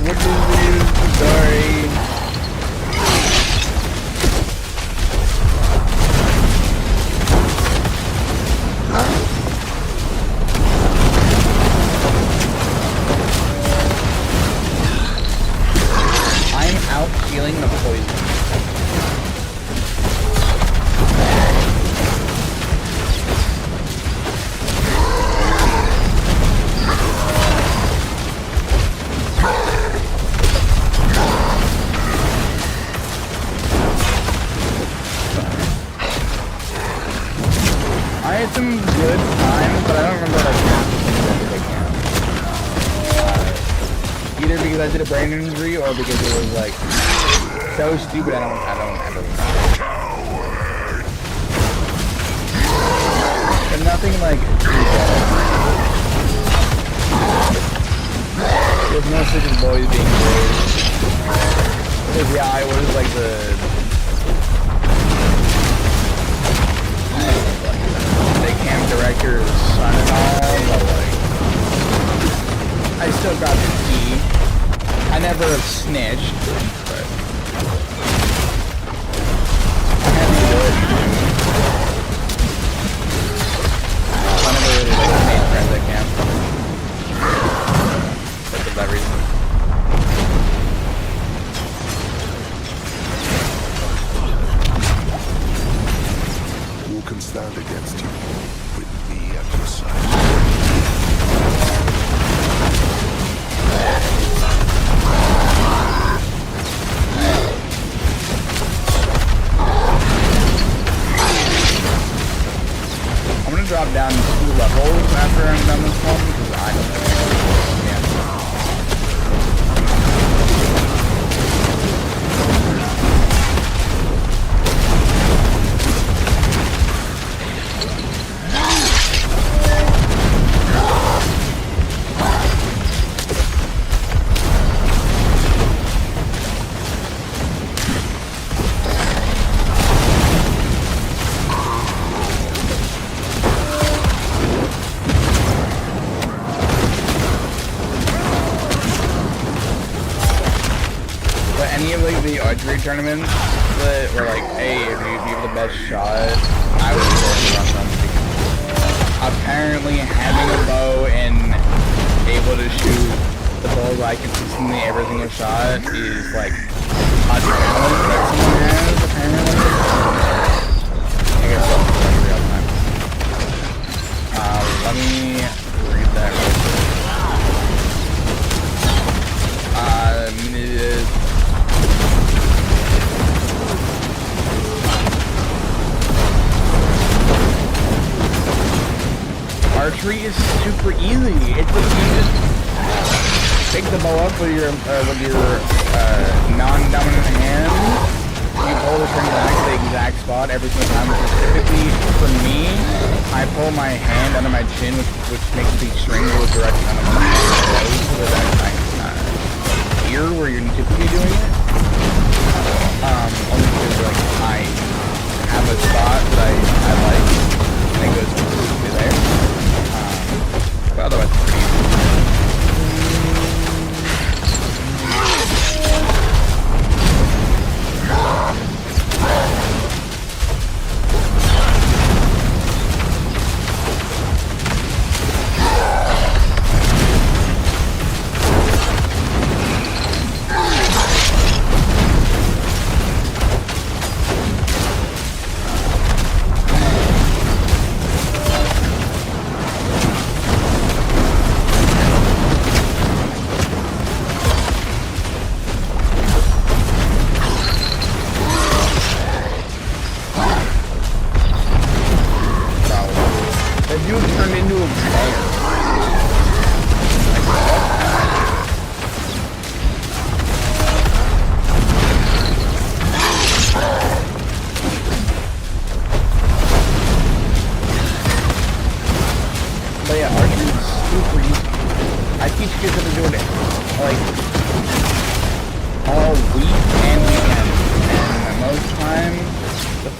What is this? Sorry. I'm out feeling the poison. I had some good times, but I don't remember like either because I did a brain injury or because it was like so stupid. I don't but nothing like there's no such as boys being raised. Because yeah, I was like the camp director's son and all, but like, I still got the key. I never snitched, but I had the ability to. I never really like made friends at camp. That's for that reason. Who can stand against you? With me at your side. on this one because I don't know. Any of like the archery tournaments that were like, hey, if you have the best shot, I would run them. Apparently, having a bow and able to shoot the bullseye consistently every single shot is like a talent that someone has. Apparently, I guess that's in real time. Let me read that real quick. Archery is super easy. It's like you just pick the bow up with your non-dominant hand. You pull the string back to the exact spot every single time. Typically, for me, I pull my hand under my chin, which makes the string go directly under my nose, so that ear where you're typically doing it. Only because like I have a spot that I like, and it goes completely there. But otherwise, it's pretty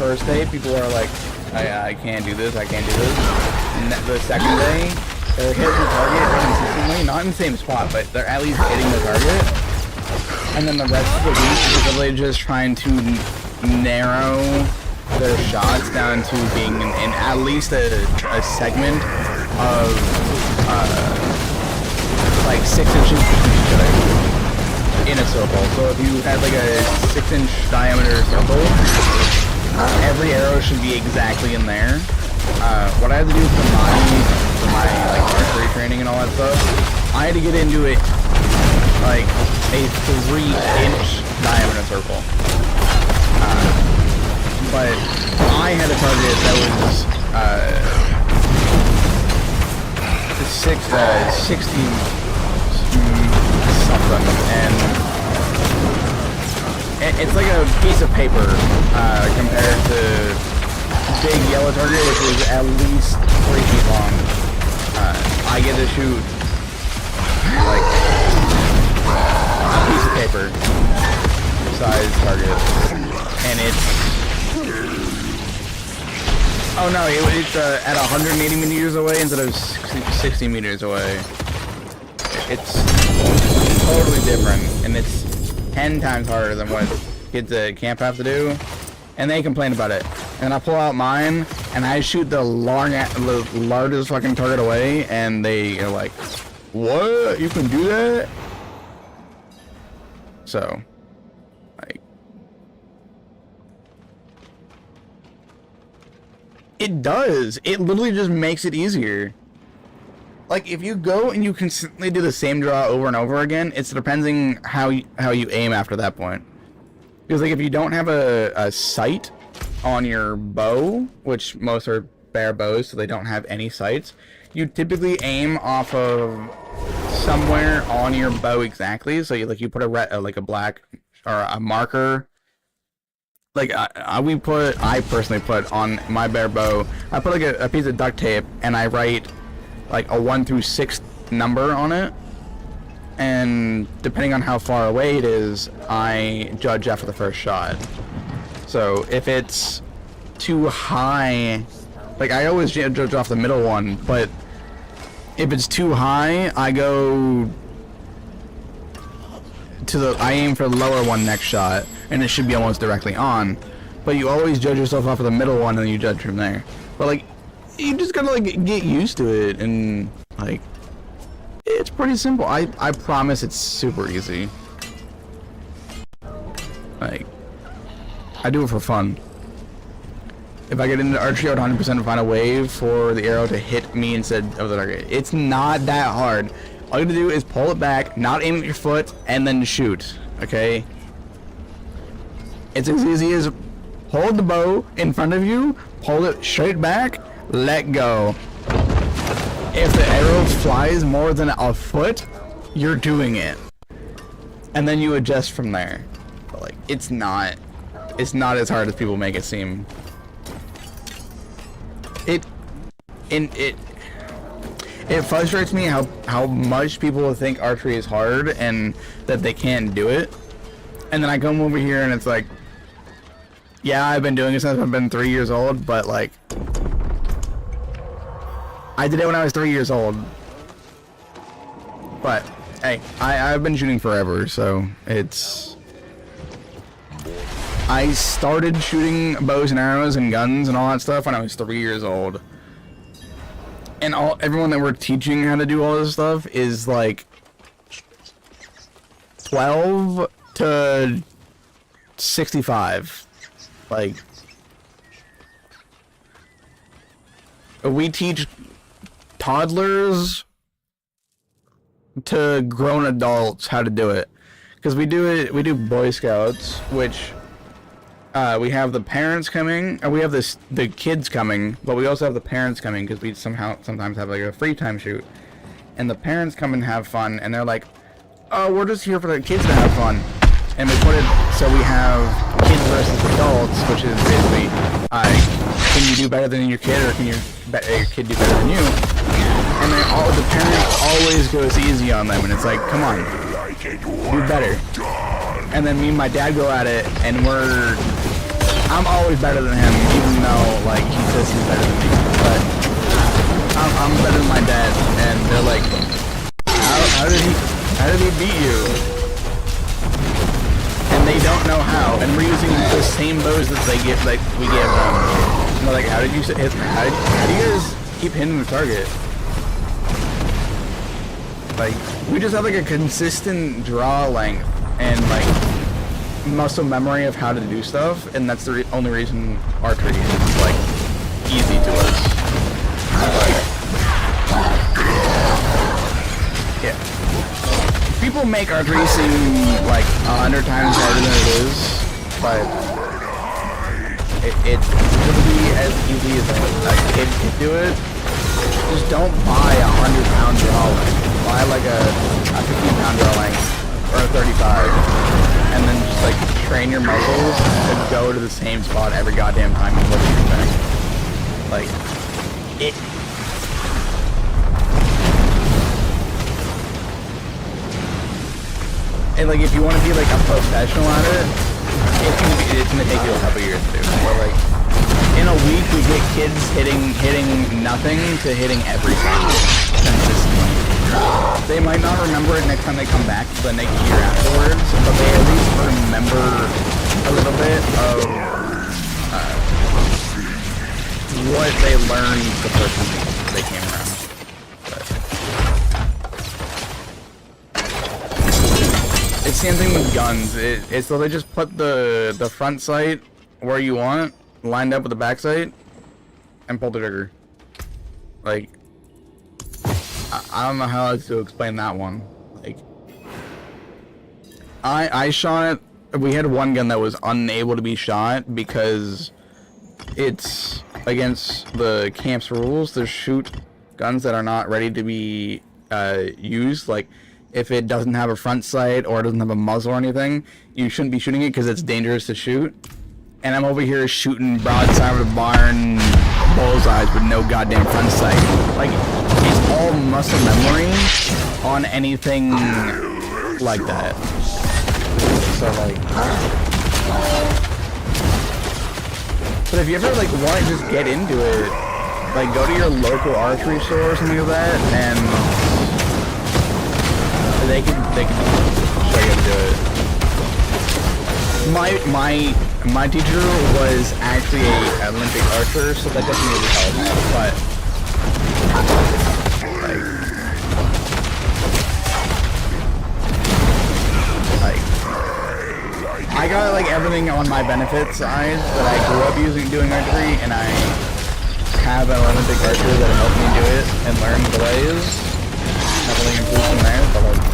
first day, people are like, I can't do this, I can't do this. And the second day, they're hitting the target consistently, not in the same spot, but they're at least hitting the target. And then the rest of the week is really just trying to narrow their shots down to being in at least a segment of like 6 inches between each other in a circle. So if you had like a 6-inch diameter circle, every arrow should be exactly in there. What I had to do for my like archery training and all that stuff, I had to get into it like a 3-inch diameter circle. But I had a target that was 16 something, and it's like a piece of paper compared to big yellow target, which is at least 3 feet long. I get to shoot like a piece of paper size target, and it's it's at 180 meters away instead of 60 meters away. It's totally different, and it's 10 times harder than what kids at camp have to do, and they complain about it. And I pull out mine, and I shoot the largest fucking target away, and they are like, "What? You can do that?" So, like, it does. It literally just makes it easier. Like, if you go and you consistently do the same draw over and over again, it's depending how you aim after that point. Because, like, if you don't have a sight on your bow, which most are bare bows, so they don't have any sights, you typically aim off of somewhere on your bow exactly. So you put a like a black or a marker. Like I personally put on my bare bow, I put like a piece of duct tape and I write like a 1 through 6 number on it, and depending on how far away it is, I judge after the first shot. So if it's too high, like I always judge off the middle one, but if it's too high, I aim for the lower one next shot, and it should be almost directly on. But you always judge yourself off of the middle one, and then you judge from there. But like, you just gotta like get used to it, and like, it's pretty simple. I promise it's super easy. Like, I do it for fun. If I get into archery, I would 100% find a way for the arrow to hit me instead of the target. It's not that hard. All you have to do is pull it back, not aim at your foot, and then shoot. Okay? It's as easy as hold the bow in front of you, pull it straight back, let go. If the arrow flies more than a foot, you're doing it. And then you adjust from there. But like, it's not as hard as people make it seem. It frustrates me how much people think archery is hard and that they can't do it. And then I come over here and it's like, yeah, I've been doing it since I've been 3 years old, but like, I did it when I was 3 years old. But hey, I've been shooting forever, so it's... I started shooting bows and arrows and guns and all that stuff when I was 3 years old. And everyone that we're teaching how to do all this stuff is like 12 to 65. Like, we teach toddlers to grown adults how to do it. Because we do Boy Scouts, which we have the parents coming, and we have the kids coming, but we also have the parents coming because we sometimes have like a free time shoot, and the parents come and have fun, and they're like, oh, we're just here for the kids to have fun, and we put it so we have kids versus adults, which is basically, can you do better than your kid, or can your kid do better than you? And then the parents always goes easy on them, and it's like, come on, do better. And then me and my dad go at it, and I'm always better than him, even though, like, he says he's better than me. But I'm better than my dad, and they're like, how did he beat you? And they don't know how, and we're using the same bows that we give them. And they're like, how do you guys keep hitting the target? Like, we just have like a consistent draw length and like muscle memory of how to do stuff, and that's the only reason archery is like easy to us. Yeah, people make archery seem like 100 times harder than it is, but it's literally as easy as a kid could do it. Just don't buy a 100-pound draw length. Buy like a 15-pound draw length or a 35, and then just like train your muscles to go to the same spot every goddamn time you look at your thing. Like, it. And like, if you want to be like a professional at it, it's gonna take you a couple years to do. But like, in a week we get kids hitting nothing to hitting everything consistently. They might not remember it next time they come back the next year afterwards, but they at least remember a little bit of what they learned the first time they came around. But it's the same thing with guns. It's so they just put the front sight where you want, lined up with the back sight, and pull the trigger. Like, I don't know how else to explain that one. Like, I shot it. We had one gun that was unable to be shot because it's against the camp's rules to shoot guns that are not ready to be used. Like, if it doesn't have a front sight or it doesn't have a muzzle or anything, you shouldn't be shooting it because it's dangerous to shoot. And I'm over here shooting broadside of the barn bullseyes with no goddamn front sight. Like, it's all muscle memory on anything like that. So, like... But if you ever, like, want to just get into it, like, go to your local archery store or something like that, and they can show you how to do it. My teacher was actually a Olympic archer, so that doesn't really help, but, I got like everything on my benefit side that I grew up doing archery, and I have an Olympic archer that helped me do it and learn the ways. Everything improved from there, but like,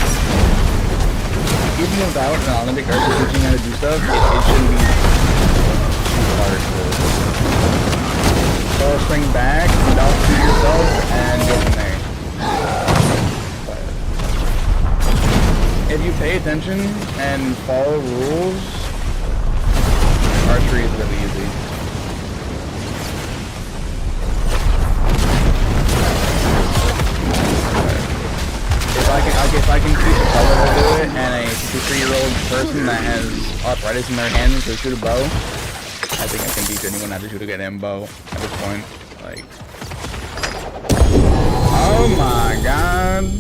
even without an Olympic archer teaching how to do stuff, it shouldn't be too hard to throw a spring back, don't shoot yourself, and go from there. If you pay attention and follow rules, archery is really easy. If I can teach a fellow to do it, and a 53-year-old person that has arthritis in their hands to shoot a bow, I think I can teach anyone how to shoot a goddamn bow at this point. Like, oh my god.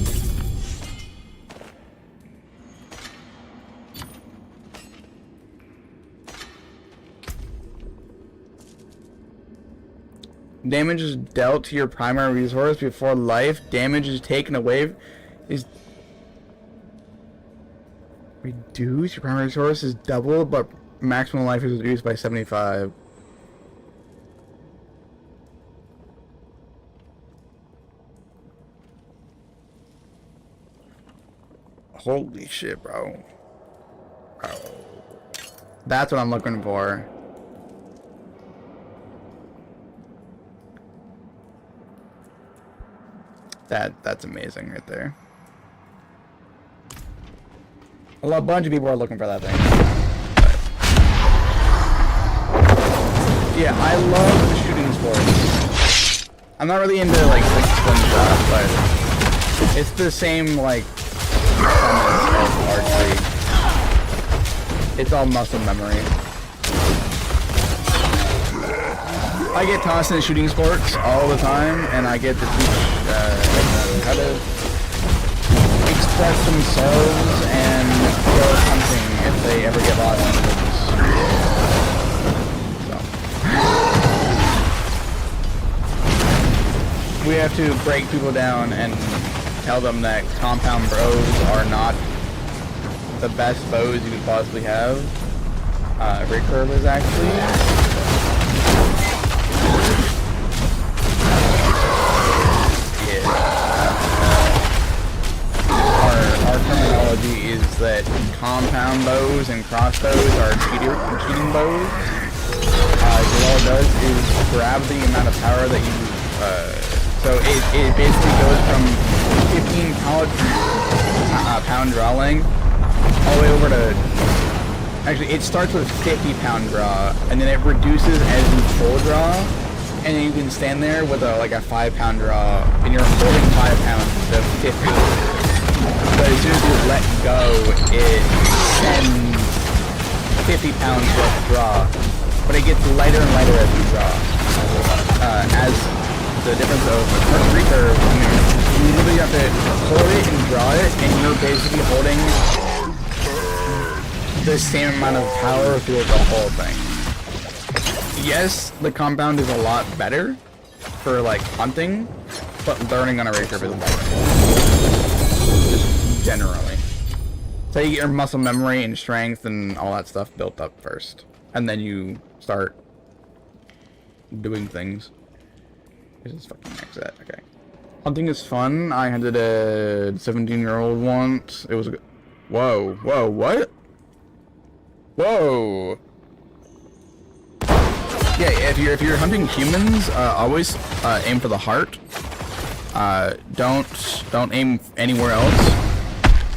Damage is dealt to your primary resource before life damage is taken away. Is reduced. Your primary resource is double, but maximum life is reduced by 75. Holy shit, bro. That's what I'm looking for. That's amazing right there. A bunch of people are looking for that thing. But yeah, I love the shooting sports. I'm not really into like slingshot, but it's the same like as archery. It's all muscle memory. I get tossed into shooting sports all the time, and I get to teach everyone how to express themselves and go hunting if they ever get lost in the woods. So. We have to break people down and tell them that compound bows are not the best bows you could possibly have. Recurve is actually. Our terminology is that compound bows and crossbows are cheating bows. All it does is grab the amount of power that you. So it basically goes from 15 pound draw length all the way over to. Actually, it starts with 50 pound draw, and then it reduces as you full draw, and then you can stand there with like a 5 pound draw, and you're holding 5 pounds to 50. But as soon as you let go, it sends 50 pounds worth of draw, but it gets lighter and lighter as you draw. As the difference of recurve, you literally have to hold it and draw it, and you're basically holding the same amount of power through the whole thing. Yes, the compound is a lot better for like hunting, but learning on a recurve is better. Generally. So you get your muscle memory and strength and all that stuff built up first. And then you start doing things. This is fucking exit. Okay. Hunting is fun. I hunted a 17-year-old once. It was a... Whoa. Whoa, what? Whoa. Yeah, if you're hunting humans, always aim for the heart. don't aim anywhere else.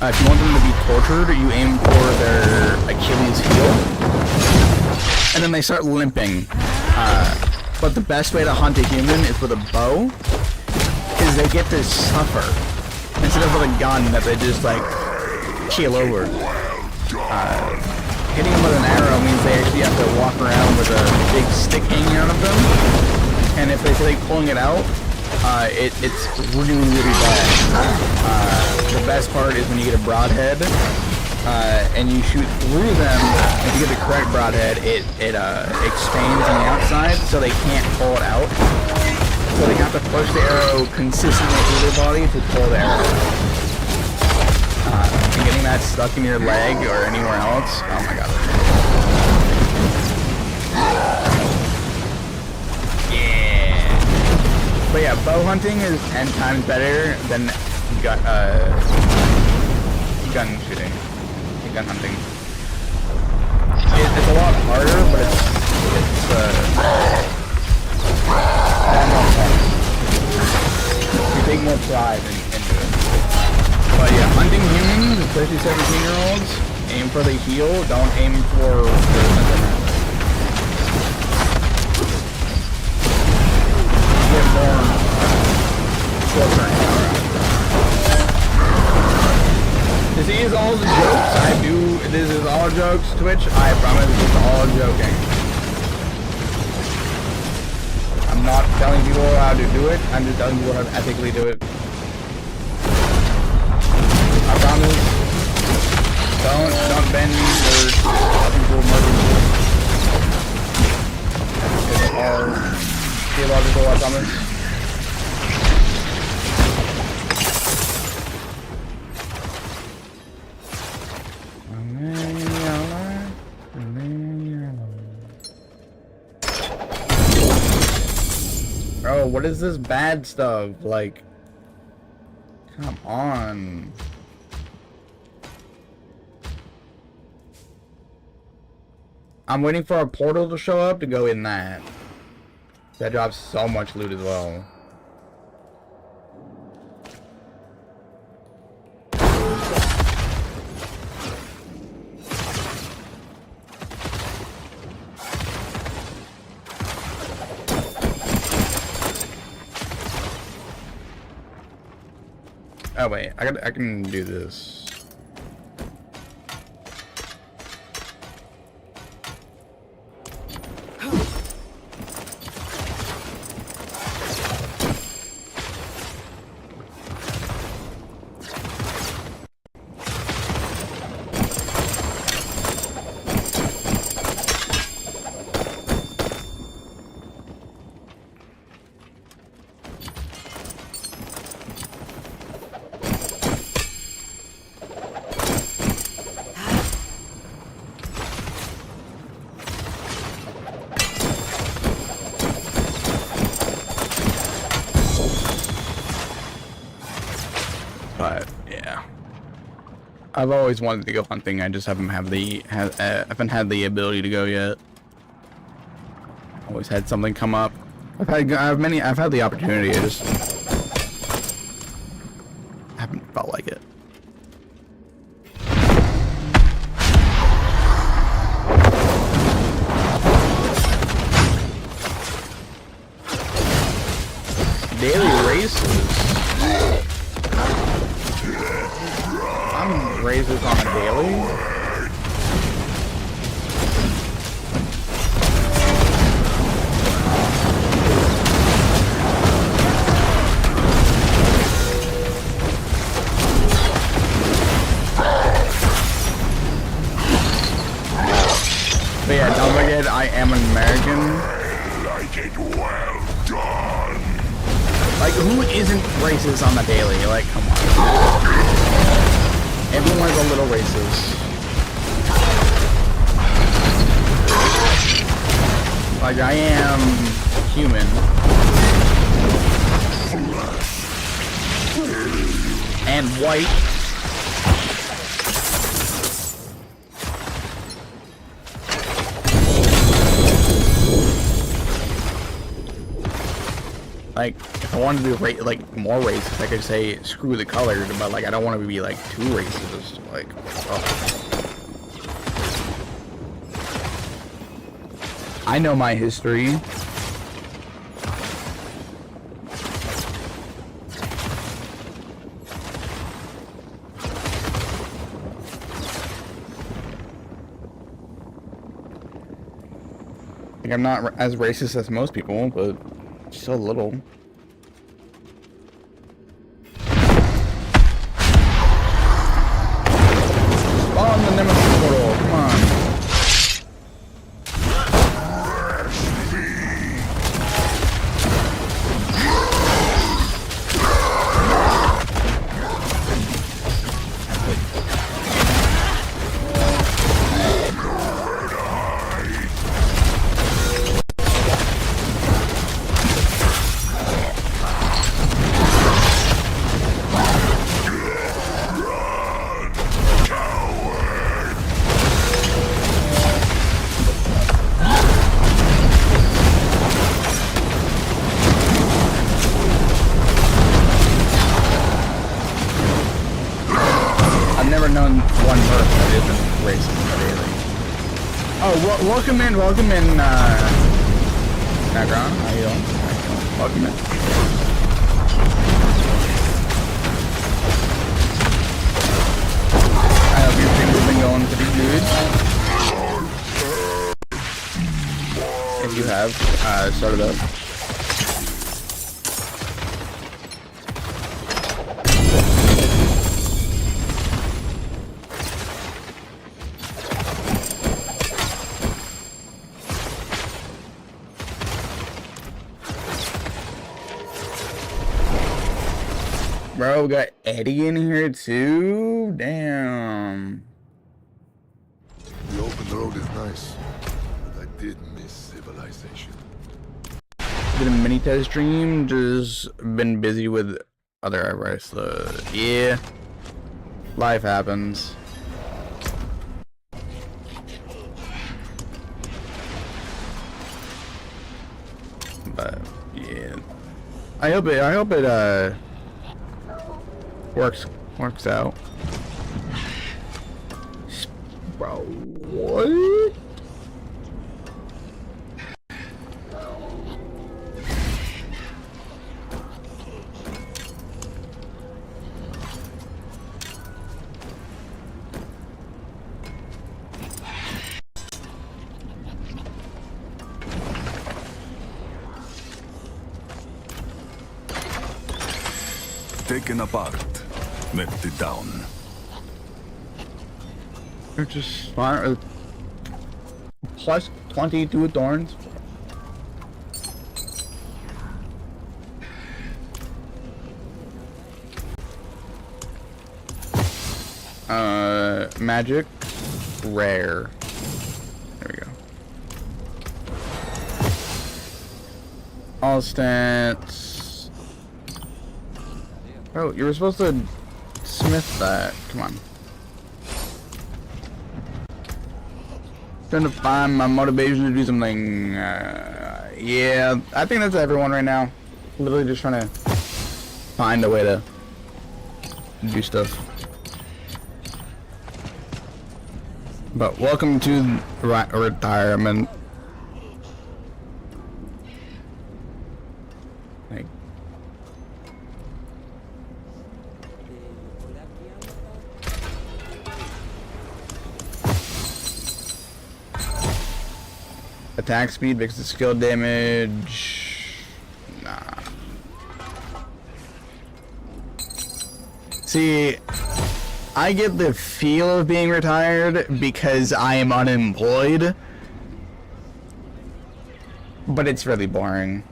If you want them to be tortured, you aim for their Achilles heel, and then they start limping. But the best way to hunt a human is with a bow, is they get to suffer instead of with a gun that they just like keel over. Hitting them with an arrow means they actually have to walk around with a big stick hanging out of them, and if they feel like pulling it out, it's really, really bad. The best part is when you get a broadhead, and you shoot through them. If you get the correct broadhead, it expands on the outside, so they can't pull it out. So they have to push the arrow consistently through their body to pull the arrow. And getting that stuck in your leg or anywhere else, oh my god. But yeah, bow hunting is 10 times better than gun shooting, gun hunting. It's a lot harder, but you take more pride into it. But yeah, hunting humans, especially 17-year-olds, aim for the heel, don't aim for the center. Get more closer and around. This is all the jokes. This is all jokes, Twitch. I promise it's all joking. I'm not telling people how to do it. I'm just telling people how to ethically do it. I promise. Don't bend or people murder people. It's all theological, I promise. Bro, what is this bad stuff? Like, come on. I'm waiting for a portal to show up to go in that. That drops so much loot as well. Oh wait, I can do this. But yeah, I've always wanted to go hunting. I just haven't had the ability to go yet. Always had something come up. I've had the opportunity. I just haven't felt like it. Daily races. I'm races on a daily. But yeah, don't forget I am an American. Like it well done. Like, who isn't racist on the daily? Like, come on. Everyone's a little racist. Like, I am human. And white. Like, if I wanted to be like more racist, I could say screw the colored, but like I don't want to be like too racist. Like, oh. I know my history. Like, I'm not as racist as most people, but still a little. Spawn the Nemesis portal, come on. Welcome in, background. How you doing? Welcome in. I hope your things have been going pretty good. If you have, start it up. Bro, we got Eddie in here too? Damn. The open road is nice, but I did miss civilization. Did a mini test stream, just been busy with other advice. Yeah. Life happens. But yeah. I hope it works out. Bro, what? Taken apart, melted down. They're just smart with plus 22 thorns. Magic, rare. There we go. All stats. Oh, you were supposed to smith that. Come on. Trying to find my motivation to do something. Yeah, I think that's everyone right now. Literally just trying to find a way to do stuff. But welcome to retirement. Like, attack speed, fixes skill damage. Nah. See, I get the feel of being retired because I am unemployed, but it's really boring.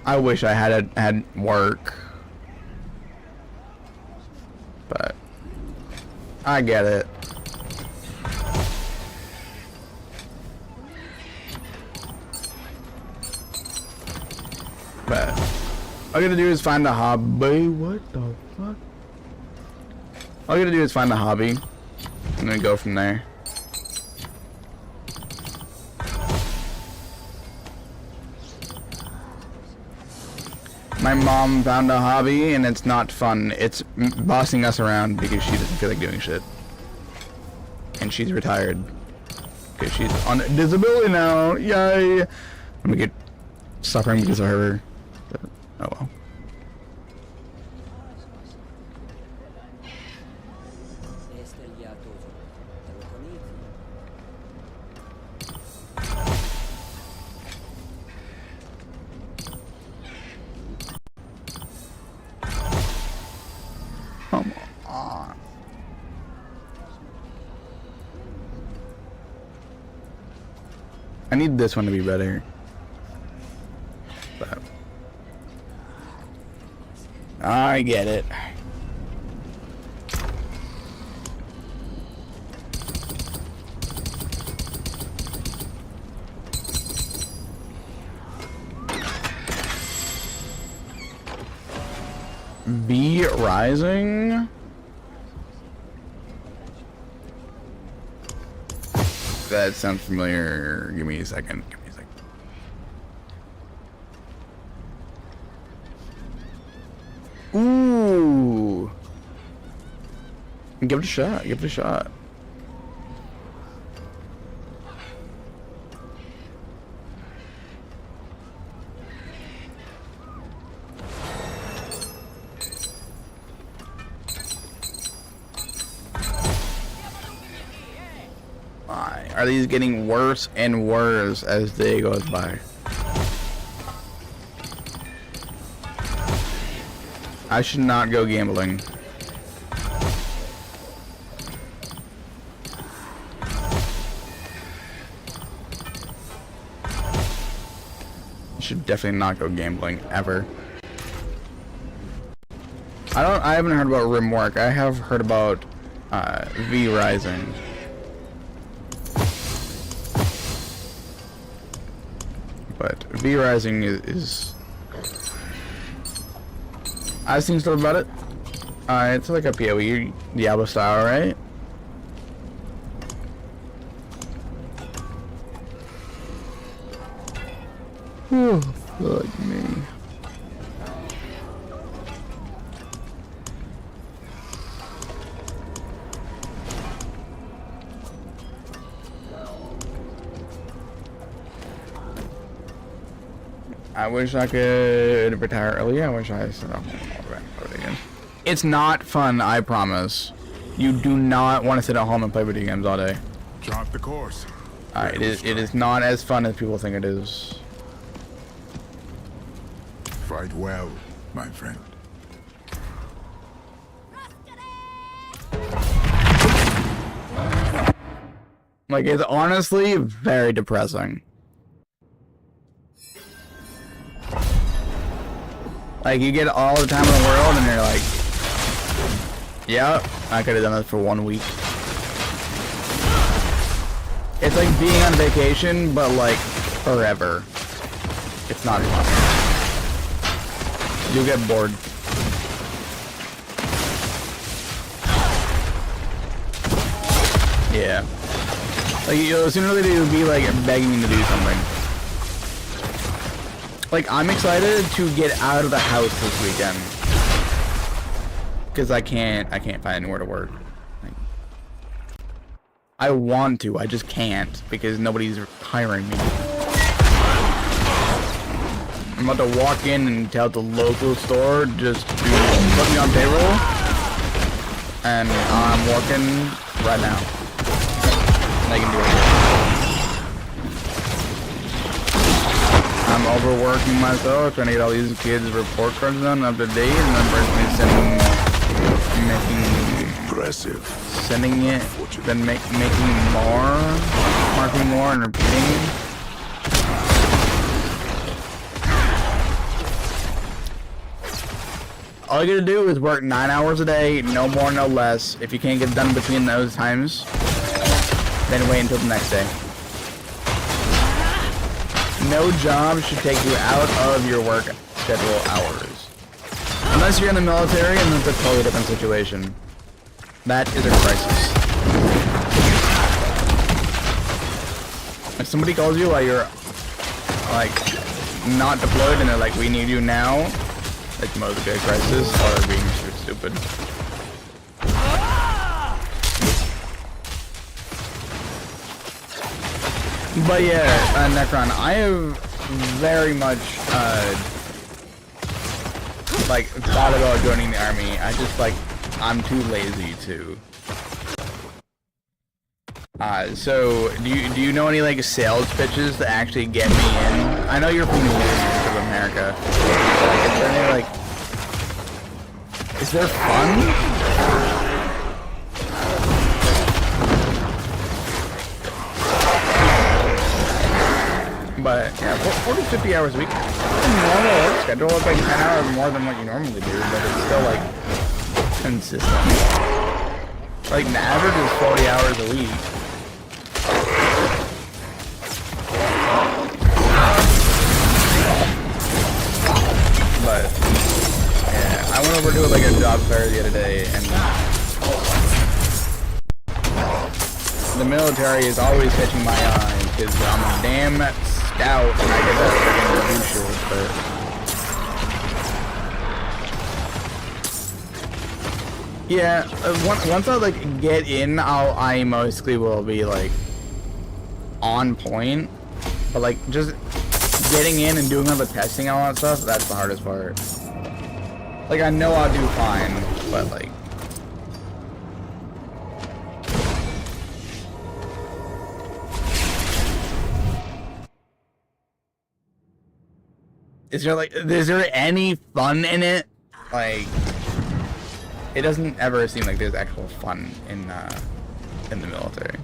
I wish I had work, but I get it. But all I gotta do is find a hobby. What the fuck? All I gotta do is find a hobby and then go from there. My mom found a hobby and it's not fun. It's bossing us around because she doesn't feel like doing shit. And she's retired. Because she's on disability now. Yay! I'm gonna get suffering because of her. But, oh well. Come on. I need this one to be better. But I get it. B Rising? That sounds familiar. Give me a second. Give me a second. Ooh. Give it a shot. Give it a shot. Are these getting worse and worse as the day goes by? I should not go gambling. I should definitely not go gambling ever. I haven't heard about Rimwork. I have heard about V Rising. But V Rising is I've seen stuff about it. It's like a PoE Diablo style, right? Whew, fuck me. I wish I could retire early. I wish I said again. It's not fun, I promise. You do not want to sit at home and play video games all day. Chart the course. It is not as fun as people think it is. Fight well, my friend. Like, it's honestly very depressing. Like, you get all the time in the world and you're like, yeah, I could have done this for 1 week. It's like being on vacation, but like forever. It's not fun. You get bored. Yeah. Like, sooner or later you'll be like begging me to do something. Like, I'm excited to get out of the house this weekend. Because I can't find anywhere to work. Like, I want to, I just can't. Because nobody's hiring me. I'm about to walk in and tell the local store just to put me on payroll. And I'm working right now. And I can do it. I'm overworking myself trying to get all these kids' report cards done up to date, and then personally sending it, then making more, marking more, and repeating. All you gotta do is work 9 hours a day, no more, no less. If you can't get it done between those times, then wait until the next day. No job should take you out of your work schedule hours. Unless you're in the military, and that's a totally different situation. That is a crisis. If somebody calls you while you're, like, not deployed and they're like, we need you now, like Mosaic Crisis, or they're being super stupid. But yeah, Necron, I have very much like thought about joining the army. I just like I'm too lazy to. So do you know any like sales pitches to actually get me in? I know you're from New York of America. Like, is there any like? Is there fun? But yeah, 40 to 50 hours a week. Normal work schedule. It's like 10 hours more than what you normally do, but it's still like consistent. Like the average is 40 hours a week. But yeah, I went over to like a job fair the other day, and the military is always catching my eye because I'm a damn scout and I get that freaking blue shield. But yeah, once I like get in, I mostly will be like on point. But like just getting in and doing all the testing and all that stuff, that's the hardest part. Like I know I'll do fine, but like is there any fun in it? Like it doesn't ever seem like there's actual fun in the military.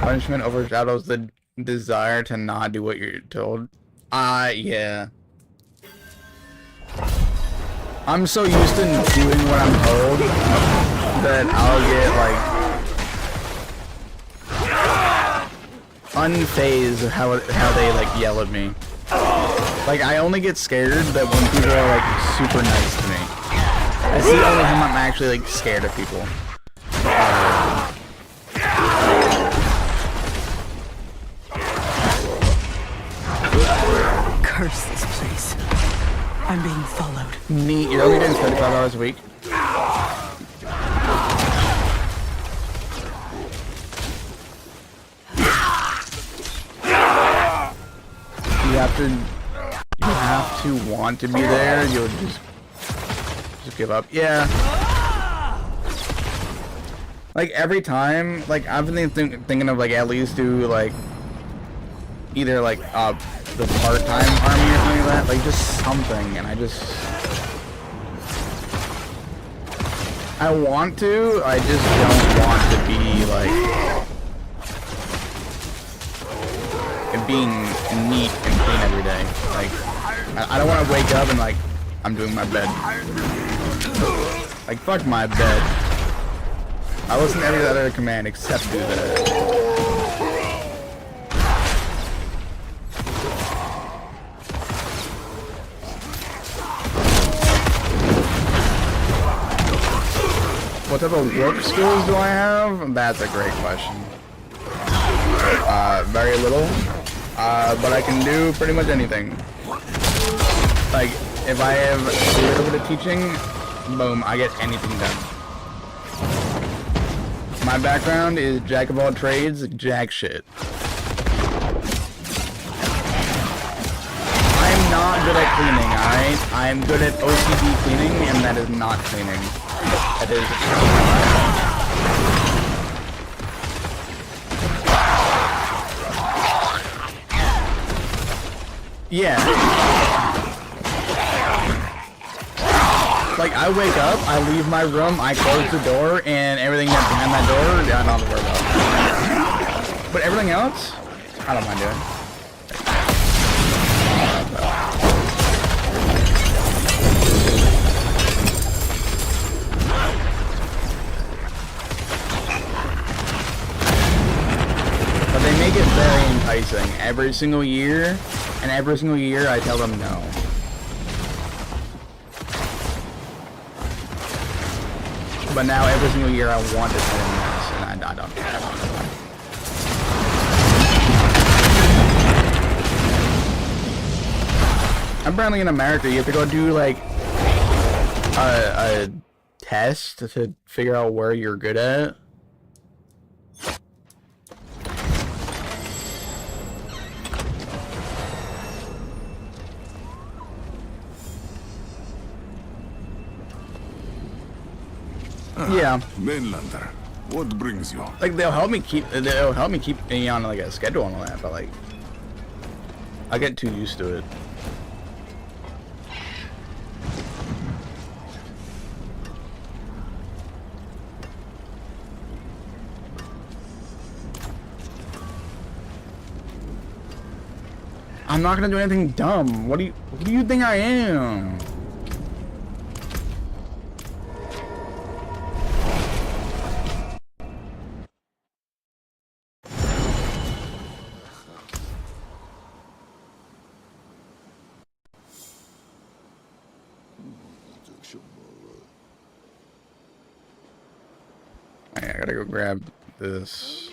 Punishment overshadows the desire to not do what you're told. Yeah. I'm so used to doing what I'm told that I'll get like unfazed of how they like yell at me. Like I only get scared that when people are like super nice to me. I see only when I'm actually like scared of people. Curse this place. I'm being followed. Neat. You're only doing 35 hours a week. You have to want to be there. You'll just give up. Yeah. Like every time, like I've been thinking of like at least do like either like the part-time army or something like that. Like just something, and I want to. I just don't want to be like being neat and clean every day. Like I don't want to wake up and like I'm doing my bed. Like fuck my bed. I listen to every other command except do that. What type of work skills do I have? That's a great question. Very little. But I can do pretty much anything. Like, if I have a little bit of teaching, boom, I get anything done. My background is jack of all trades, jack shit. I'm not good at cleaning, alright? I'm good at OCD cleaning, and that is not cleaning. That is... Yeah. Like, I wake up, I leave my room, I close the door, and everything that's behind that door, yeah, I don't have to worry about. But everything else, I don't mind doing. But they make it very enticing every single year, and every single year I tell them no. But now every single year I want to tell them yes, and I don't care. Apparently in America, you have to go do like a test to figure out where you're good at. Yeah, Mainlander, what brings you? like they'll help me keep me on like a schedule and all that, but like I get too used to it. I'm not gonna do anything dumb. What do you think I am? Alright, I gotta go grab this.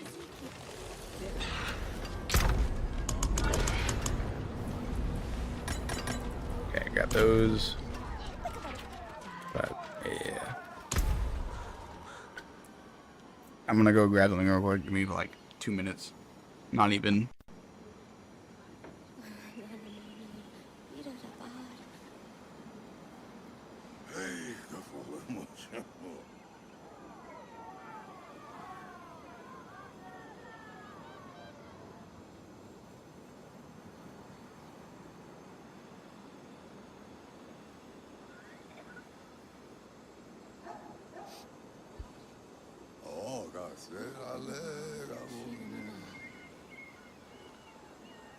Okay, got those. But yeah, I'm gonna go grab something real quick. Give me like 2 minutes. Not even.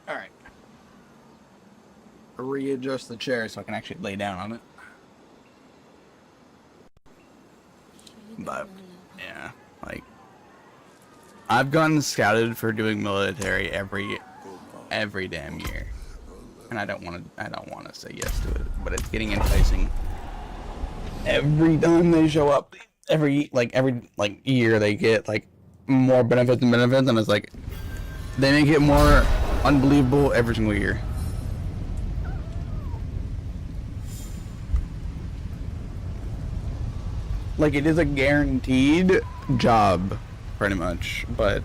Alright. Readjust the chair so I can actually lay down on it. But, yeah, like, I've gotten scouted for doing military every damn year. And I don't want to say yes to it, but it's getting enticing. Every time they show up, every year they get like more benefits and benefits, and it's like they make it more unbelievable every single year. Like, it is a guaranteed job, pretty much, but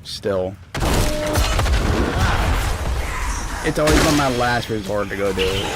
still. It's always on my last resort to go do it.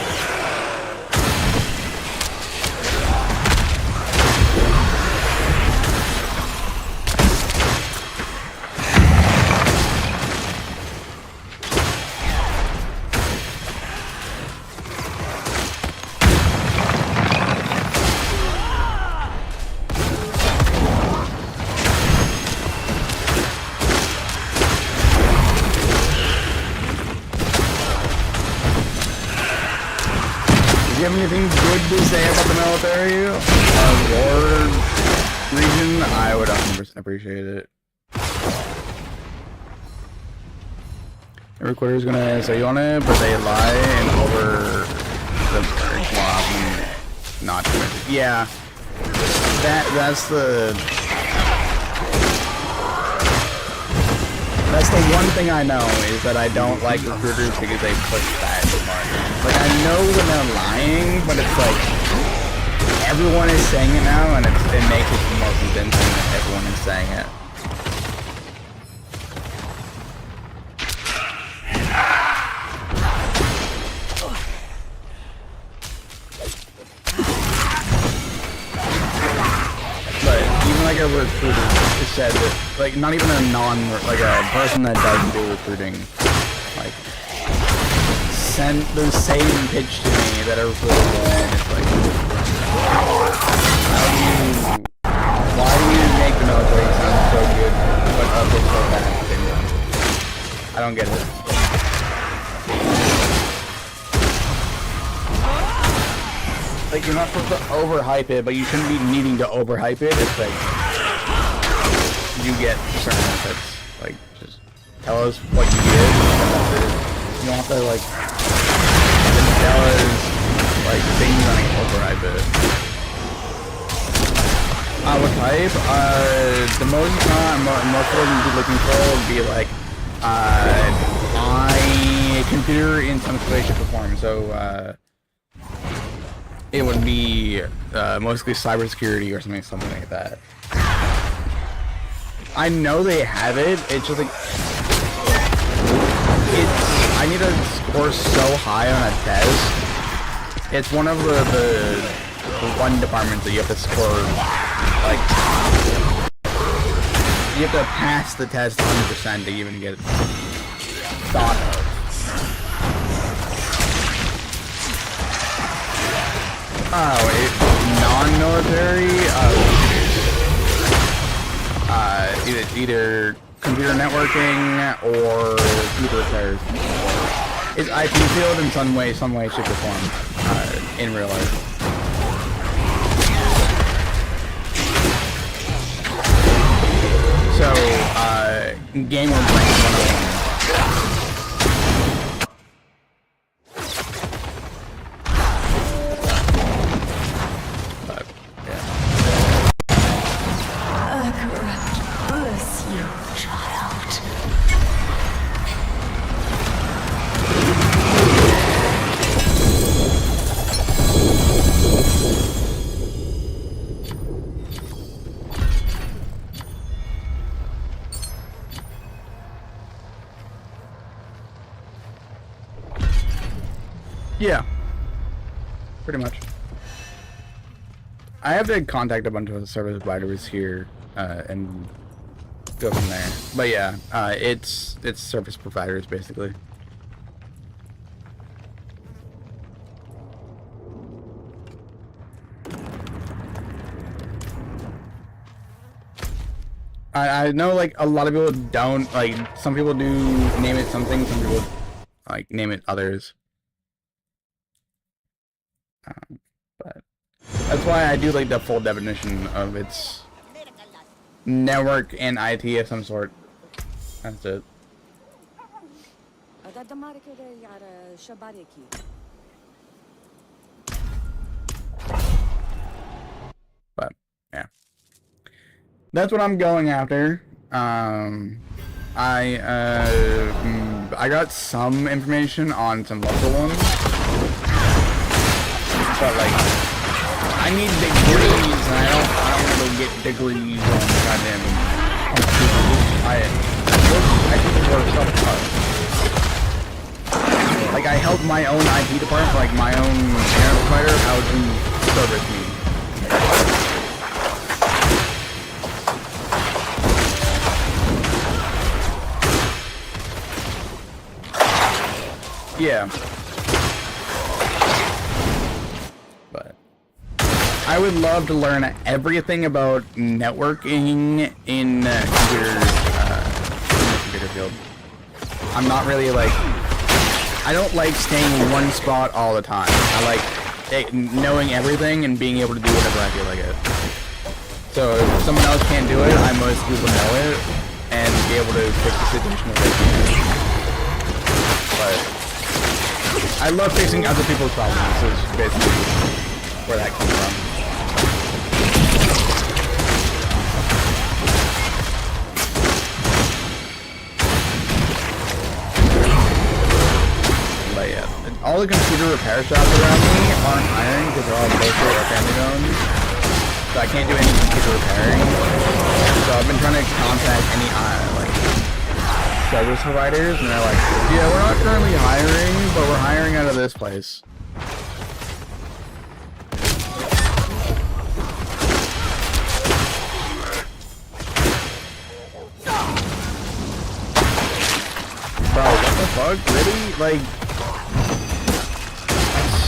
Do you have anything good to say about the military war region? I would 100% appreciate it. Every quarter is gonna say you on it, but they lie and over the not too much. Yeah, that's the one thing I know is that I don't like recruiters because they push back the market. Like, I know when they're lying, but it's like everyone is saying it now, and it makes it more convincing that everyone is saying it. But even like a recruiter said that, like, not even a person that doesn't do recruiting, like, sent the same pitch to me that a recruiter did, and it's like, why do you make the military sound so good, but also so bad at the same time? I don't get it. Like, you're not supposed to overhype it, but you shouldn't be needing to overhype it. It's like, you get certain benefits. Like, just tell us what you get, and that's it. You don't have to, like, tell us, like, things on overhype it. With hype, the most I'm be looking for would be, like, I computer in some way, shape, or form. So it would be mostly cybersecurity or something like that. I know they have it. It's just like I need to score so high on a test. It's one of the one department that you have to score, like, you have to pass the test 100% to even get thought of. Oh, non-military, either computer networking or computer repairs. It's IT field in some way, shape, or form, in real life. So, game we're playing 101. But, yeah. Bless you, child. Yeah, pretty much. I have to contact a bunch of service providers here and go from there. But yeah, it's service providers basically. I know, like, a lot of people don't, like, some people do name it something, some people like name it others. But that's why I do like the full definition of its network and IT of some sort. That's it. But yeah, that's what I'm going after. I got some information on some local ones. But like, I need degrees, and I don't want to get degrees on goddamn computers. I think it works self-taught. Like, I help my own IT department, like my own internet provider, how to service me. Yeah. I would love to learn everything about networking in the computer field. I'm not really like, I don't like staying in one spot all the time. I like knowing everything and being able to do whatever I feel like it. So if someone else can't do it, I must be able to know it and be able to fix the situation if they can. But I love fixing other people's problems, is basically where that comes from. But yeah, all the computer repair shops around me aren't hiring because they're all local or family owned. So I can't do any computer repairing. So I've been trying to contact any like service providers, and they're like, yeah, we're not currently hiring, but we're hiring out of this place. Bro, what the fuck? Really? Like,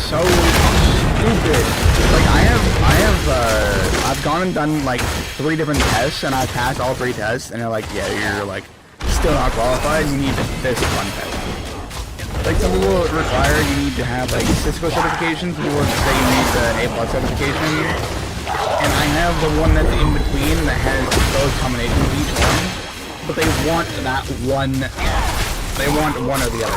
so stupid. Like, I've gone and done like 3 different tests, and I passed all 3 tests, and they're like, yeah, you're like still not qualified. You need this one test. Like, some people require you need to have like Cisco certification. Some people say you need the A+ certification, and I have the one that's in between that has those combinations of each one, but they want that one. They want one or the other.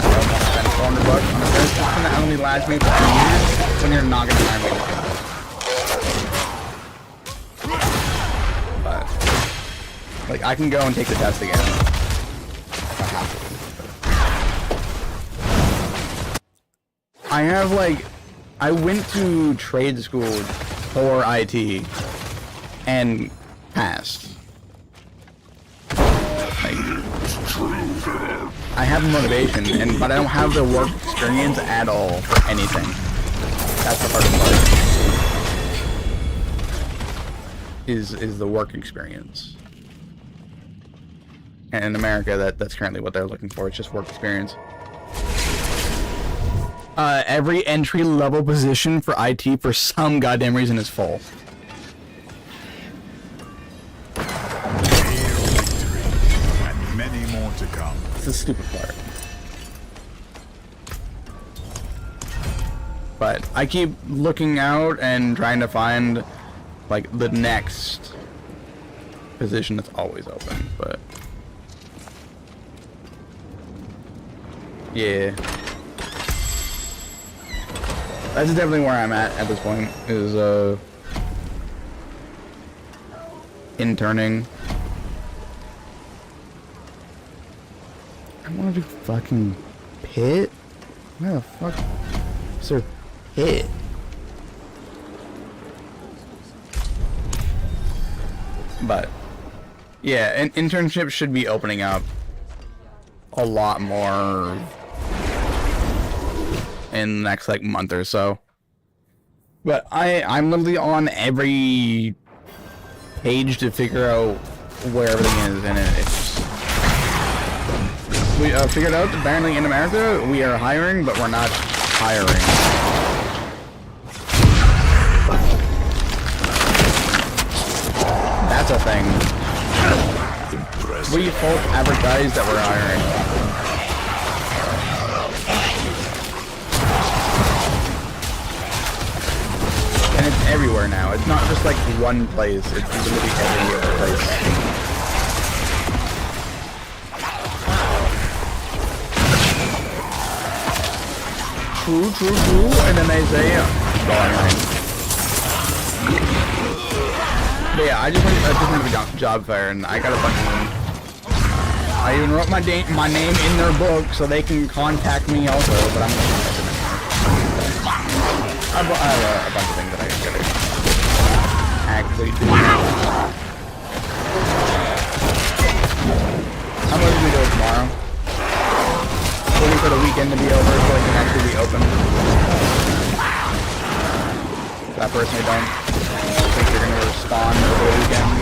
They don't want to spend $400 on a certification that only lasts me for 2 years when you're not going to hire me to do it. But, like, I can go and take the test again if I have to. I have like, I went to trade school for IT and passed. Like, I have motivation, but I don't have the work experience at all for anything. That's the hardest part. Is the work experience. And in America, that's currently what they're looking for. It's just work experience. Every entry-level position for IT for some goddamn reason is full. And many more to come. It's the stupid part. But I keep looking out and trying to find, like, the next position that's always open, but... yeah. That's definitely where I'm at this point, is, interning. I wanna do fucking pit? Where the fuck is there pit? But, yeah, an internship should be opening up a lot more in the next like month or so. But I'm literally on every page to figure out where everything is, and it's just... we figured out apparently in America we are hiring, but we're not hiring. That's a thing. We both advertised that we're hiring. And it's everywhere now. It's not just like one place. It's literally every other place. True. And then they say, but yeah, I just went to job fair and I got a bunch of them. I even wrote my name in their book so they can contact me also, but I'm gonna contact them anyway. I have a bunch of things that I gotta actually do. I'm gonna do it tomorrow. Waiting for the weekend to be over so I can actually be open. I personally don't think they're gonna respond over the weekend.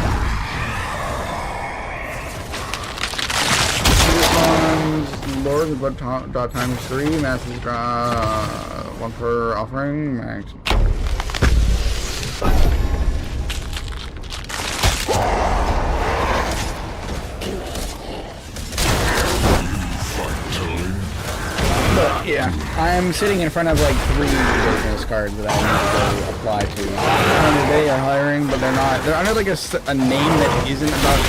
Lord, about dot times 3, massive one for offering, max. But yeah, I'm sitting in front of like 3 business cards that I need to go apply to. They are hiring, but they're not. They're under like a name that isn't about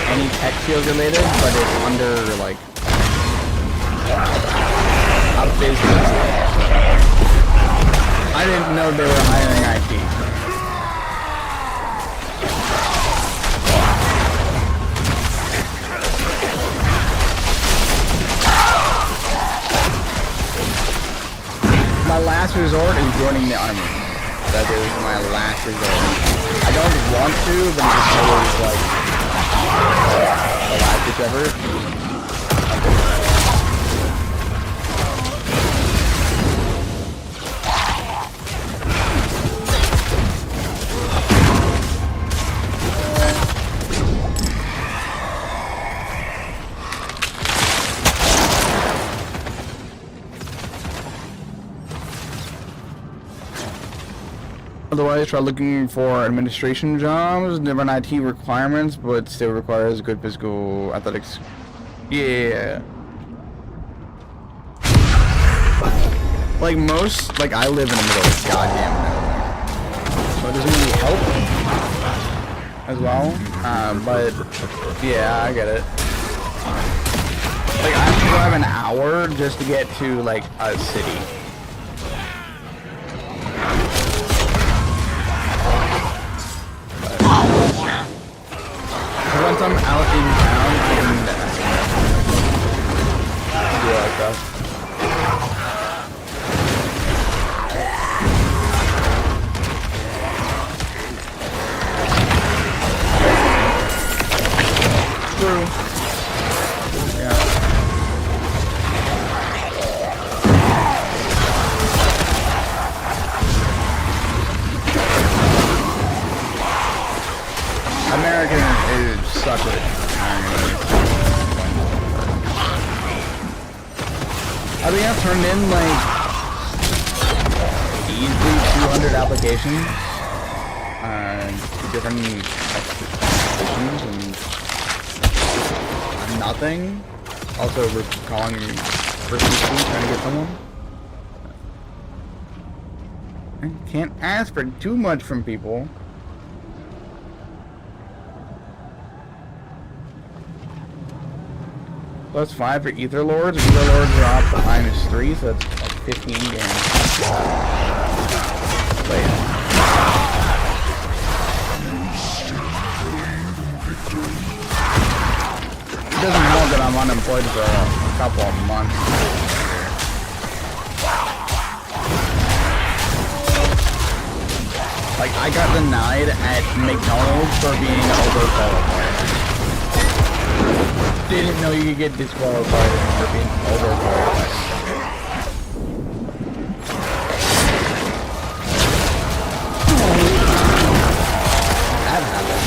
any tech field related, but it's under like a business. I didn't know they were hiring IT. My last resort is joining the army. That is my last resort. I don't want to, but it's always like the last ditch ever. Otherwise, try looking for administration jobs, different IT requirements, but still requires good physical athletics. Yeah. Like most, like I live in the middle of goddamn nowhere. So it doesn't really help as well. But yeah, I get it. Like I have to drive an hour just to get to like a city. Once I'm out in town, I can do like that. American is such a... I think I've turned in like easily 200 applications to different positions and nothing. Also, we're calling trying to get someone. I can't ask for too much from people. +5 for Ether Lords. Ether Lords are off to -3, so that's like 15 games. But yeah. It doesn't help that I'm unemployed for a couple of months. Like, I got denied at McDonald's for being overqualified. Didn't know you could get disqualified for being overqualified. That happened.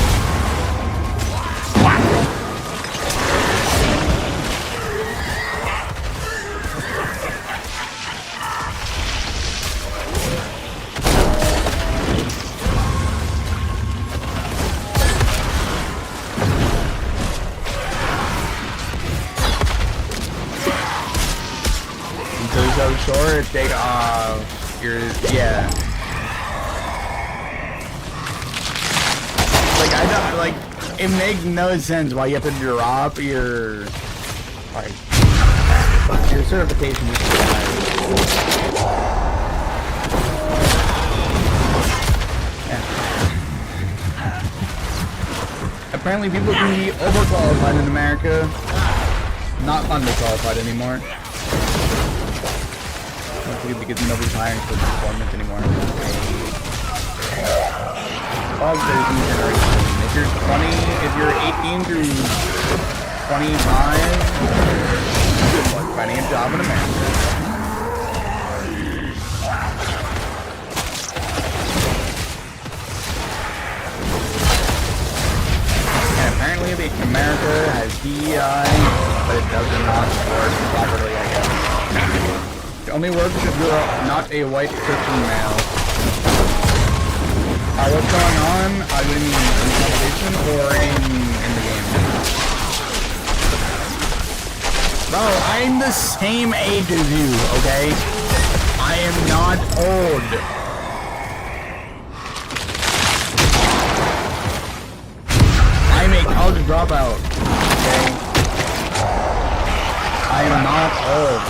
So short, take off your, yeah. Like, I don't, like, it makes no sense why you have to drop your, like, your certification is yeah. Apparently people can be overqualified in America, not underqualified anymore. Because nobody's hiring for performance anymore. All generation. If you're 18 through 25, good luck finding a job in America. And apparently America has DEI, but it does not work properly, I guess. It only works if you're not a white Christian male. What's going on? I mean, in the conversation or in the game? Bro, I'm the same age as you, okay? I am not old. I'm a college dropout, okay? I am not old.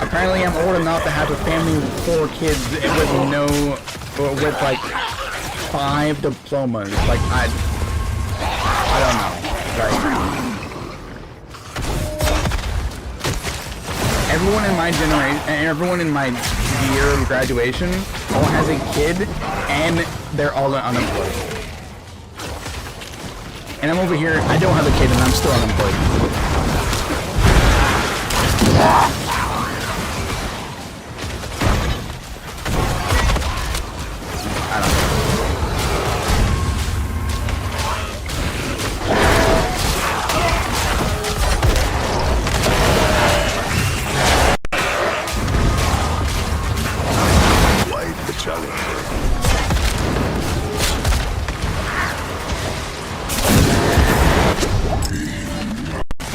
Apparently I'm old enough to have a family with 4 kids with like 5 diplomas. Like, I don't know. Like, everyone in my generation, everyone in my year of graduation, all has a kid, and they're all unemployed. And I'm over here, I don't have a kid, and I'm still unemployed.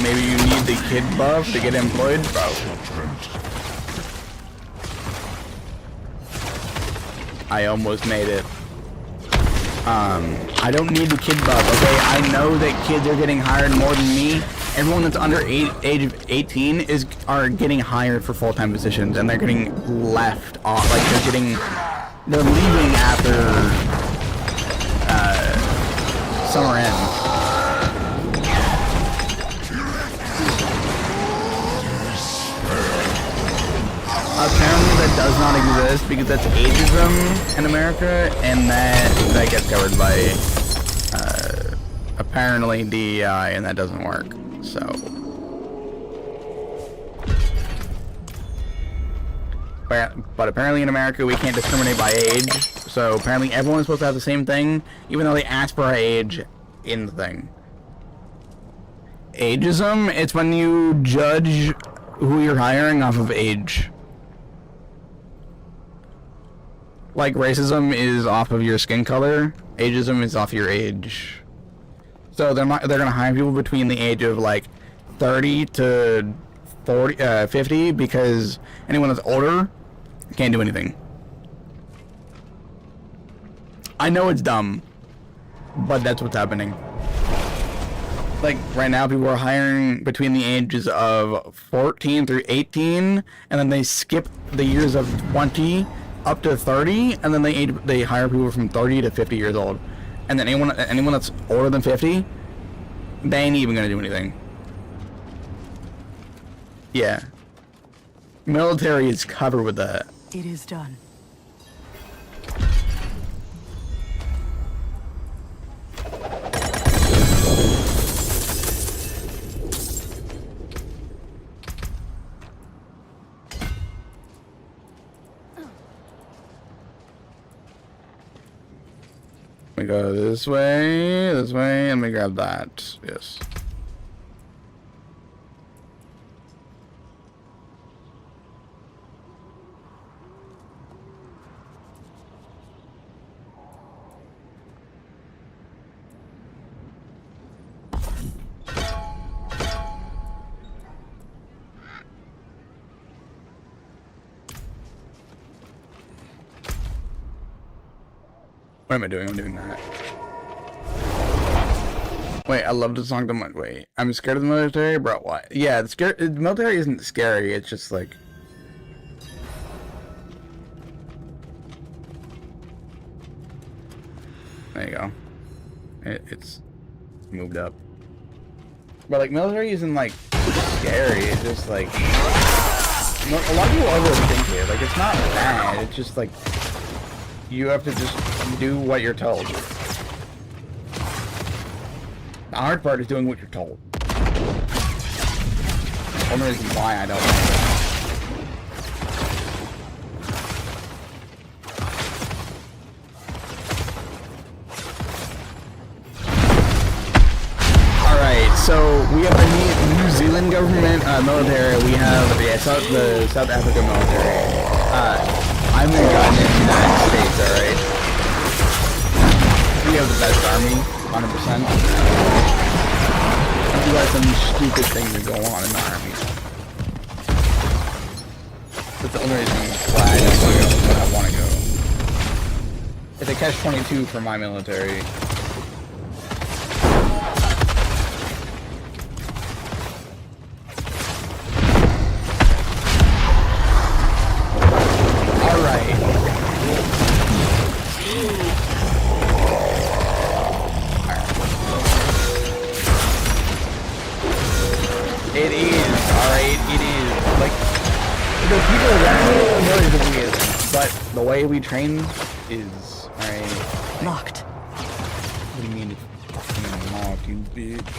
Maybe you need the kid buff to get employed, bro. I almost made it. I don't need the kid buff, okay? I know that kids are getting hired more than me. Everyone that's under age of 18 are getting hired for full-time positions, and they're getting left off. Like, they're leaving after summer ends. Apparently that does not exist because that's ageism in America, and that gets covered by apparently DEI, and that doesn't work. So but apparently in America we can't discriminate by age, So apparently everyone's supposed to have the same thing, even though they ask for our age in the thing. Ageism, it's when you judge who you're hiring off of age. Like racism is off of your skin color, ageism is off your age. So they're gonna hire people between the age of like 30 to 50 because anyone that's older can't do anything. I know it's dumb, but that's what's happening. Like right now people are hiring between the ages of 14 through 18 and then they skip the years of 20 up to 30 and then they hire people from 30 to 50 years old. And then anyone that's older than 50, they ain't even gonna do anything. Yeah. Military is covered with that. It is done. We go this way, and we grab that. Yes. What am I doing? I'm doing that. Wait, I love the song so much. Wait, I'm scared of the military? Bro, what? Yeah, the military isn't scary, it's just like... There you go. It's moved up. But like, military isn't like scary, it's just like... A lot of people overthink it, like it's not bad, it's just like... You have to just do what you're told. The hard part is doing what you're told. Only reason why I don't like that. Alright, so we have the New Zealand government military, we have the South Africa military. I'm in the United States, alright? We have the best army, 100%. We have some stupid things that go on in the army. That's the only reason why I don't want to go, but I want to go. It's a catch-22 for my military. It is, alright, it is. Like, the people around me know that we is, but the way we train is, alright. Locked. What do you mean it's fucking locked, you bitch?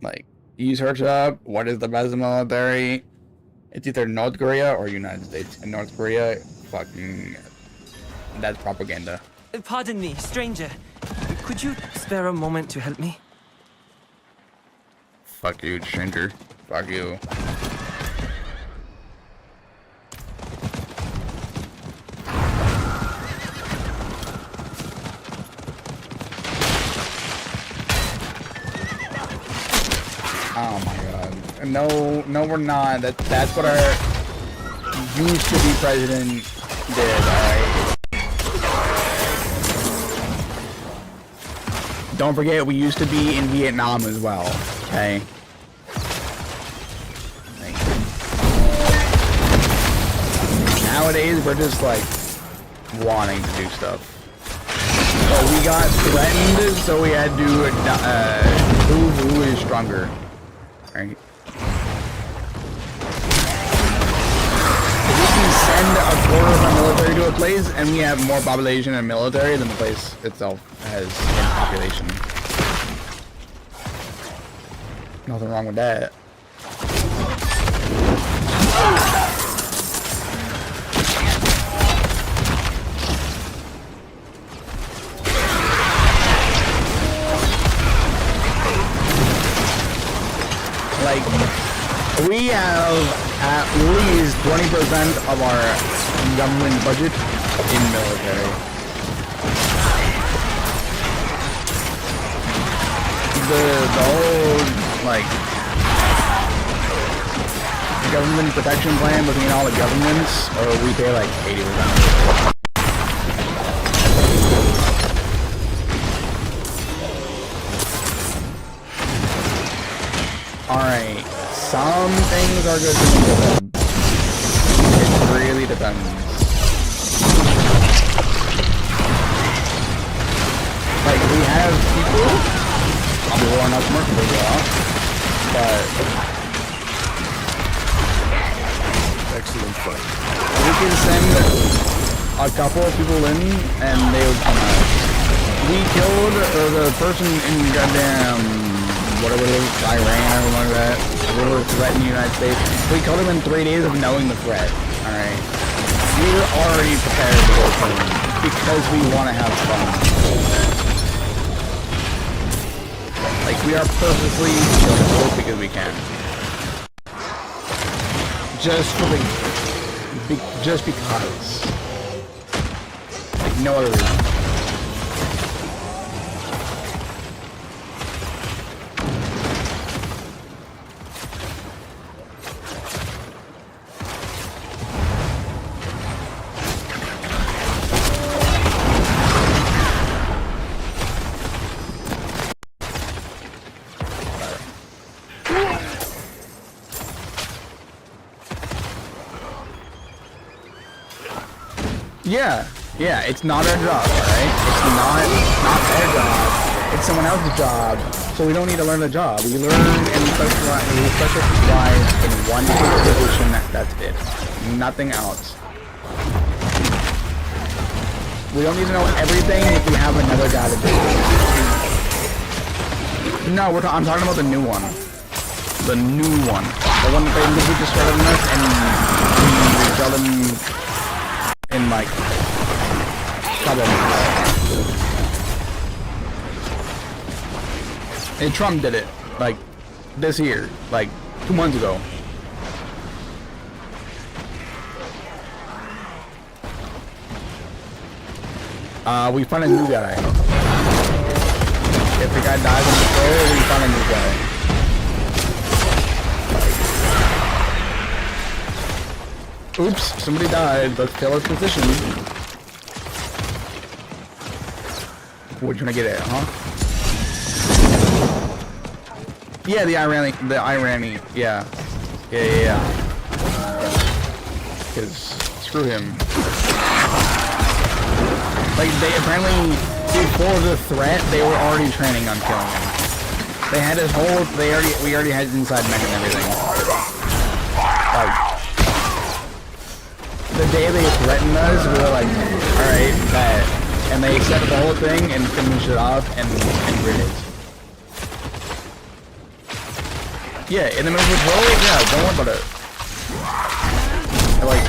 Like, you search up, what is the best military? It's either North Korea or United States. And North Korea, fucking, that's propaganda. Pardon me, stranger. Could you spare a moment to help me? Fuck you, stranger. Fuck you. Oh my god. No, we're not. That's what our used to be president did, alright? Don't forget, we used to be in Vietnam as well, okay? Nowadays, we're just, like, wanting to do stuff. So we got threatened, so we had to prove who is stronger, right? If we can send a quarter of our military to a place, and we have more population and military than the place itself has in population. Nothing wrong with that. We have at least 20% of our government budget in military. The whole, like, government protection plan between all the governments, or we pay like 80%. Alright, some things are good, some things are bad. It really depends. Like, we have people, I'll be rolling up commercial off, but Excellent fight. we can send a couple of people in and they would come out. We killed the person in goddamn, whatever it is, Iran or one of that, whatever threat in the United States. We killed him in 3 days of knowing the threat, alright? We were already prepared to go kill him because we want to have fun. Like, we are purposely killing folk because we can. Just for the... just because. Like, no other reason. Yeah, it's not our job, alright? It's not our job. It's someone else's job, so we don't need to learn the job. We learn and specialize in one position, that's it. Nothing else. We don't need to know everything if we have another guy to do it. No, I'm talking about the new one. The new one. The one that they literally just started in us and we tell them in like couple months. And Trump did it like this year, like 2 months ago. We find a new guy. If the guy dies in the patrol, we find a new guy. Oops, somebody died. Let's kill his position. What you trying to get at, huh? Yeah, the Irani, yeah. Cause screw him. Like they apparently before the threat, they were already training on killing him. They had his whole, we already had his inside mech and everything. Like. The day they threatened us, we were like, alright, bet. And they set the whole thing and finished it off and rid it. Yeah, in the middle of the patrol, yeah, don't worry about it. They're like,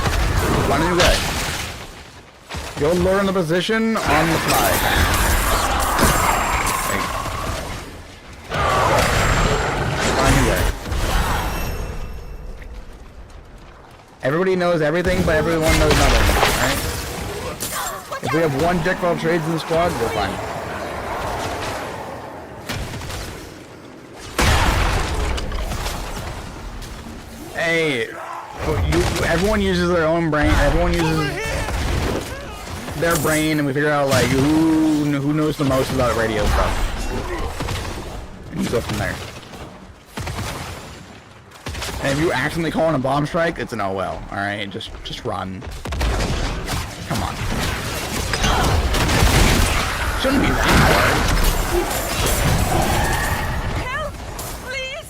find a new guy. You'll learn the position on the fly. Like, find a new guy. Everybody knows everything, but everyone knows nothing, right? If we have one Jack of all trades in the squad, we're fine. Hey, everyone uses their own brain. Everyone uses their brain, and we figure out like who knows the most about radio stuff, and you go from there. And if you accidentally call in a bomb strike, it's an OL, alright? Just run. Come on. Shouldn't be that hard. Help! Please!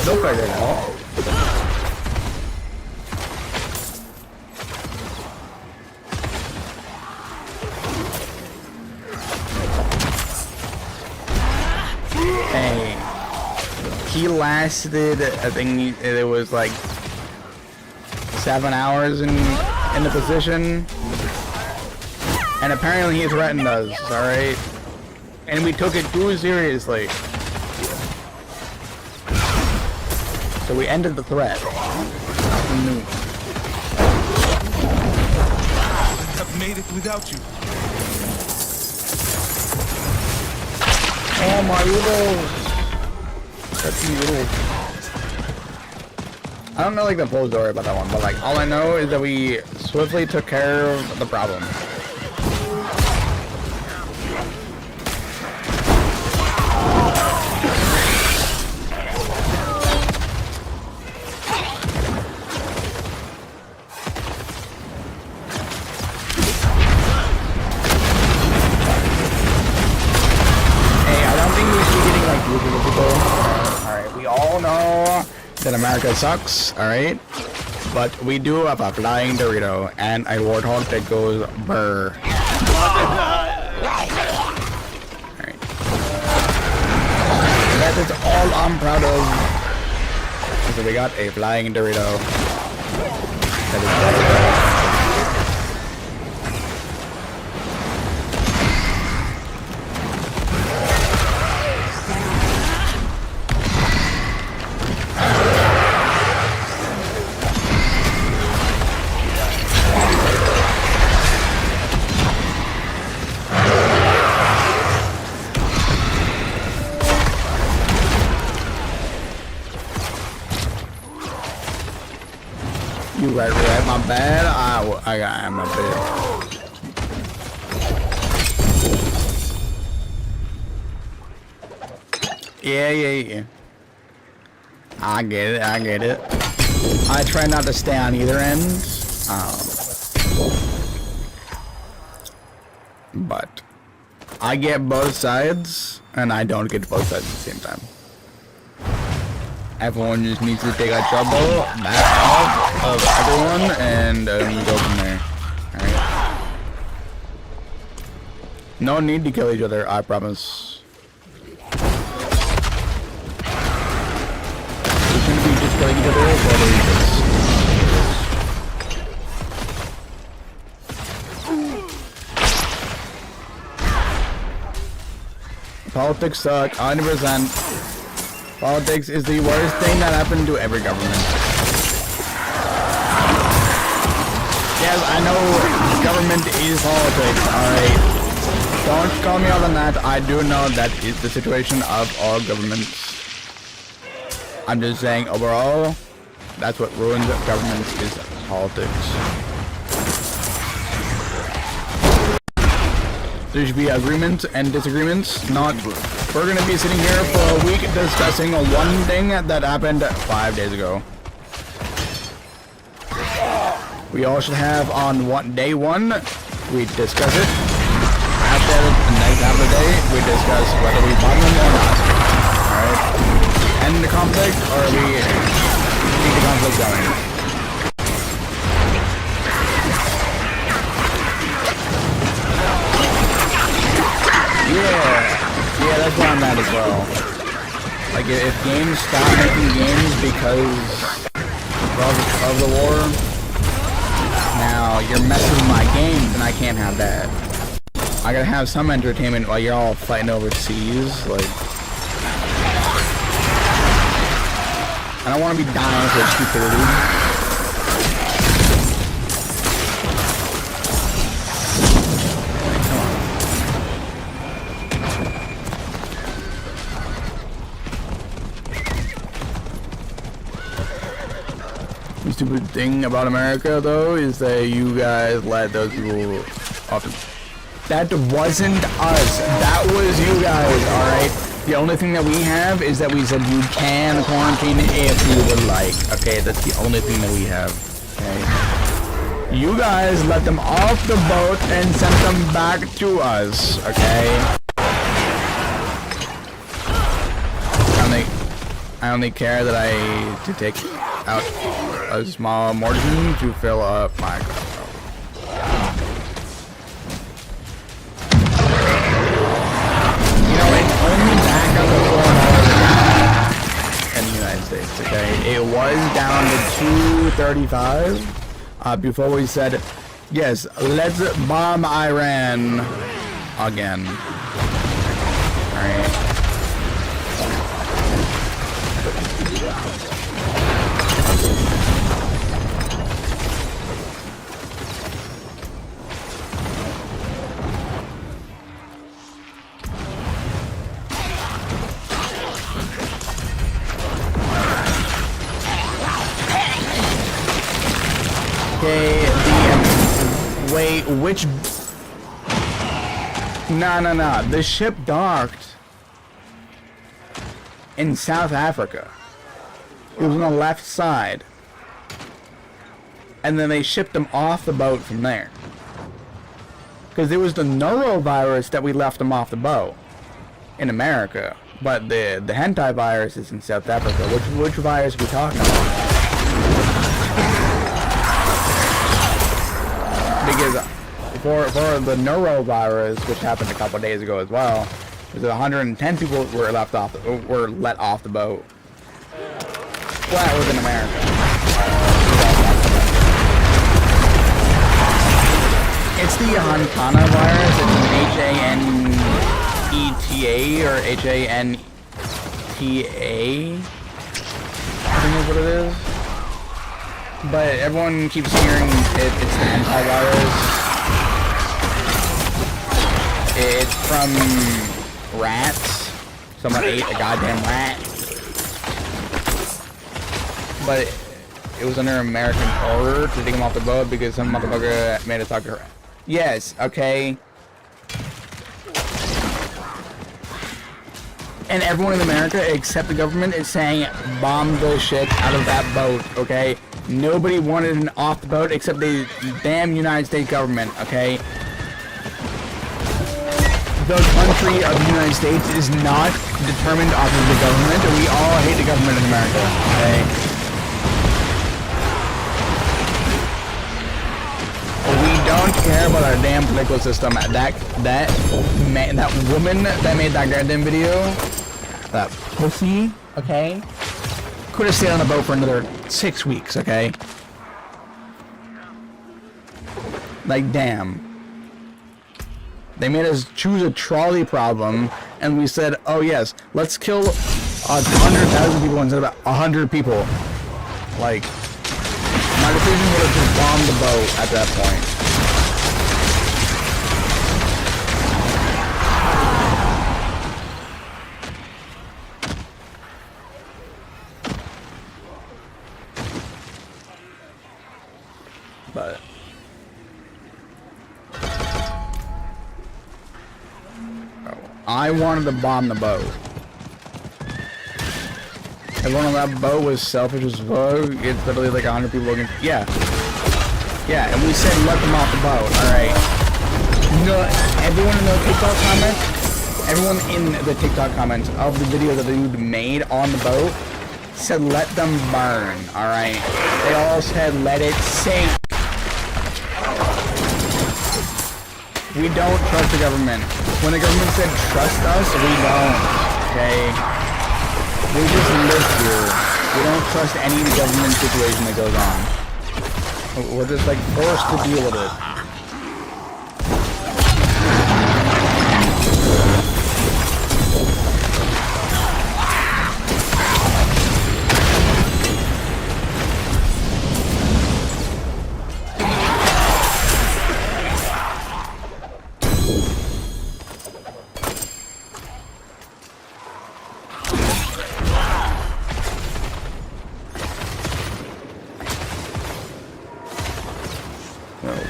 Don't fight it all. Hey, he lasted, I think it was like 7 hours in the position, and apparently he threatened us, alright? And we took it too seriously. So we ended the threat. Have made it without you. Oh my little. That's little. I don't know like the full story about that one, but like all I know is that we swiftly took care of the problem. Alright, we all know that America sucks, alright? But we do have a flying Dorito and a warthog that goes brr. Alright. That is all I'm proud of. So we got a flying Dorito. That is very right, my bad. I'm a bit. Yeah. I get it. I try not to stay on either end. But I get both sides, and I don't get both sides at the same time. Everyone just needs to take a trouble, back off of everyone, and go from there. Alright. No need to kill each other, I promise. We shouldn't be just killing each other for other reasons. Politics suck, 100%. Politics is the worst thing that happened to every government. Yes, I know government is politics, alright. Don't call me out on that. I do know that is the situation of all governments. I'm just saying overall, that's what ruins governments is politics. There should be agreements and disagreements, not... We're gonna be sitting here for a week discussing one thing that happened 5 days ago. We all should have on day one, we discuss it. After the next half of the day, we discuss whether we bomb them or not. Alright? End the conflict, or we keep the conflict going. Yeah, that's where I'm at as well. Like, if games stop making games because of the war, now you're messing with my games, and I can't have that. I gotta have some entertainment while you're all fighting overseas. Like, I don't want to be dying for stupidity. The stupid thing about America, though, is that you guys let those people off. That wasn't us. That was you guys, alright? The only thing that we have is that we said you can quarantine if you would like. Okay, that's the only thing that we have. Okay? You guys let them off the boat and sent them back to us. Okay? I only care that I to take out a small margin to fill up my cup. You know, it's only back up to $4 in the United States, okay? It was down to $2.35 before we said, yes, let's bomb Iran again. Alright. Okay, wait, which... No. The ship docked in South Africa. It was on the left side. And then they shipped them off the boat from there. Because it was the norovirus that we left them off the boat in America. But the hentai virus is in South Africa. Which virus are we talking about? Because for the norovirus, which happened a couple days ago as well, there's 110 people were let off the boat. Well, that was in America. It's the Hankana virus. It's an H-A-N-E-T-A or H-A-N-T-A. I think is what it is. But everyone keeps hearing it's the hentai virus. It's from rats. Someone ate a goddamn rat. But it was under American order to take him off the boat because some motherfucker made us talk to her. Yes, okay. And everyone in America except the government is saying bomb the shit out of that boat, okay? Nobody wanted an off the boat except the damn United States government, okay? The country of the United States is not determined off of the government, and we all hate the government in America, okay? We don't care about our damn political system. That woman that made that goddamn video, that pussy, okay? Could have stayed on the boat for another 6 weeks, okay? Like, damn. They made us choose a trolley problem, and we said, oh yes, let's kill 100,000 people instead of 100 people. Like, my decision would have just bombed the boat at that point. But I wanted to bomb the boat. Everyone on that boat was selfish as fuck. It's literally like 100 people against. Yeah, and we said let them off the boat. All right. You know, everyone in the TikTok comments, everyone in the TikTok comments of the video that the dude made on the boat said let them burn. All right. They all said let it sink. We don't trust the government. When the government said trust us, we don't, okay? We just live here. We don't trust any government situation that goes on. We're just like forced to deal with it.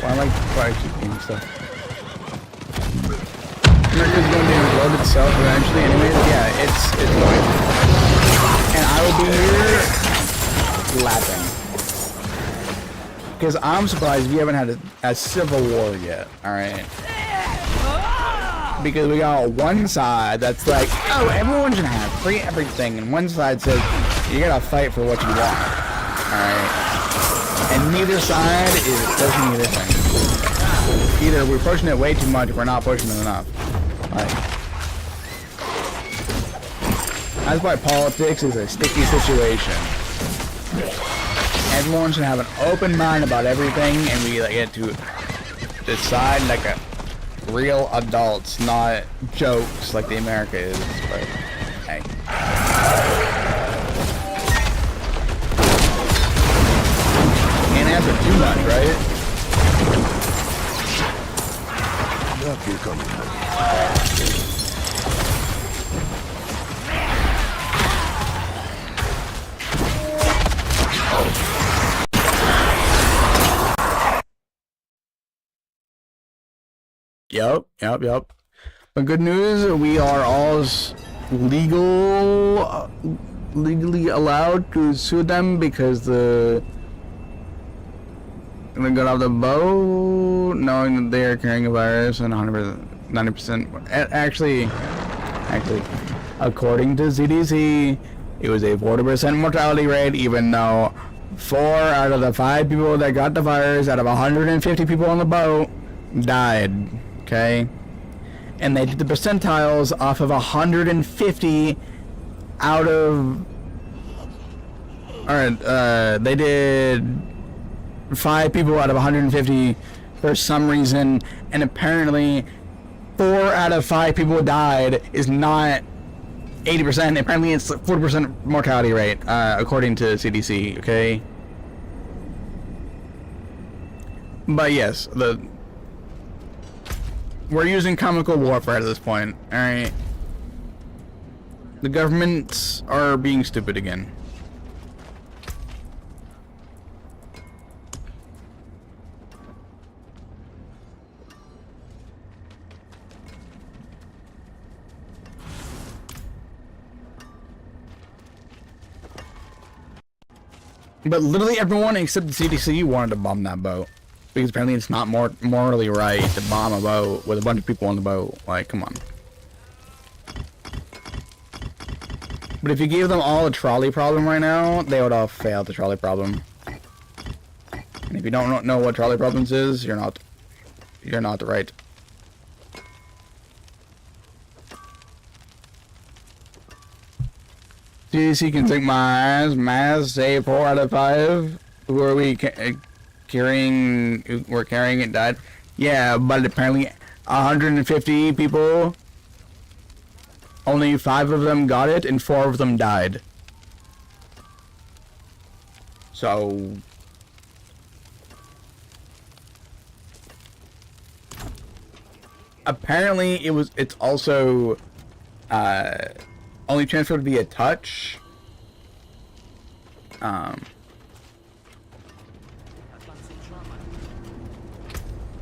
I like fire keeping stuff. America's going to implode itself eventually anyways. Yeah, it's going. And I will be here laughing. Because I'm surprised we haven't had a civil war yet, alright? Because we got one side that's like, oh, everyone should have free everything, and one side says, you gotta fight for what you want, alright? And neither side is pushing anything. Either we're pushing it way too much or we're not pushing it enough. Like, that's why politics is a sticky situation. Everyone should have an open mind about everything, and we like, get to decide like real adults, not jokes like the America is, but hey. Can't ask for too much, right? Now you're coming. Yep. The good news, we are all legally allowed to sue them because they got off the boat knowing that they are carrying a virus and 90%. Actually, according to CDC, it was a 40% mortality rate, even though 4 out of the 5 people that got the virus out of 150 people on the boat died. Okay, and they did the percentiles off of 150 out of. Alright, they did 5 people out of 150 for some reason, and apparently 4 out of 5 people died is not 80%. Apparently it's 40% mortality rate, according to CDC. Okay, but yes, we're using chemical warfare at this point, alright? The governments are being stupid again. But literally everyone except the CDC wanted to bomb that boat. Because apparently it's not morally right to bomb a boat with a bunch of people on the boat. Like, come on. But if you gave them all a trolley problem right now, they would all fail the trolley problem. And if you don't know what trolley problems is, you're not right. CDC can take my ass. Mass say 4 out of 5. Who are we? We're carrying it died. Yeah, but apparently 150 people, only 5 of them got it and 4 of them died. So apparently it's also only transferred via touch.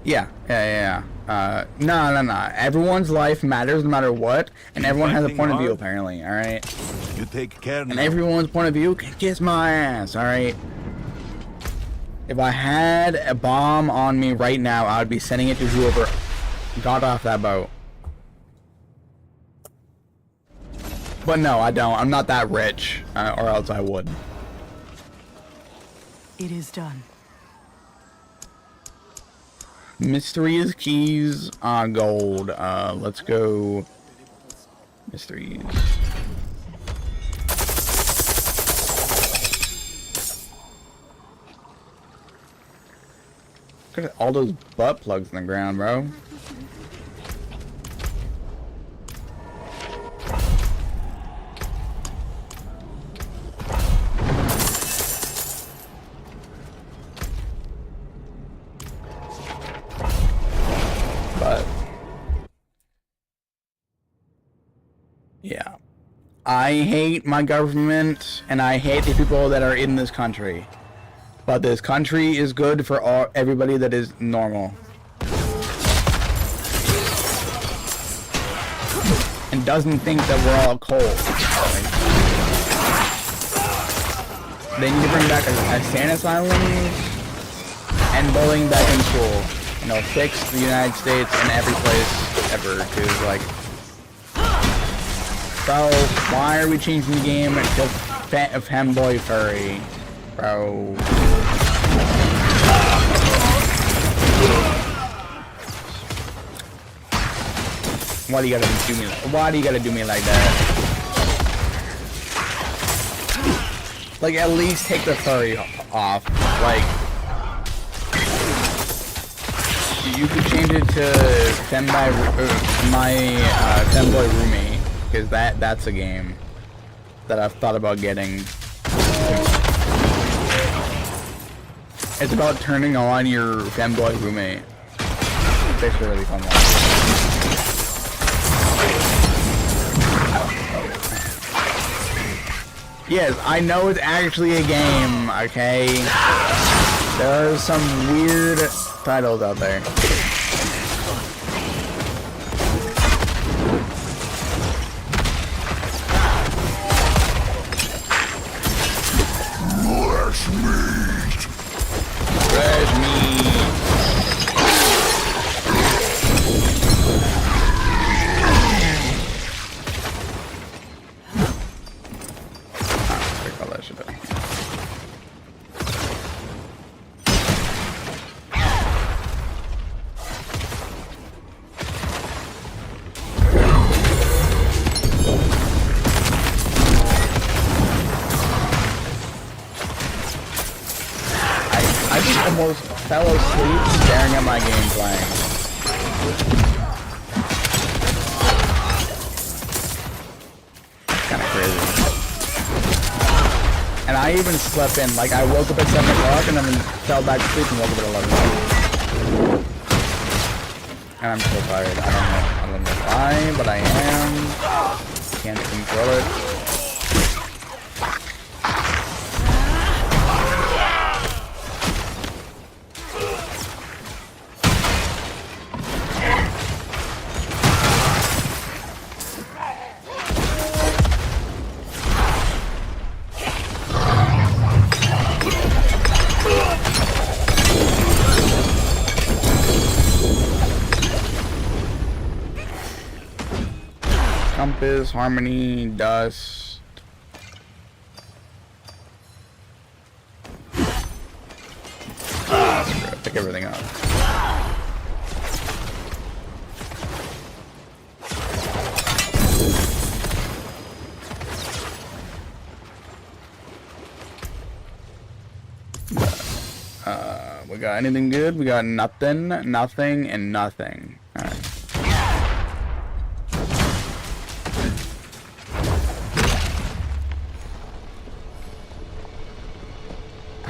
Yeah. No. Everyone's life matters no matter what, and everyone has a point of view, apparently, alright? You take care now. And everyone's point of view can kiss my ass, alright? If I had a bomb on me right now, I would be sending it to whoever got off that boat. But no, I don't. I'm not that rich, or else I would. It is done. Mysteries, keys, gold. Let's go. Mysteries. Look at all those butt plugs in the ground, bro. Yeah. I hate my government, and I hate the people that are in this country. But this country is good for everybody that is normal. And doesn't think that we're all cold. They need to bring back a sane asylum and bullying back in school. You know, fix the United States and every place ever. Cause like, bro, why are we changing the game to femboy furry? Bro. Why do you gotta do me? Why do you gotta do me like that? Like, at least take the furry off. Like, You could change it to my Femboy Roommate, because that's a game that I've thought about getting. It's about turning on your Femboy Roommate. It's actually a really fun one. Yes, I know it's actually a game, okay? There are some weird titles out there. Fresh meat. What that shit up. I just almost fell asleep staring at my game playing. Kinda crazy. And I even slept in, like I woke up at 7 o'clock and then fell back to sleep and woke up at 11. And I'm so tired. I don't know why, but I am. Can't control it. Compass, Harmony, Dust. Ah, screw it. Pick everything up. We got anything good? We got nothing, nothing, and nothing. Alright.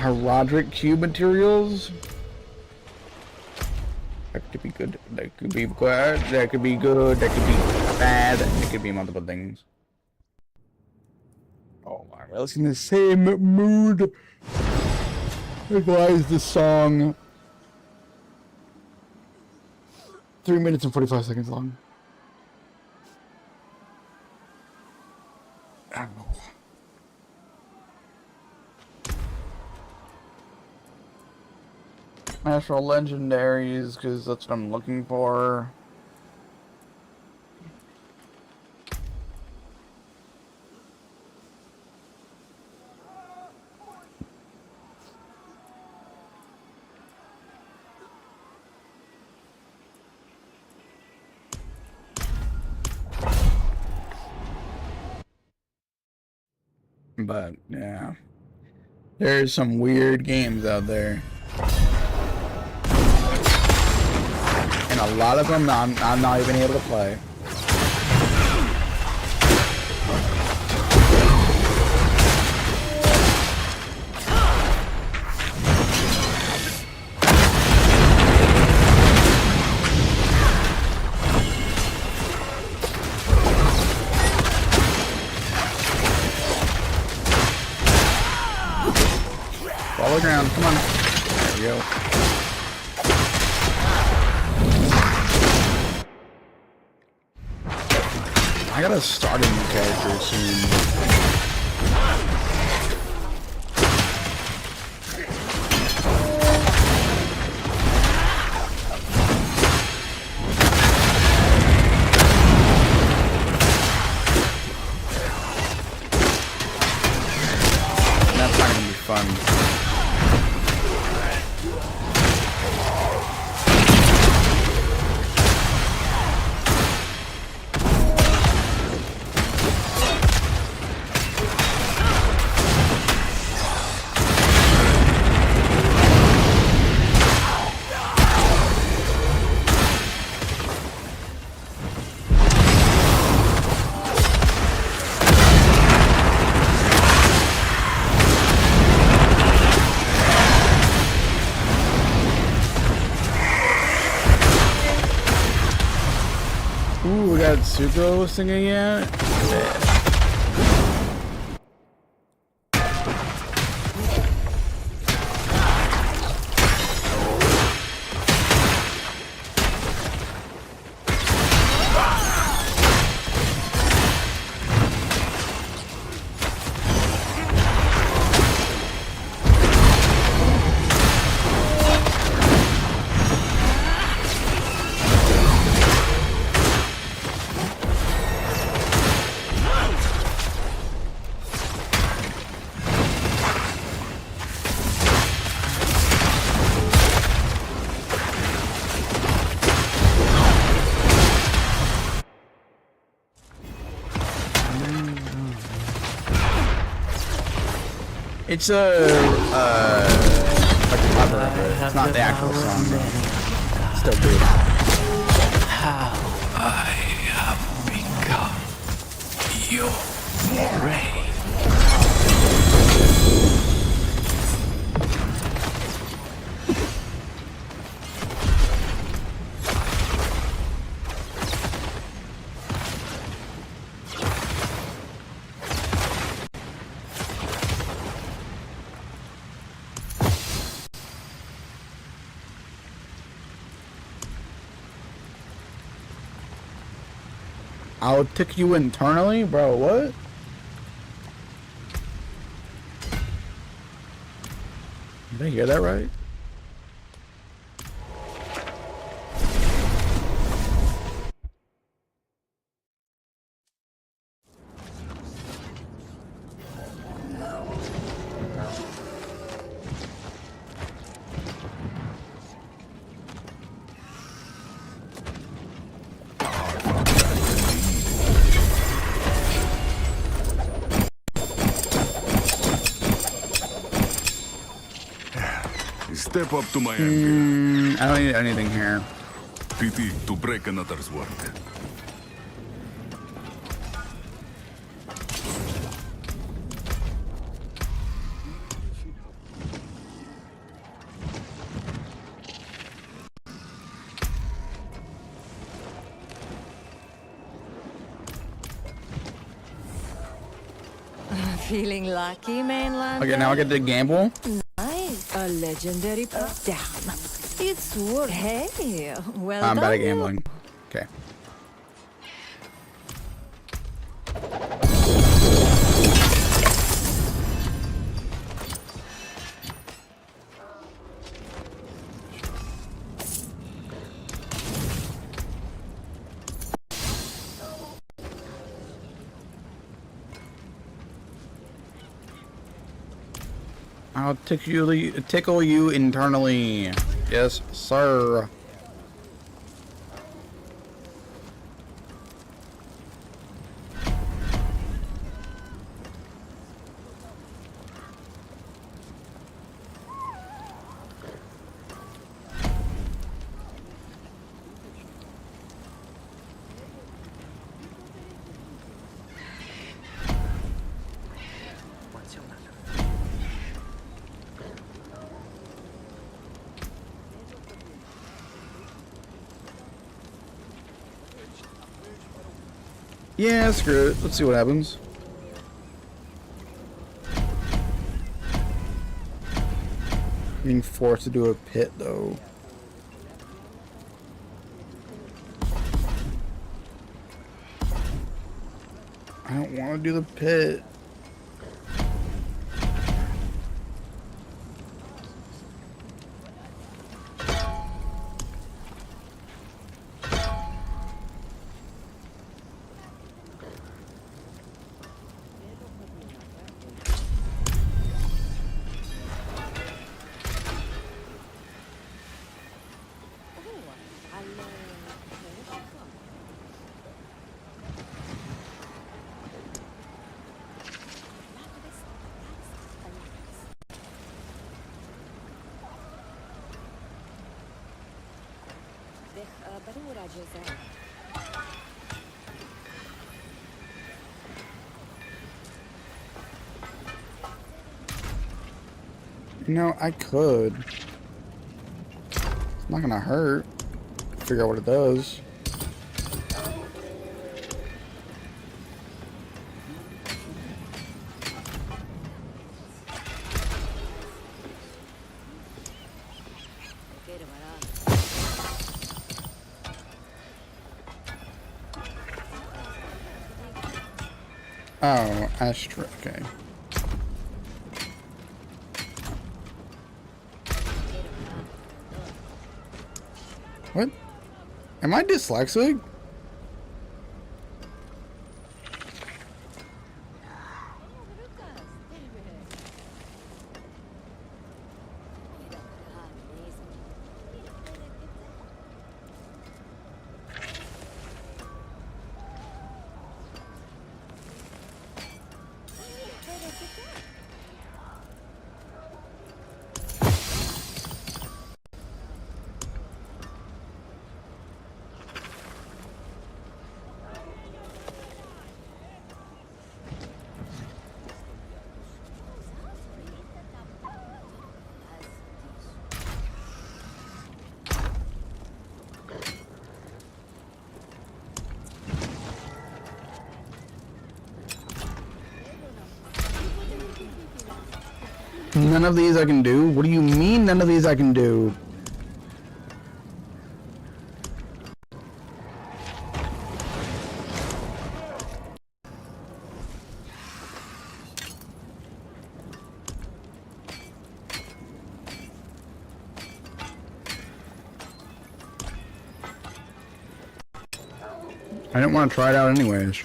Roderick Cube materials. That could be good. That could be bad. That could be good. That could be bad. It could be multiple things. Oh my! We're listening to the same mood. Like, why is this song 3 minutes and 45 seconds long? I don't know. Natural legendaries, because that's what I'm looking for. But yeah, there's some weird games out there. And a lot of them I'm not even able to play. Follow ground, come on. There we go. I gotta start a new character soon. That's not gonna be fun. Suko singing yet? It's a like a cover of it. It's not the actual song. Though. Still good. I have become your prey. I'll tick you internally, bro. What? Did I hear that right? Step up to my end. I don't need anything here. Pity to break another's work. Feeling lucky, mainland? Okay, now I get to gamble. Nice. A legendary put down. It's worth. Hey, well I'm done. bad at gambling. Okay. I'll tickle you internally. Yes, sir. Yeah, screw it. Let's see what happens. Being forced to do a pit, though. I don't want to do the pit. You know, I could. It's not gonna hurt. Figure out what it does. Oh, Astra. Okay. What? Am I dyslexic? None of these I can do? What do you mean none of these I can do? I didn't want to try it out anyways.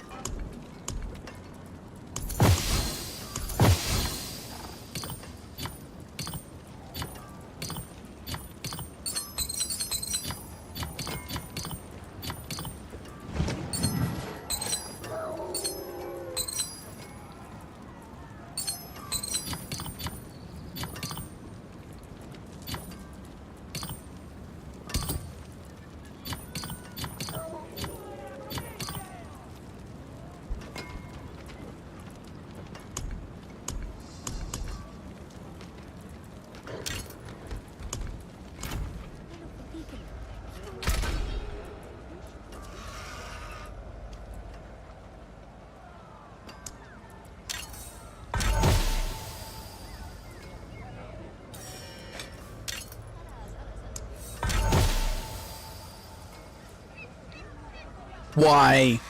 Why?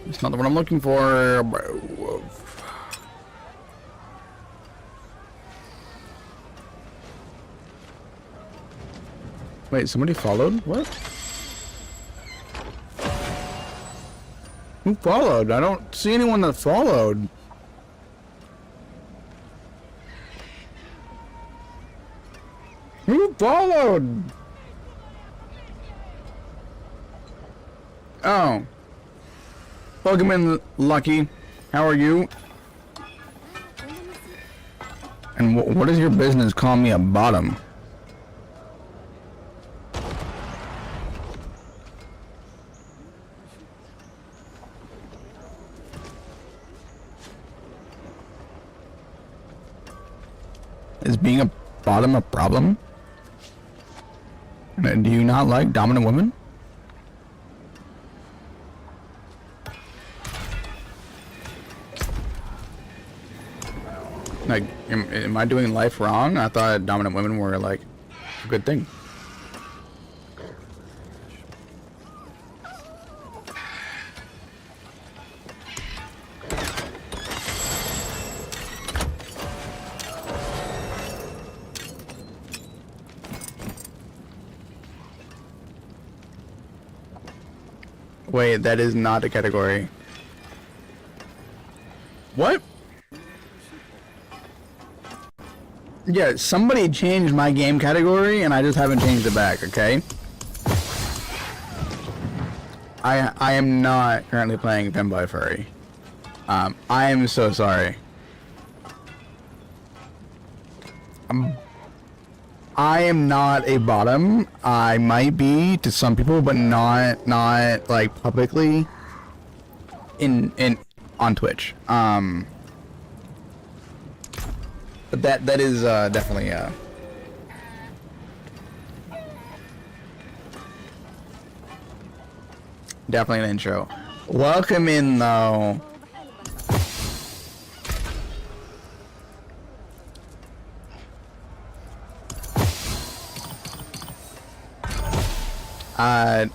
It's not the one I'm looking for. Wait, somebody followed? What? Who followed? I don't see anyone that followed. Who followed? Oh. Welcome in, Lucky. How are you? And what is your business calling me a bottom? Is being a bottom a problem? And do you not like dominant women? Like, am I doing life wrong? I thought dominant women were, like, a good thing. Wait, that is not a category. What? Yeah, somebody changed my game category and I just haven't changed it back, okay? I am not currently playing Femboy Furry. I am so sorry. I am not a bottom. I might be to some people, but not like publicly in on Twitch. But that is definitely definitely an intro. Welcome in though.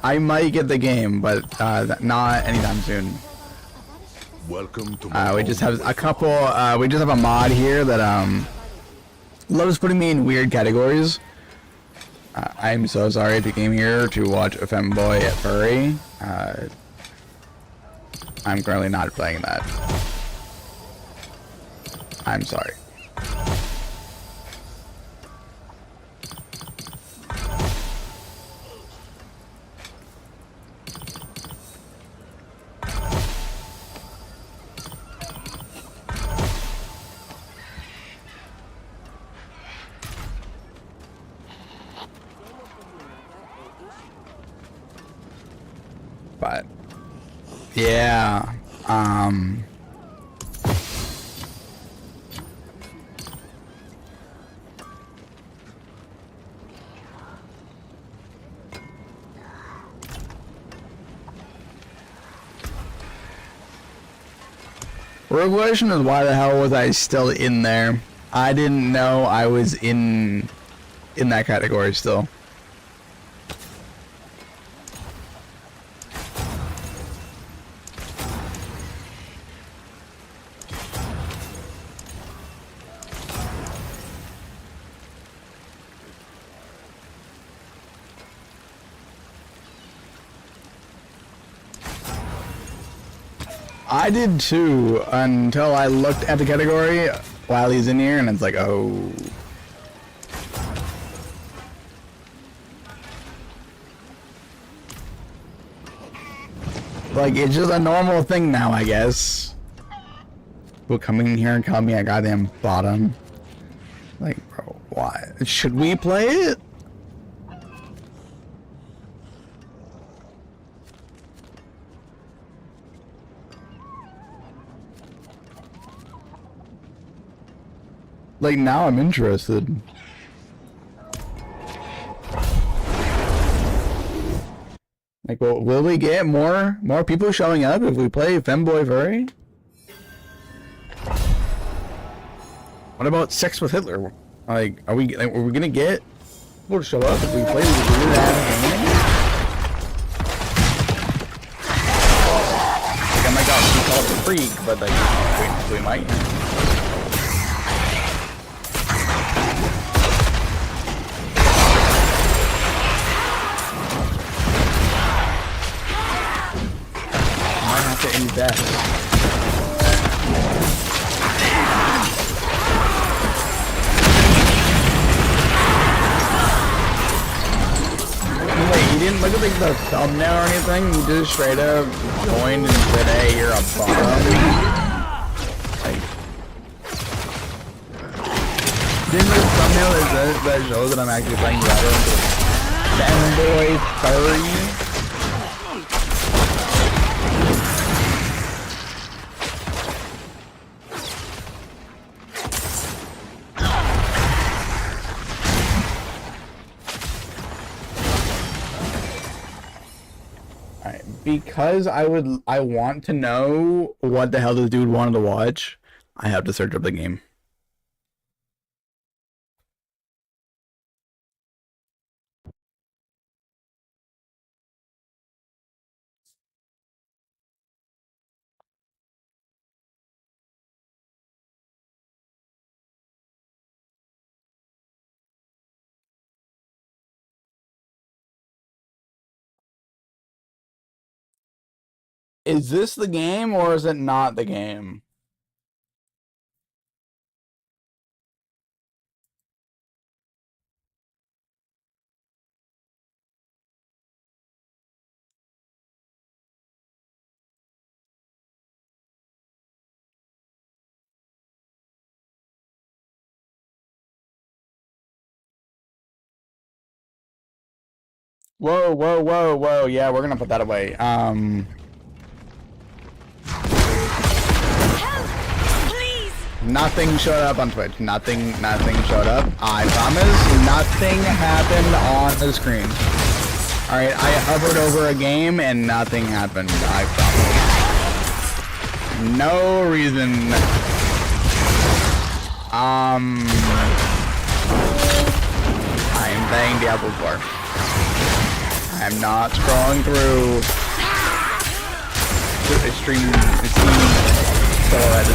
I might get the game, but not anytime soon. Welcome to We just have a couple. We just have a mod here that loves putting me in weird categories. I'm so sorry if you came here to watch a femboy at furry. I'm currently not playing that. I'm sorry. But yeah, real question is why the hell was I still in there? I didn't know I was in that category still. I did too, until I looked at the category while he's in here, and it's like, oh. Like, it's just a normal thing now, I guess. People coming in here and calling me a goddamn bottom. Like, bro, why? Should we play it? Like, now I'm interested. Like, well, will we get more people showing up if we play Femboy Furry? What about Sex with Hitler? Like, are we gonna get people to show up if we play this weird ass game? Like, I might not be called a freak, but like, we might. To invest. Wait, you didn't look at like the thumbnail or anything? You just straight up joined and said, hey, you're a bottom. Like, didn't look at the thumbnail that shows that I'm actually playing Femboy Furry. Because I want to know what the hell this dude wanted to watch, I have to search up the game. Is this the game or is it not the game? Whoa, whoa, whoa, whoa. Yeah, we're gonna put that away. Please! Nothing showed up on Twitch. Nothing showed up. I promise. Nothing happened on the screen. Alright, I hovered over a game and nothing happened. I promise. No reason. I am playing Diablo 4. I'm not scrolling through stream silhouette.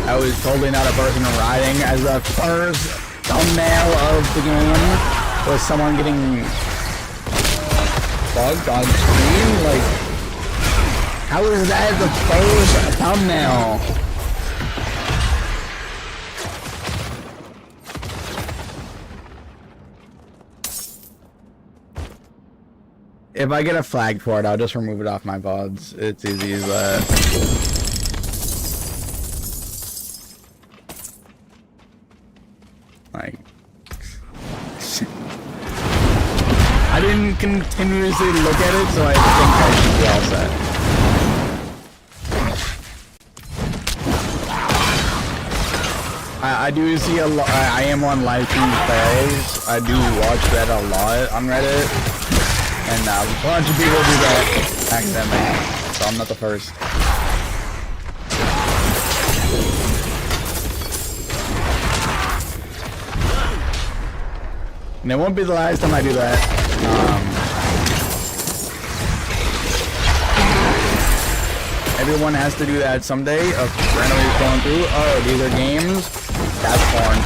I was totally not a person riding. As the first thumbnail of the game was someone getting bugged on screen. Like, how is that the first thumbnail? If I get a flag for it, I'll just remove it off my VODs. It's easy as that. Like, I didn't continuously look at it, so I think I should be all set. I do see a lot. I am on live stream fails. I do watch that a lot on Reddit, and a bunch of people do that accidentally, so I'm not the first. And it won't be the last time I do that. Everyone has to do that someday of randomly going through. Oh, these are games? That's porn.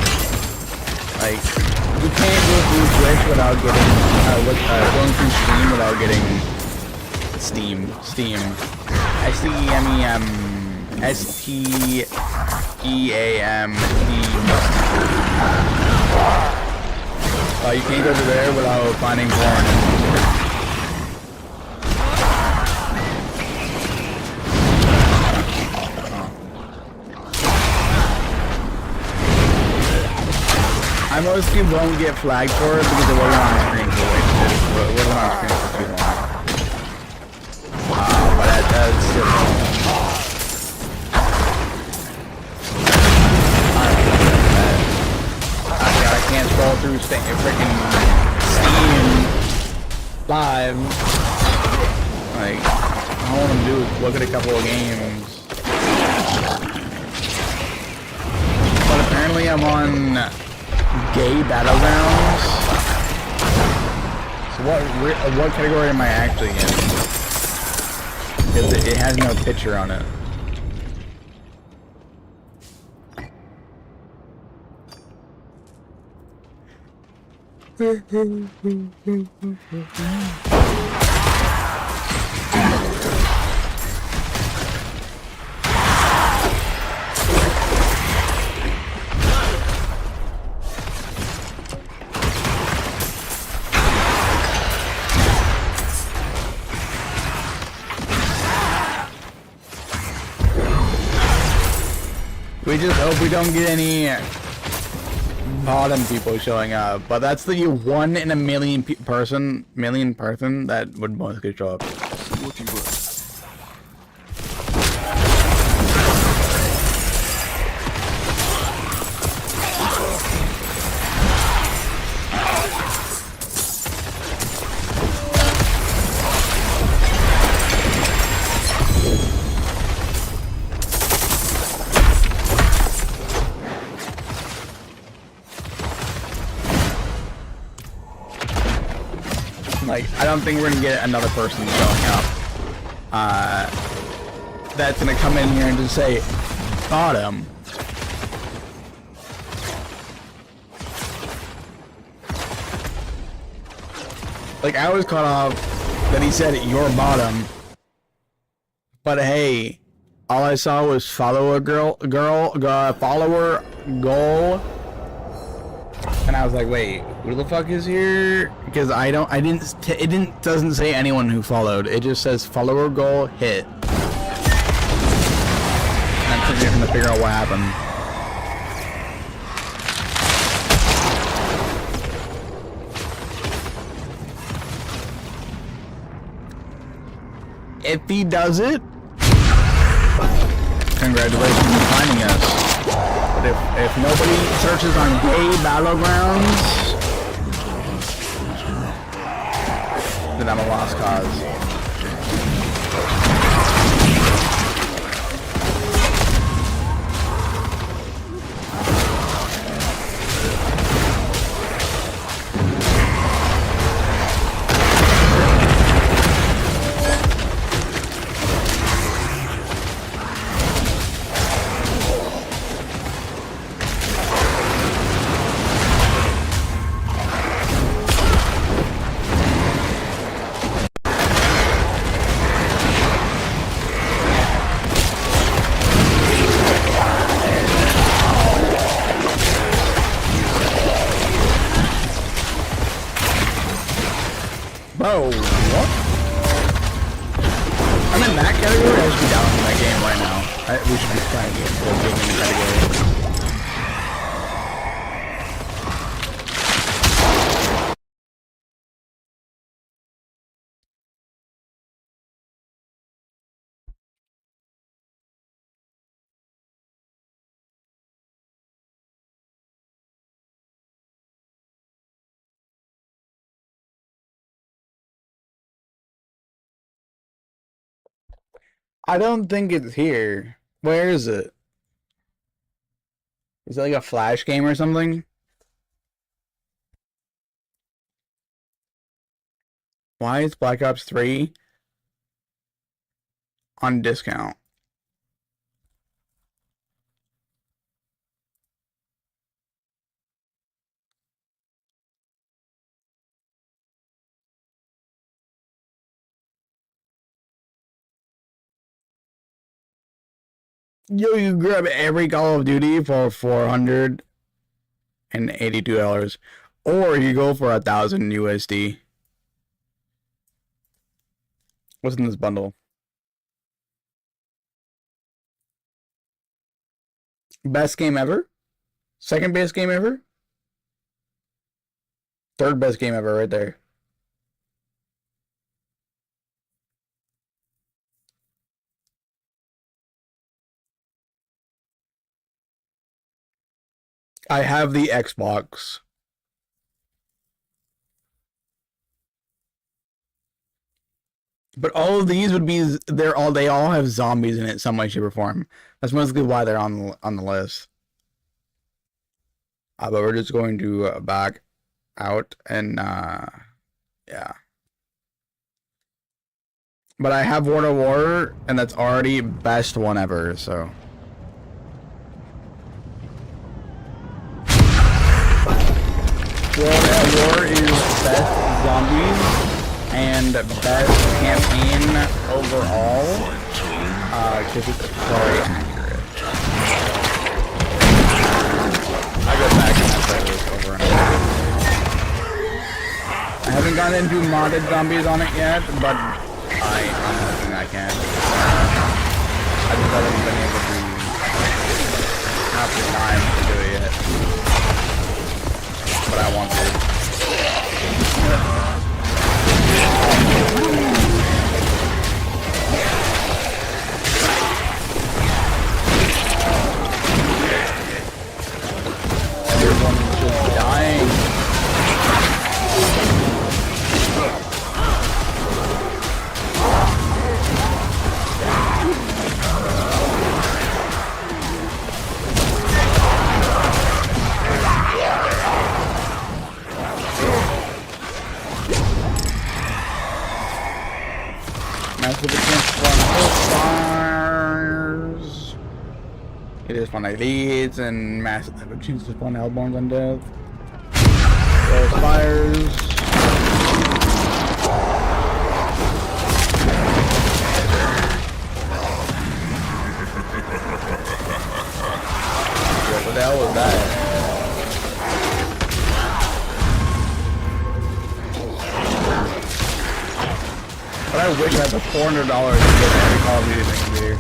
Like, you can't go through Twitch without getting, going through Steam without getting Steam. S-T-E-M-E-M. S-T-E-A-M. You can't go to there without finding porn. I mostly won't get flagged for it because it wasn't on screen for way too. It wasn't on screen for too long. But that's still. I can't scroll through freaking Steam live. Like, all I want to do is look at a couple of games. But apparently I'm on gay battlegrounds. So what category am I actually in? Because it has no picture on it. We just hope we don't get any bottom people showing up, but that's the 1 in a million person that would mostly show up. What you want? Like, I don't think we're gonna get another person showing up that's gonna come in here and just say bottom. Like, I was caught off that he said your bottom, but hey, all I saw was follower goal, and I was like, wait, who the fuck is here? Because it doesn't say anyone who followed. It just says follower goal hit. And I'm sitting here trying to figure out what happened. If he does it, congratulations on finding us. But if nobody searches on gay battlegrounds, then I'm a lost cause. Bro, what? I'm in that category. I should be down in that game right now. We should be playing the gaming category. I don't think it's here. Where is it? Is it like a Flash game or something? Why is Black Ops 3 on discount? Yo, you grab every Call of Duty for $482, or you go for 1,000 USD. What's in this bundle? Best game ever? Second best game ever? Third best game ever right there. I have the Xbox. But all of these would be they all have zombies in it some way, shape, or form. That's mostly why they're on the list. But we're just going to back out and yeah. But I have World of War, and that's already best one ever, so. World at War is best zombies and best campaign overall, because it's very accurate. I go back and I play this over and over. I haven't gotten into modded zombies on it yet, but I'm hoping I can. I just haven't been able to have the time to do it yet. But I want to. Everyone's just dying. Massive fires. It is one of these and massive chance to spawn Hellborns on death. Those fires. But I wish I had the $400 to get every Call of Duty thing here.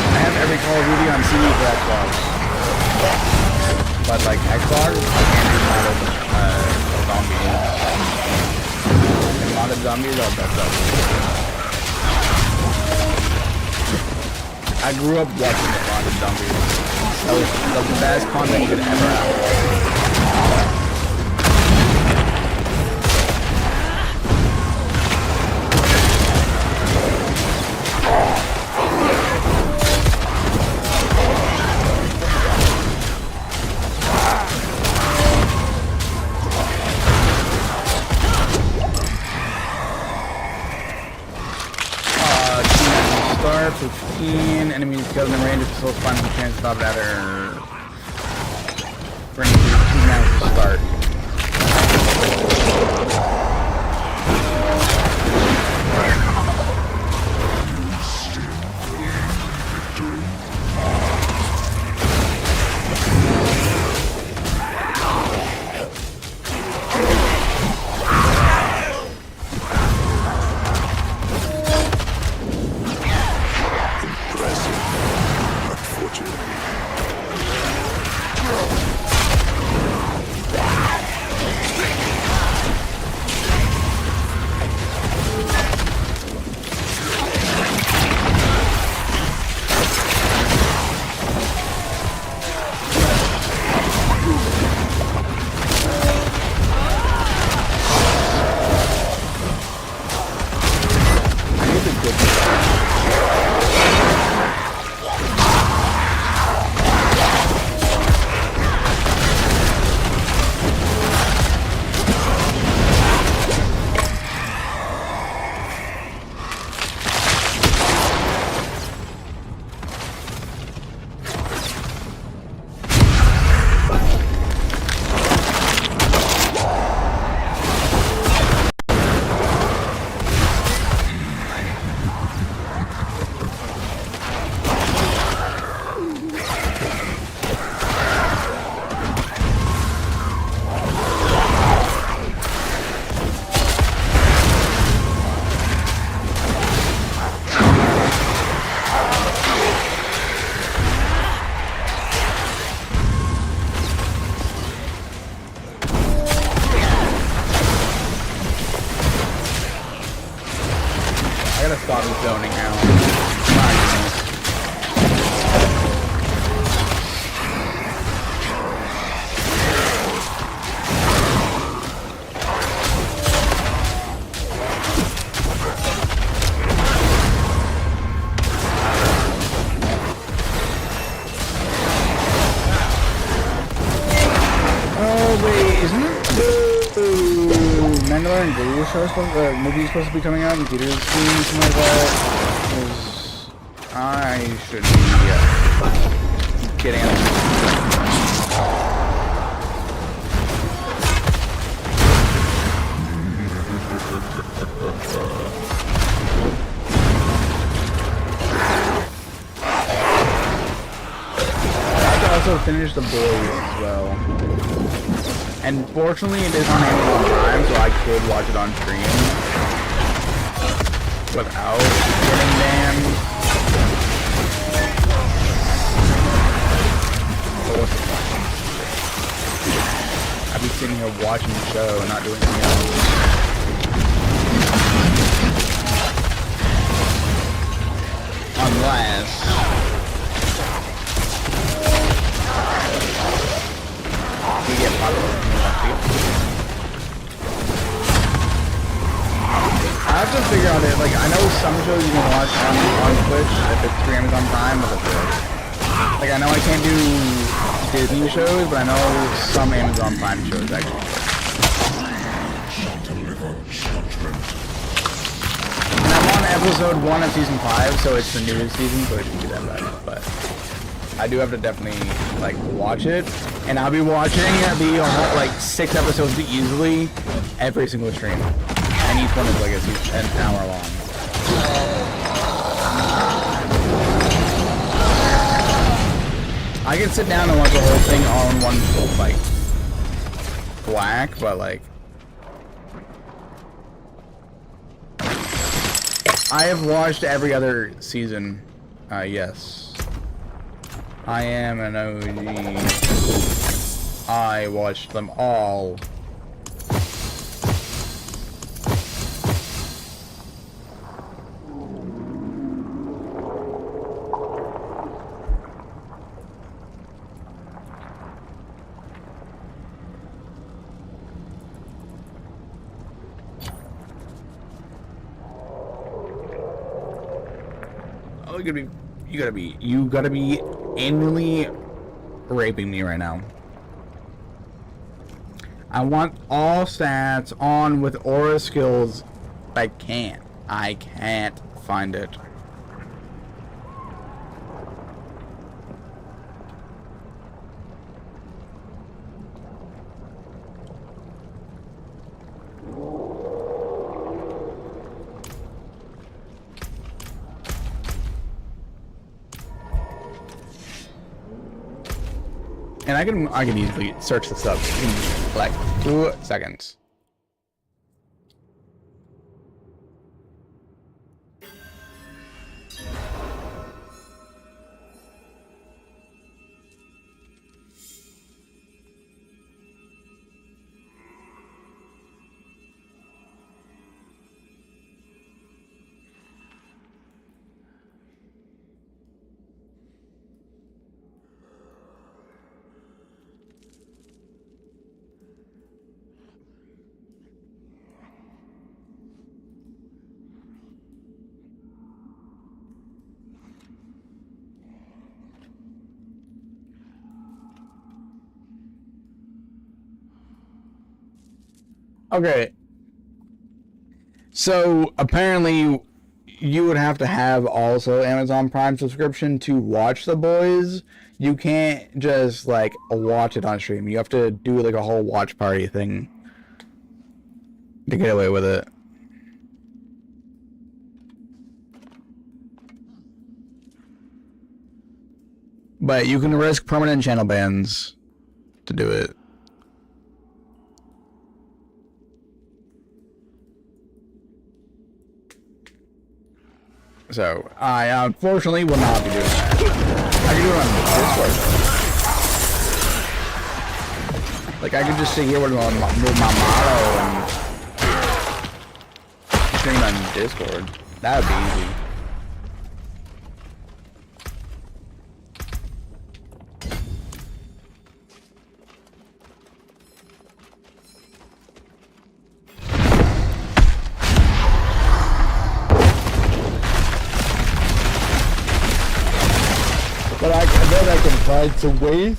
I have every Call of Duty on CD for Xbox. But like Xbox, I can't do modded zombies. And modded zombies are best up. I grew up watching the modded zombies. That was the best content you could ever have. Start 15 enemies killed in the range of the soul's final chance to stop that or bring 2 minutes to start. I gotta stop this zoning now. Oh wait, isn't it? Mandalorian Glue show movie supposed to be coming out in theaters soon, something like that. I should be getting it. I have to also finish The Boys as well. And fortunately, it is on Amazon Prime, so I could watch it on stream without getting banned. But what's the point? I'd be sitting here watching the show and not doing anything else. Unless we get popular. I have to figure out it. Like, I know some shows you can watch on Twitch if it's through Amazon Prime, but that's it. Like, I know I can't do Disney shows, but I know some Amazon Prime shows actually. And I'm on episode 1 of season 5, so it's the newest season, so it shouldn't be that bad. But I do have to definitely like watch it, and I'll be watching the like 6 episodes easily every single stream. And each one is like an hour long. I can sit down and watch the whole thing all in one like whack, but like I have watched every other season. Yes. I am an OG. I watched them all. Oh, you gotta be annually raping me right now. I want all stats on with aura skills. I can't find it. And I can easily search this up in like 2 seconds. Okay. So apparently you would have to have also Amazon Prime subscription to watch The Boys. You can't just like watch it on stream. You have to do like a whole watch party thing to get away with it. But you can risk permanent channel bans to do it. So, I unfortunately will not be doing that. I can do it on Discord. Like, I could just sit here with my motto and stream on Discord. That would be easy. But I bet I can find some ways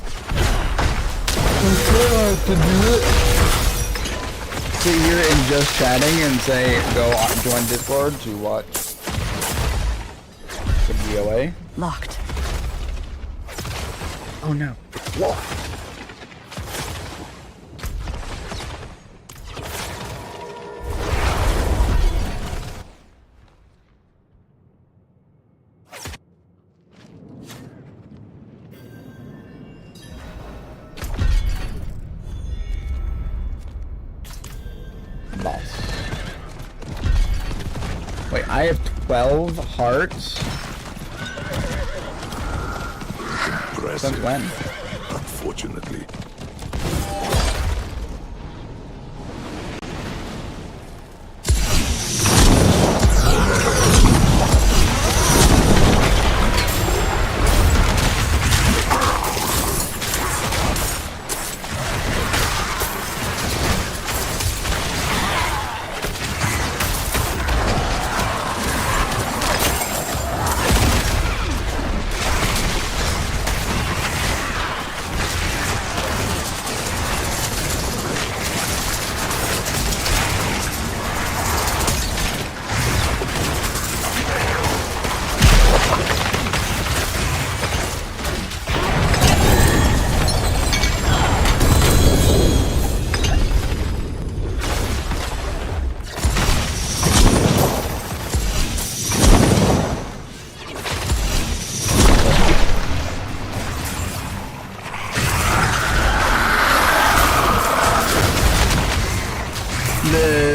to do it. Sit here and just chatting and say, go on, join Discord to watch the BOA. Locked. Oh no, it's locked. Wait, I have 12 hearts? Impressive. Since when? Unfortunately.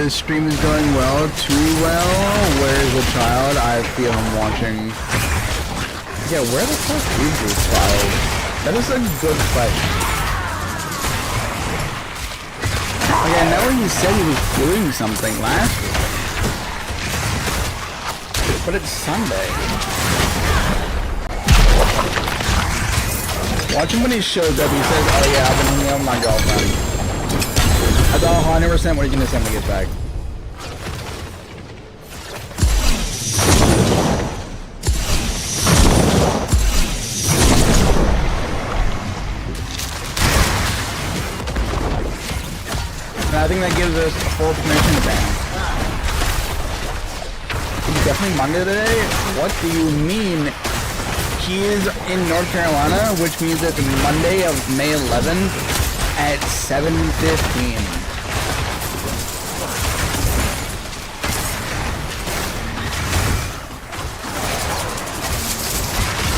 the stream is going well, too well. Where's the child? I feel him watching. Yeah, where the fuck is this child? That is a good question. Okay, I know he said he was doing something last week. But it's Sunday. Watch him when he shows up, he says, oh yeah, I've been hanging out with my girlfriend. That's all 100% what he's gonna say when he gets back. And I think that gives us full permission to ban. It's definitely Monday today? What do you mean? He is in North Carolina, which means it's Monday of May 11th at 7:15.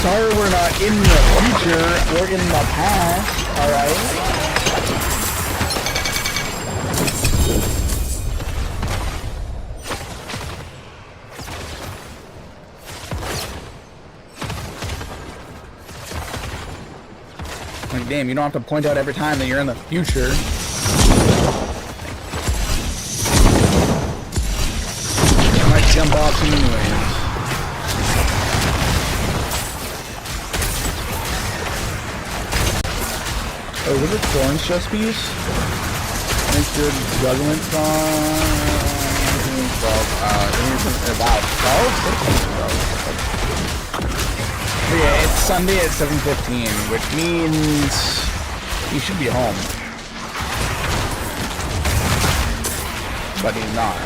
Sorry we're not in the future, we're in the past, alright? Like, damn, you don't have to point out every time that you're in the future. I might jump off some anyways. Oh, was it Thorns Just Piece? Make your juggling song. Wow, 12? Yeah, it's Sunday at 7:15, which means he should be home. But he's not.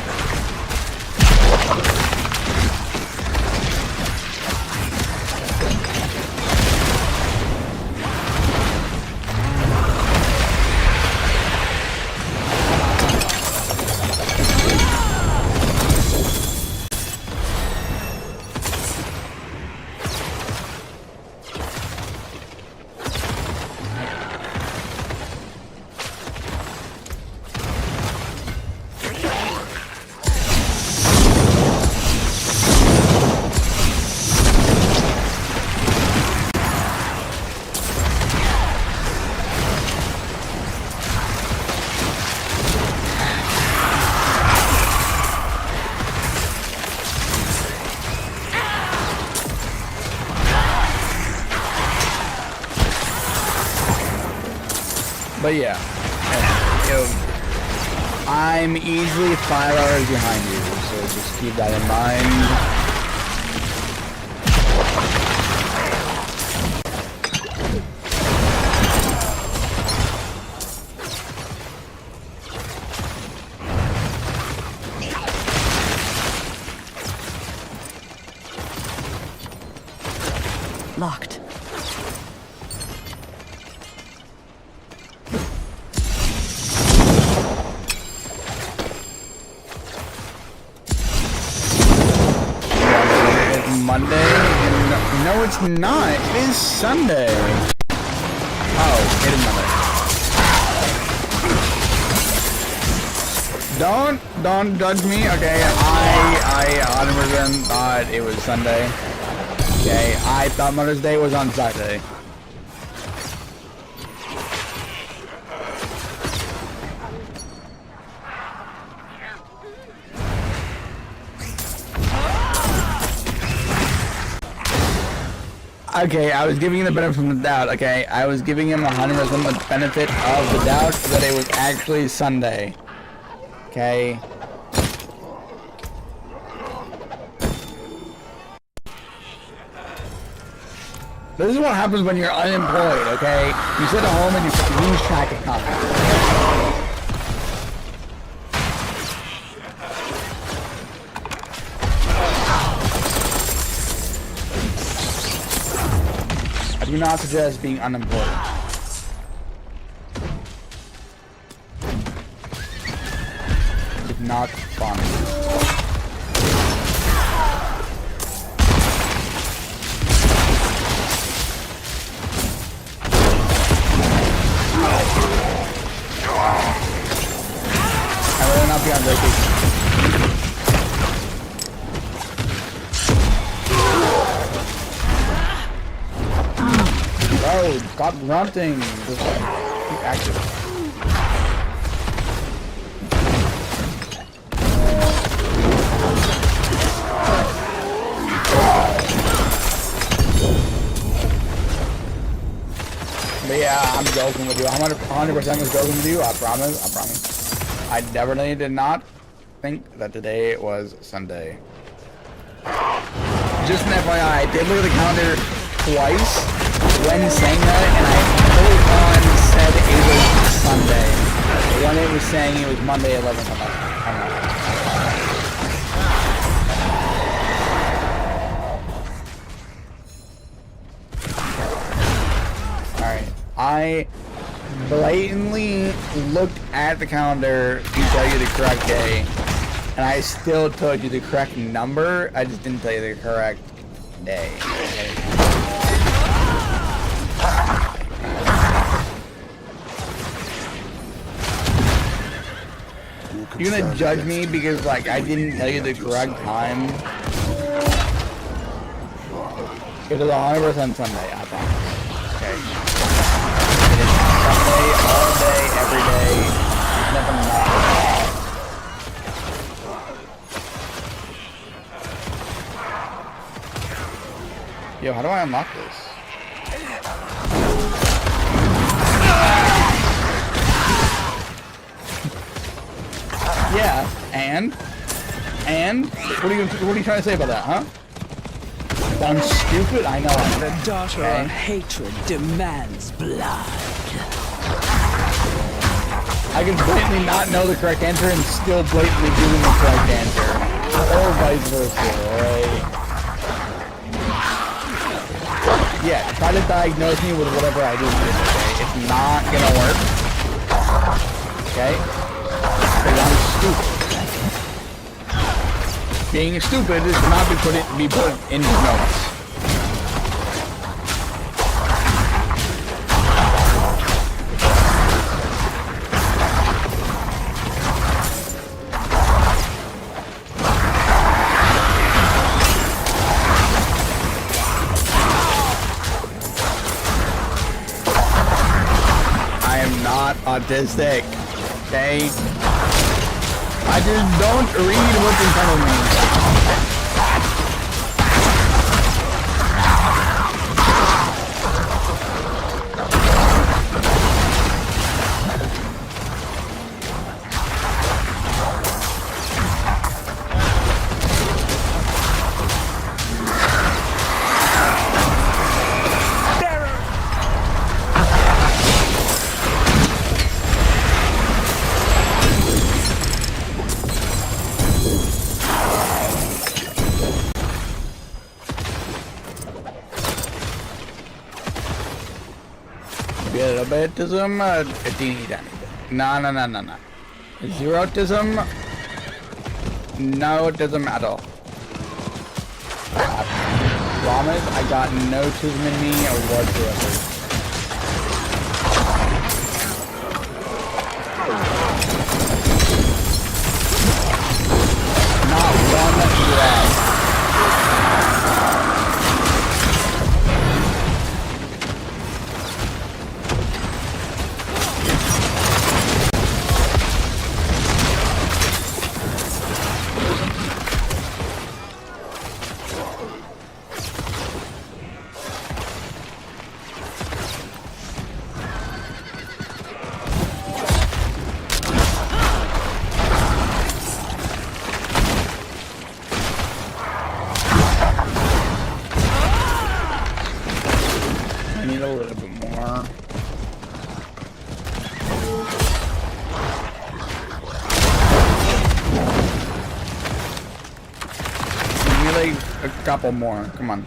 But yeah, I'm easily 5 hours behind you, so just keep that in mind. Locked. Monday? No, it's not. It is Sunday. Oh, it is Monday. Don't judge me, okay? I 100% thought it was Sunday. Okay, I thought Mother's Day was on Saturday. Okay, I was giving him the benefit of the doubt, okay? I was giving him 100% the benefit of the doubt that it was actually Sunday. Okay? This is what happens when you're unemployed, okay? You sit at home and you lose track of time. I do not suggest being unemployed. It's not fun. I will not be on vacation. Stop grunting. Just keep active. But yeah, I'm joking with you. 100% was joking with you. I promise. I promise. I definitely did not think that today was Sunday. Just an FYI, I did look at the calendar twice when saying that, and I full on said it was Sunday. When it was saying it was Monday 11th. I'm not. Alright, I blatantly looked at the calendar to tell you the correct day. And I still told you the correct number, I just didn't tell you the correct day. You're gonna judge me because, like, I didn't tell you the correct time? It is 100% Sunday, I promise. Okay? It is Sunday, all day, every day. There's nothing not. Yo, how do I unlock this? Yeah, and what are you trying to say about that, huh? I'm stupid? I know. The daughter of hatred demands blood. I can blatantly not know the correct answer and still blatantly doing the correct answer. Or vice versa, alright? Yeah, try to diagnose me with whatever I do, okay? It's not gonna work. Okay? Because I'm stupid. Being stupid is not be put in notes. Autistic, okay? I just don't read what's in front of me. A little bit autism, a teeny tiny bit. No. Zero autism, no autism at all. I promise I got no autism in me whatsoever. Not one drag. I need a little bit more. I need like a couple more. Come on.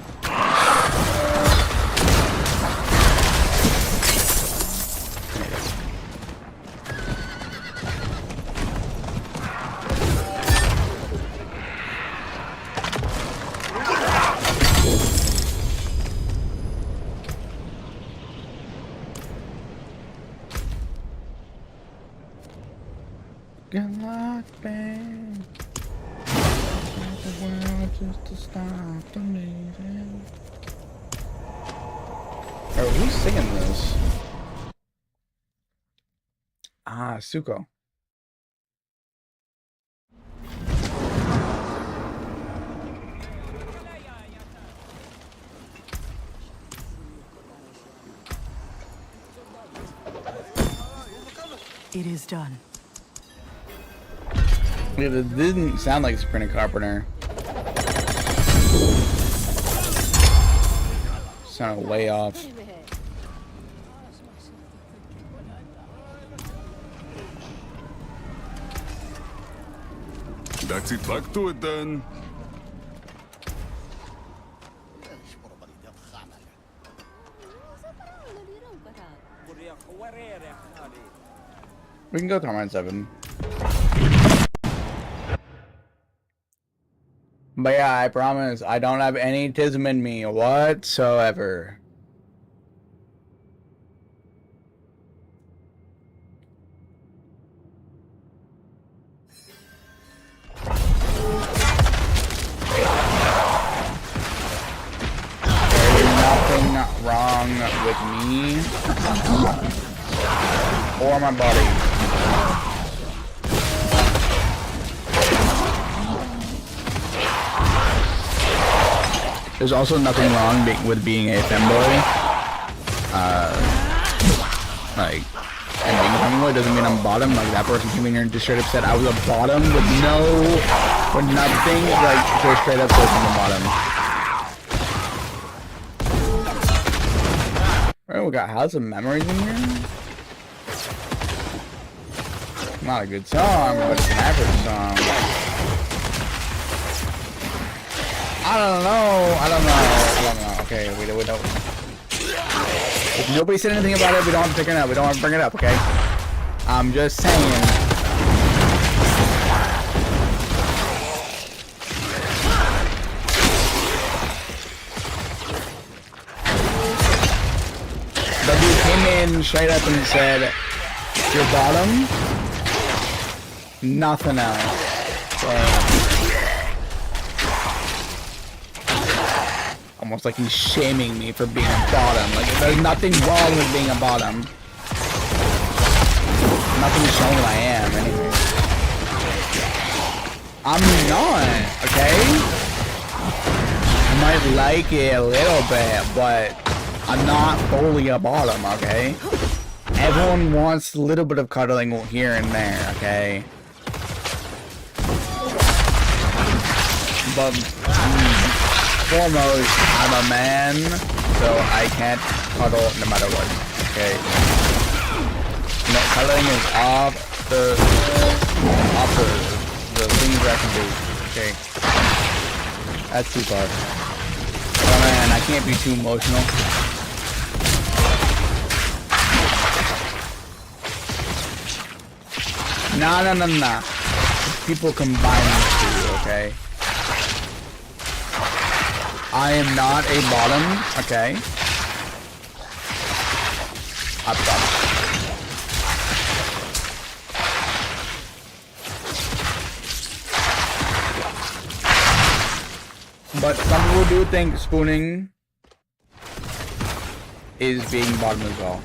Good luck, babe. The world just to stop the bleeding. Oh, who's singing this? Ah, Suko. It is done. Yeah, it didn't sound like Sabrina Carpenter. Sounded way off. That's it. Back to it then. We can go Torment 7. But yeah, I promise, I don't have any tism in me whatsoever. There's nothing wrong with me or my body. There's also nothing wrong with being a femboy. Like, and being a femboy doesn't mean I'm bottom. Like, that person came in here and just straight up said I was a bottom with nothing. Like, just straight up says I'm a bottom. Alright, we got House of Memories in here. Not a good song, but it's an average song. I don't know. Okay, we don't. If nobody said anything about it, we don't have to pick it up. We don't have to bring it up, okay? I'm just saying. But he came in straight up and said, "Your bottom." Nothing else. So, almost like he's shaming me for being a bottom. Like, there's nothing wrong with being a bottom. Nothing showing I am, anyway. I'm not, okay? I might like it a little bit, but I'm not fully a bottom, okay? Everyone wants a little bit of cuddling here and there, okay? But foremost, I'm a man, so I can't cuddle no matter what, okay? No, cuddling is off the things that I can do, okay? That's too far. Oh man, I can't be too emotional. Nah. People combine the two, okay? I am not a bottom, okay? I promise. But some people do think spooning is being bottom as well.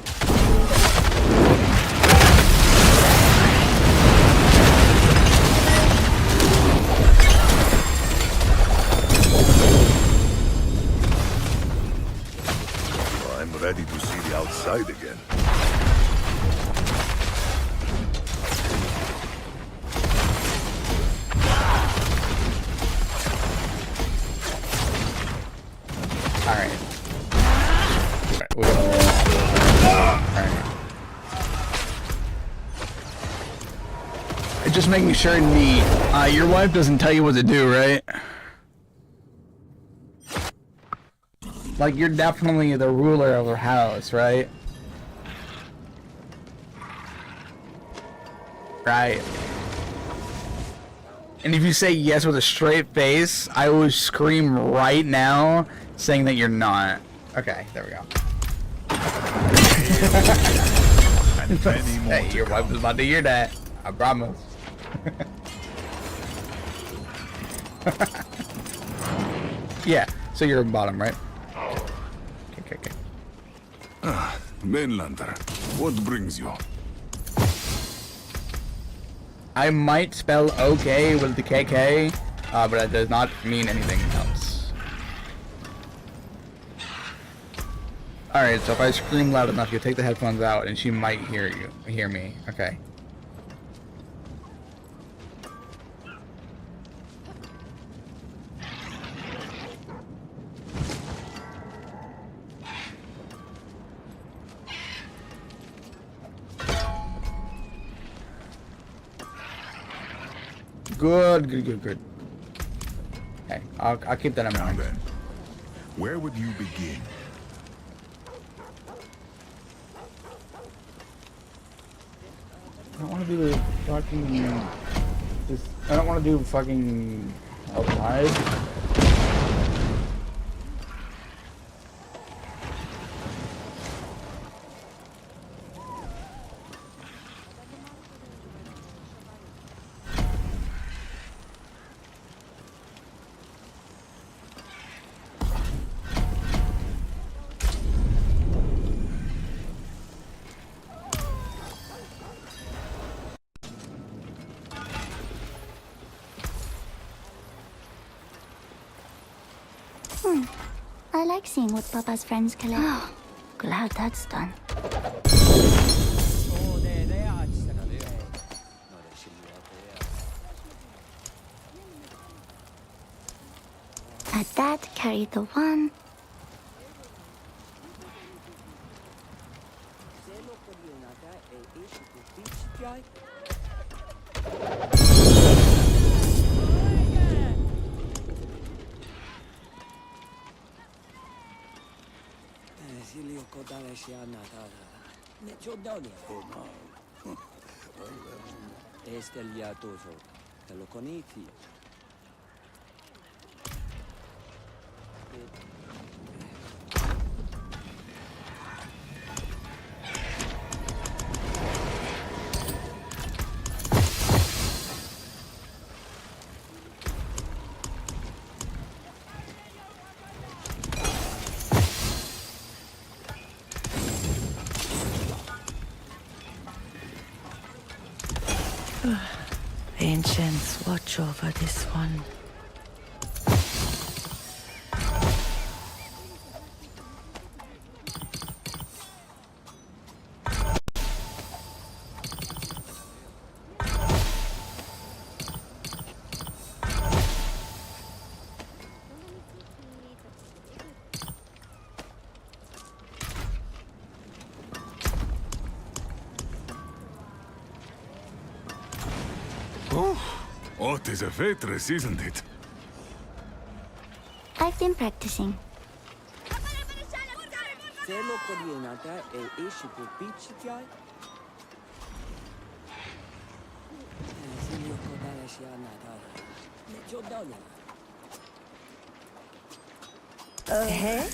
I'm ready to see the outside again. Alright. Just making sure, neat. Your wife doesn't tell you what to do, right? Like, you're definitely the ruler of her house, right? Right. And if you say yes with a straight face, I will scream right now saying that you're not. Okay, there we go. Hey, your wife is about to hear that. I promise. Yeah, so you're bottom, right? Okay. Mainlander, what brings you? I might spell okay with the KK, but that does not mean anything else. Alright, so if I scream loud enough, you'll take the headphones out and she might hear me. Okay. Good. Okay, I'll keep that in Now mind. then, where would you begin? I don't want to do fucking. I don't want to do fucking outside. I like seeing what Papa's friends collect. Oh, glad that's done. A dad carried the one. Ancients, watch over this one. What is a Faithress, isn't it? I've been practicing. Heck,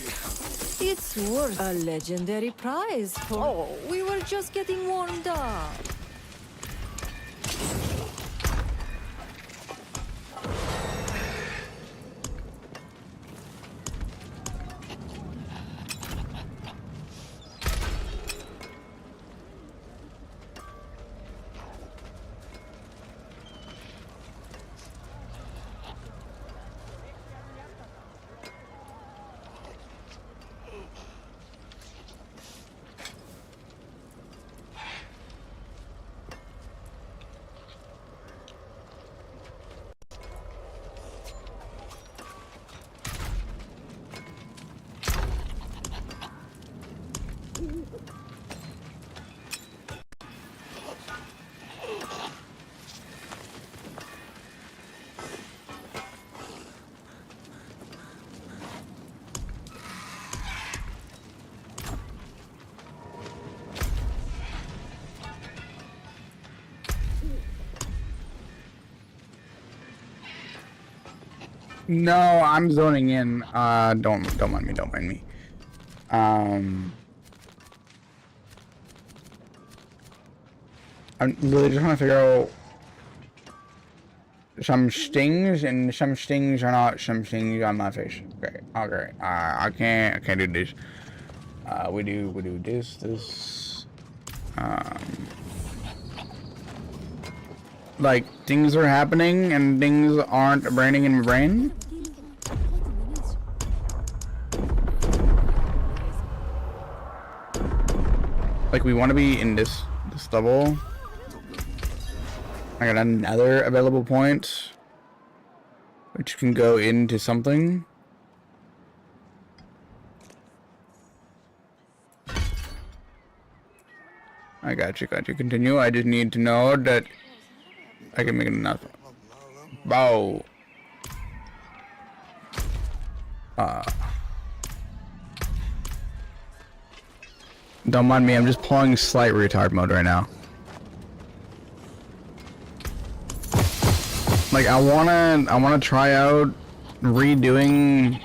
it's worth a legendary prize for... Oh, we were just getting warmed up. No, I'm zoning in. Don't mind me. I'm really just trying to figure out some stings, and some stings are not some stings on my face. Okay. I can't do this. We do this. Like things are happening and things aren't braining in my brain. Like we want to be in this level. I got another available point, which can go into something. I got you. Continue. I just need to know that I can make enough. Bow. Don't mind me. I'm just pulling slight retard mode right now. Like I wanna try out redoing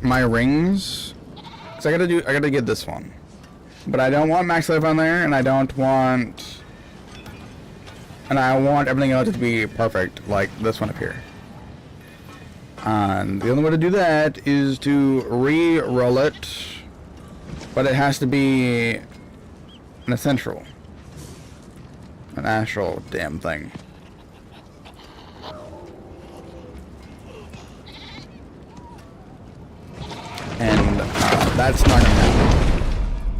my rings. Cause I gotta get this one. But I don't want max life on there, and I want everything else to be perfect, like this one up here. And the only way to do that is to re-roll it, but it has to be an essential, an actual damn thing. And that's not gonna happen,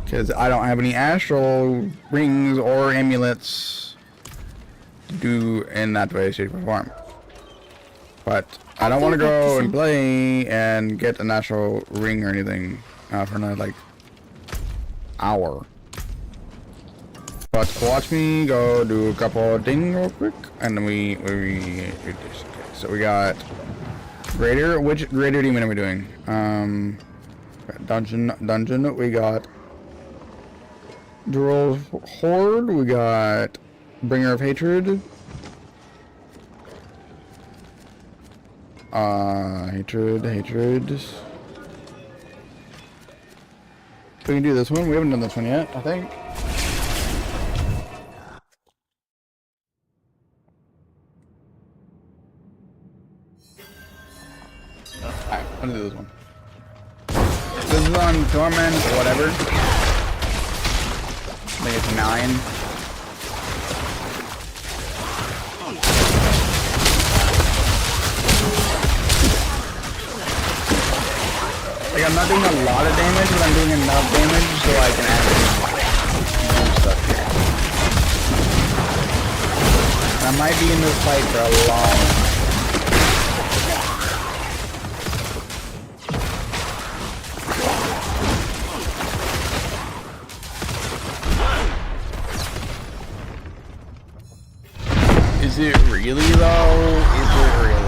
because I don't have any astral rings or amulets to do in that way, shape, or form. But I don't want to go and play and get an astral ring or anything for another like hour. But watch me go do a couple of things real quick, and then we do this. Okay, so we got Greater. Which Greater Demon are we doing? Dungeon. We got Dural Horde. We got Bringer of Hatred. Hatred. We can do this one. We haven't done this one yet, I think. Alright, I'm gonna do this one. This is on Torment or whatever. I think it's 9. Like I'm not doing a lot of damage, but I'm doing enough damage so I can actually do stuff here. And I might be in this fight for a long time. Is it really though? Is it really?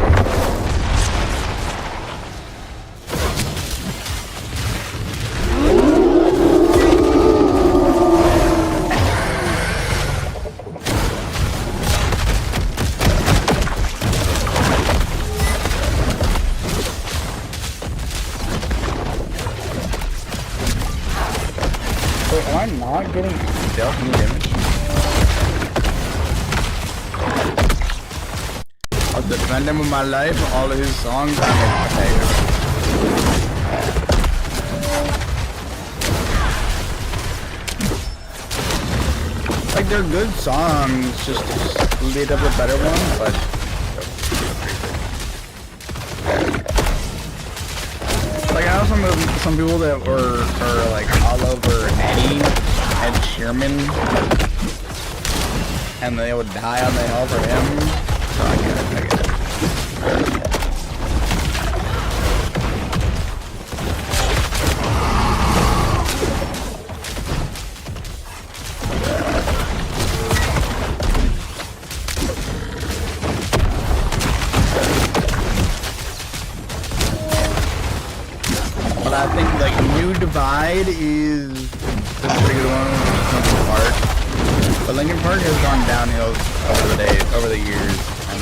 Wait, am I not getting dealt any damage? I'll defend him with my life. All of his songs, I'm a favorite. Like they're good songs, just a little bit better ones, but like I know some people that are like all over Ed Sheeran, and they would die on the hill for him. So I get it. But I think like New Divide is a pretty good one. Linkin Park, but Linkin Park has gone downhill over the years, and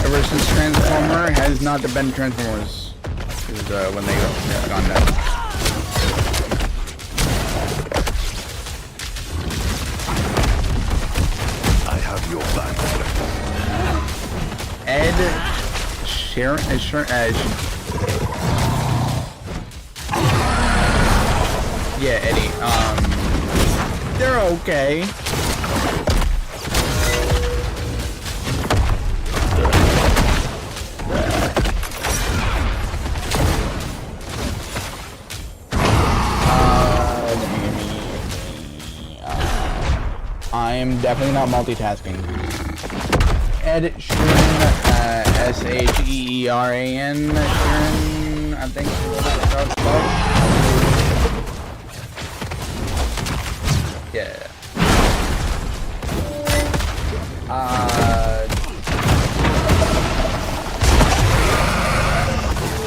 ever since Transformer has not been Transformers, is when they have gone down. I have your back. Ed Sheeran. Yeah, Eddie. They're okay. I am definitely not multitasking. Ed Sheeran, S-H-E-E-R-A-N, Sheeran, I think that's how it's spelled. Yeah.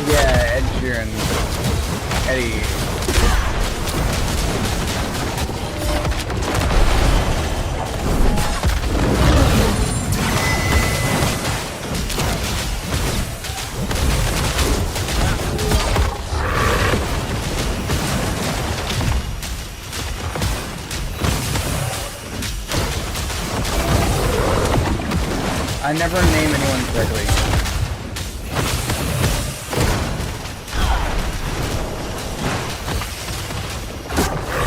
Yeah, Ed Sheeran. Eddie. I never name anyone correctly.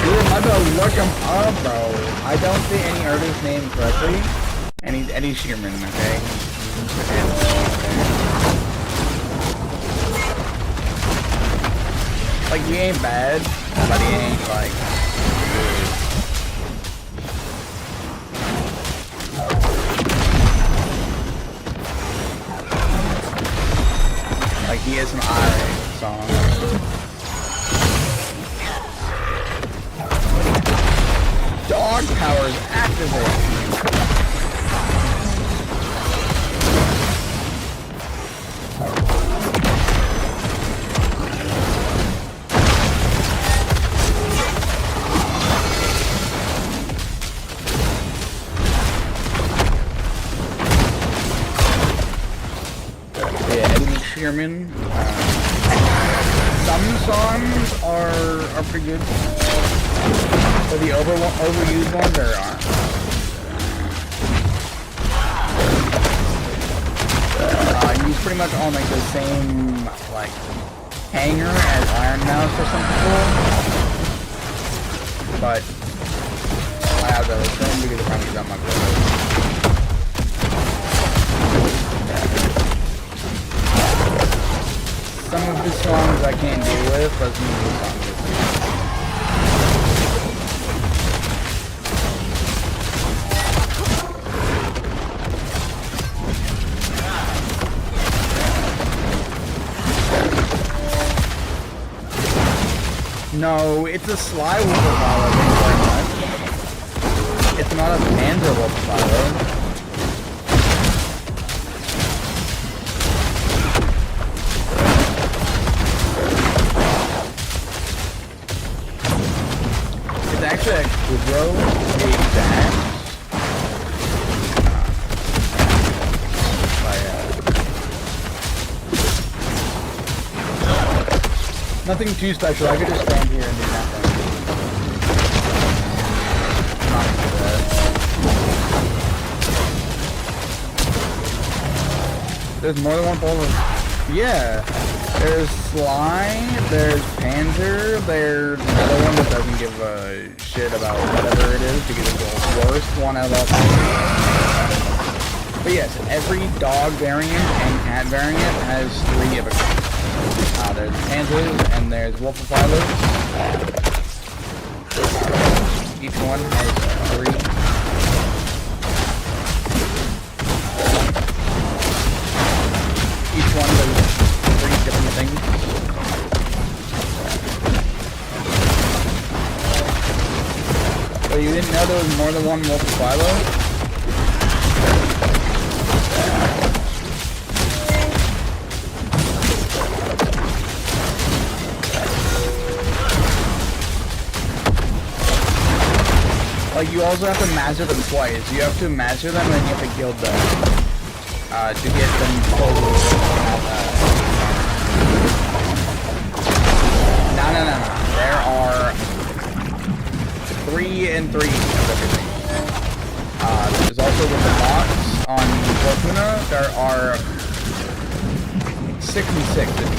Dude, I gotta look him up, bro. I don't say any artist's name correctly. And he's Eddie Sheeran, okay? Like, he ain't bad, but he ain't, like... Like, he has some alright songs. Dog powers activate. Sheeran. Some songs are pretty good, but the overused ones aren't. He's pretty much on like the same like hanger as Iron Mouse for some people, but I have to listen because the time he's on my playlist. Some of his songs I can't deal with, but some of his songs No, it's a Sly Wolfenfiler, thank you very much. It's not a Panzer Wolfenfiler. Actually, a Kudrow, a dash. Nothing too special. I could just stand here and do nothing. Not into that. There's more than one folder. Yeah. There's Sly, there's Panzer, there's another one that doesn't give a shit about whatever it is because it's the worst one out of all time. But yes, every dog variant and cat variant has 3 of it. There's Panzers and there's Wolfenfilers. Each one has 3. Each one does 3 different things. So you didn't know there was more than one Wolfenfiler? Like, you also have to master them twice. You have to master them and then you have to guild them. To get them fully. No. There are 3 and 3 of everything. There's also with the box on Fortuna, there are 6 and 6 of these.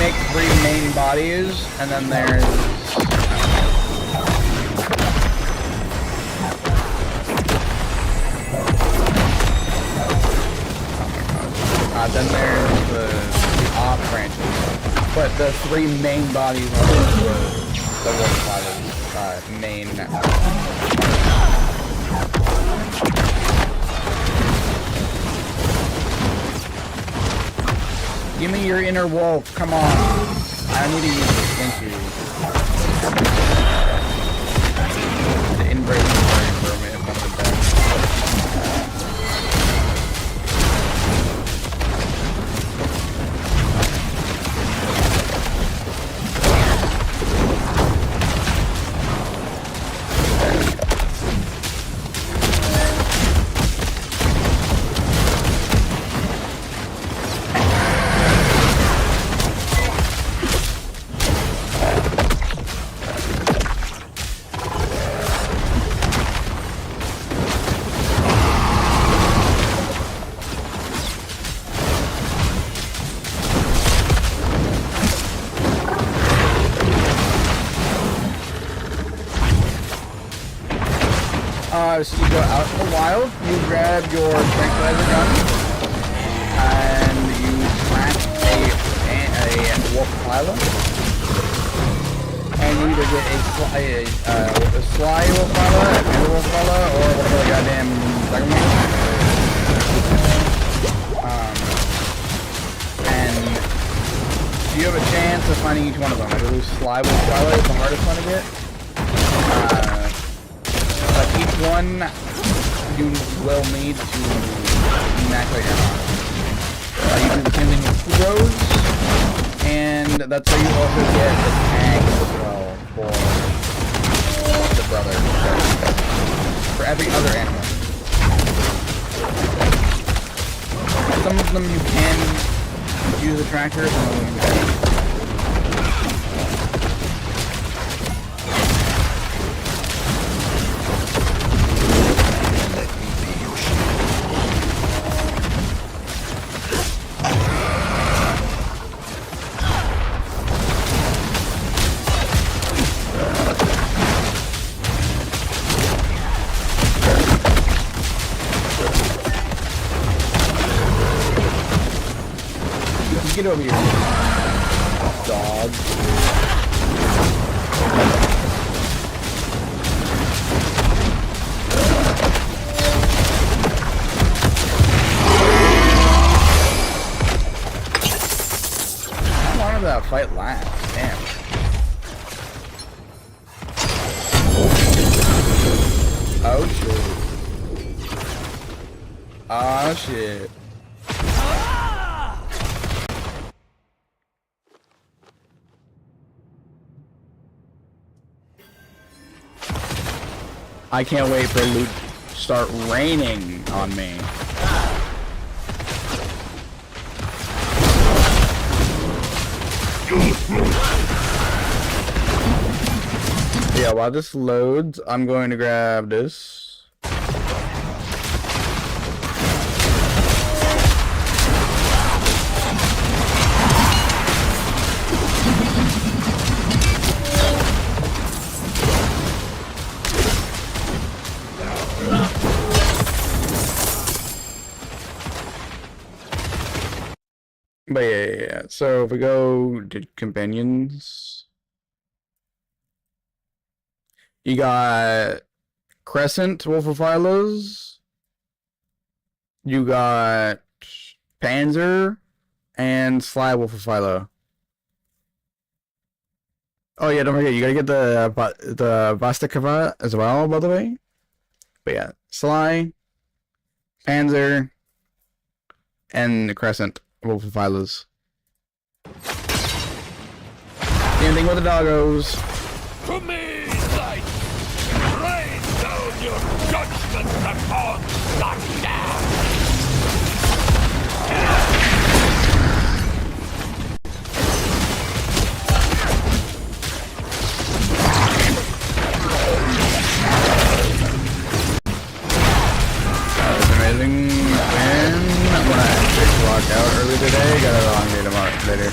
make 3 main bodies, and then there's... then there's the off branches. But the 3 main bodies are the Wolf Father's main Give me your inner wolf, come on. I need to use it, thank you. The inbreak is very permanent, one of the best. So you go out in the wild, you grab your tranquilizer gun, and you track a wolf phyla, and you either get a sly wolf phyla, a panda wolf phyla, or whatever the goddamn dragon man. And you have a chance of finding each one of them. I believe sly wolf phyla is the hardest one to get. But each one you will need to max out your armor. You do the same thing with Kuros, and that's how you also get the tags as well for the brother. For every other animal. Some of them you can use a tracker, some of them you can't. Get over here, dog. How long did that fight last? Damn. Oh shit. Oh shit. I can't wait for loot to start raining on me. Yeah, while this loads, I'm going to grab this. But yeah. So if we go to companions, you got Crescent Wolfophilas, you got Panzer, and Sly Wolfophyla. Oh yeah, don't forget, you gotta get the Vastakava as well, by the way. But yeah, Sly, Panzer, and the Crescent Wolfophilas. Same thing with the doggos. To me, light, rain down your judgment upon Thunder. That was amazing. And I'm gonna actually walk out early today, got it on me tomorrow later.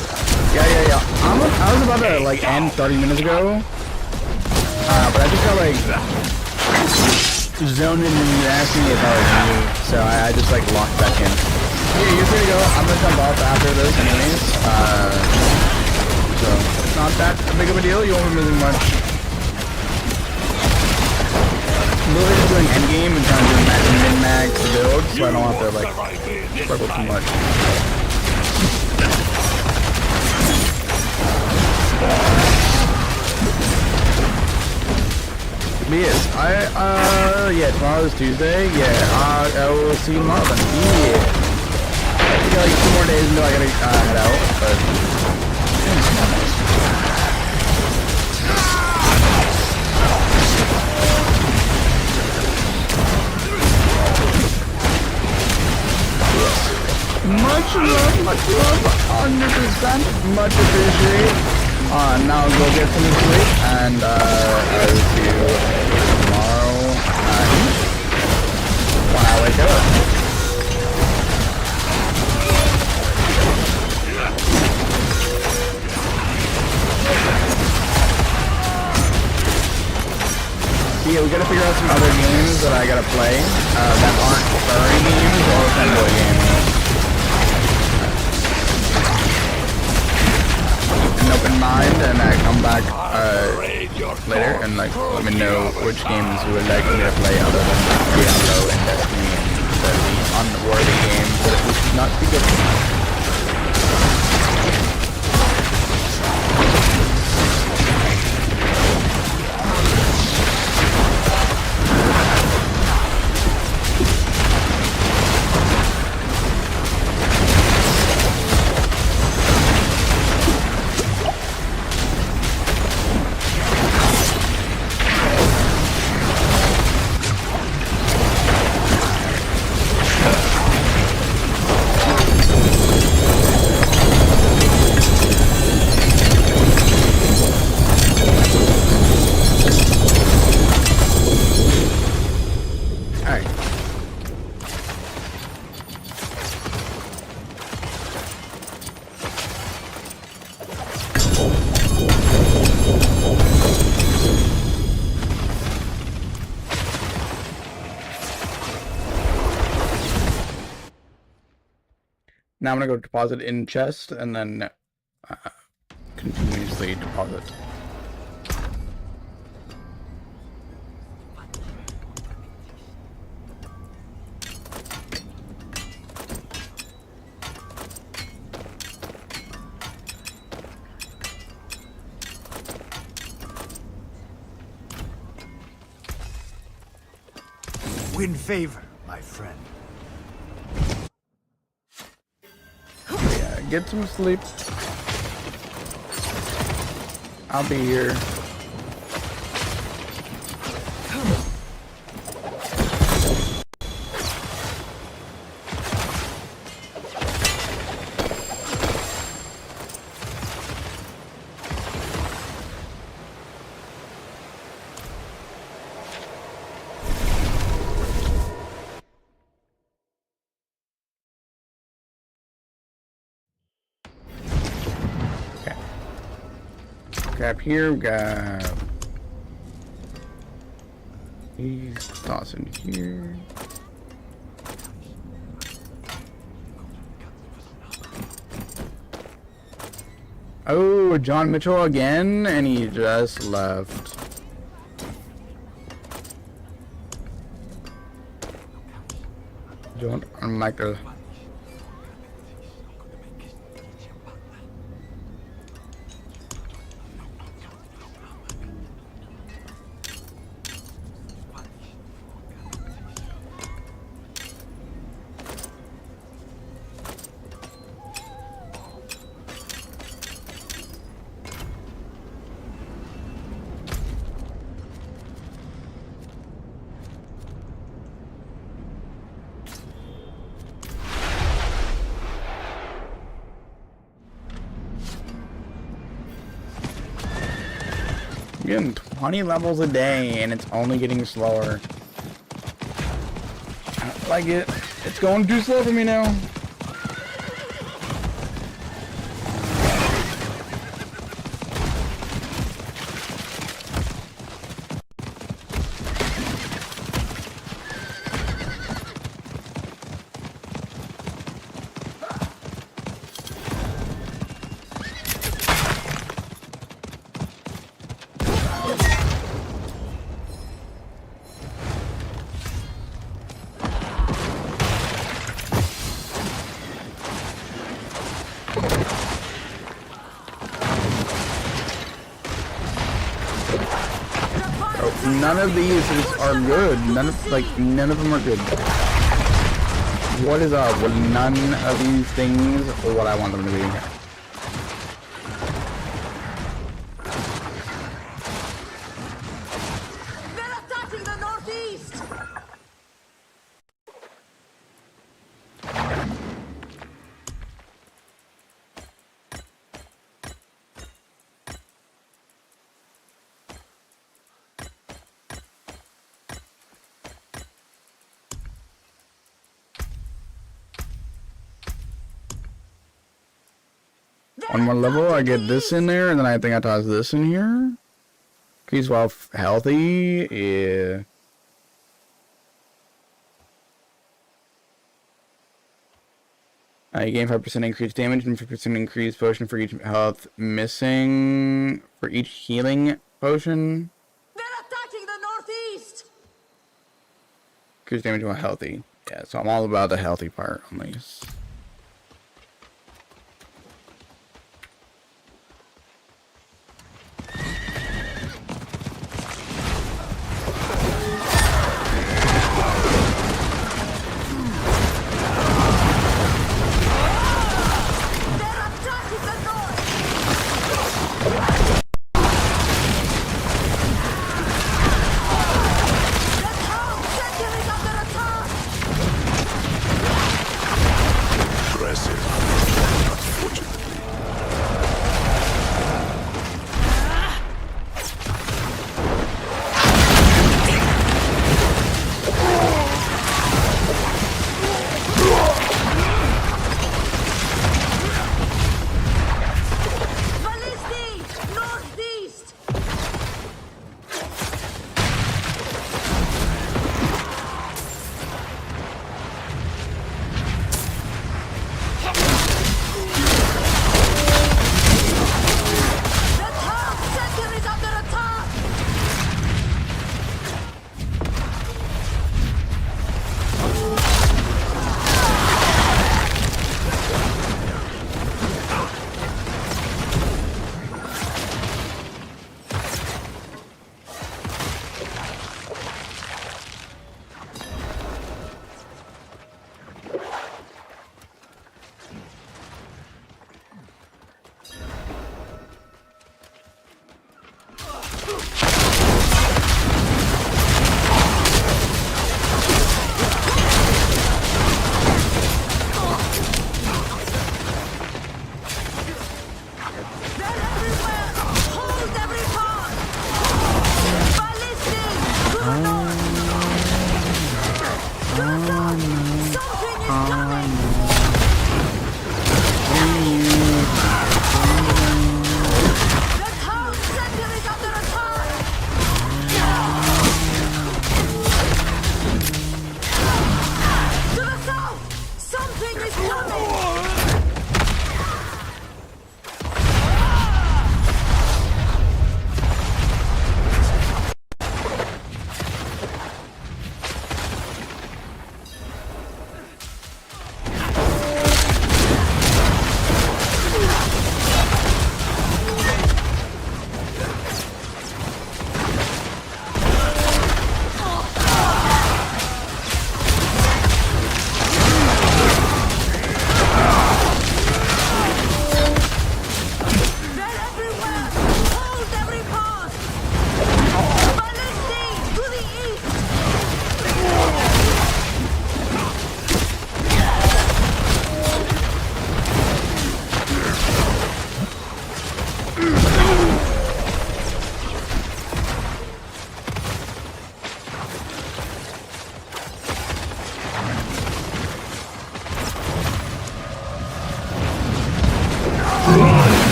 Yeah. I was about to like end 30 minutes ago. But I just got like zoned in and you asked me if I was new, so I just like locked back in. Yeah, you're free to go. I'm gonna jump off after this anyways. So it's not that big of a deal. You won't be missing much. Literally just doing endgame and trying to do min-max build, so I don't have to like struggle too much. But yes, yeah, tomorrow's Tuesday. Yeah, I will see you tomorrow then. Yeah. I got like 2 more days until I gotta head out, but. Much love, 100%, much appreciated. Now go get some sleep, and I will see you tomorrow when I wake up. Yeah, we gotta figure out some other games that I gotta play that aren't furry games or fanboy games. An open mind, and I come back later and like let me know which games you would like me to play other than Diablo and Destiny and the unworthy games that it would not be good for. Now I'm gonna go deposit in chest and then continuously deposit. Win favor, my friend. Get some sleep. I'll be here. Up here, we got these toss in here. Oh, John Mitchell again, and he just left. John Michael. I'm getting 20 levels a day and it's only getting slower. I don't like it. It's going too slow for me now. Oh, none of these are good. None of them are good. What is up with none of these things or what I want them to be? They're attacking the northeast! One more level, I get this in there, and then I think I toss this in here. Increase while healthy, yeah. You gain 5% increased damage and 5% increased potion for each health missing for each healing potion. They're attacking the northeast! Increased damage while healthy. Yeah, so I'm all about the healthy part on these.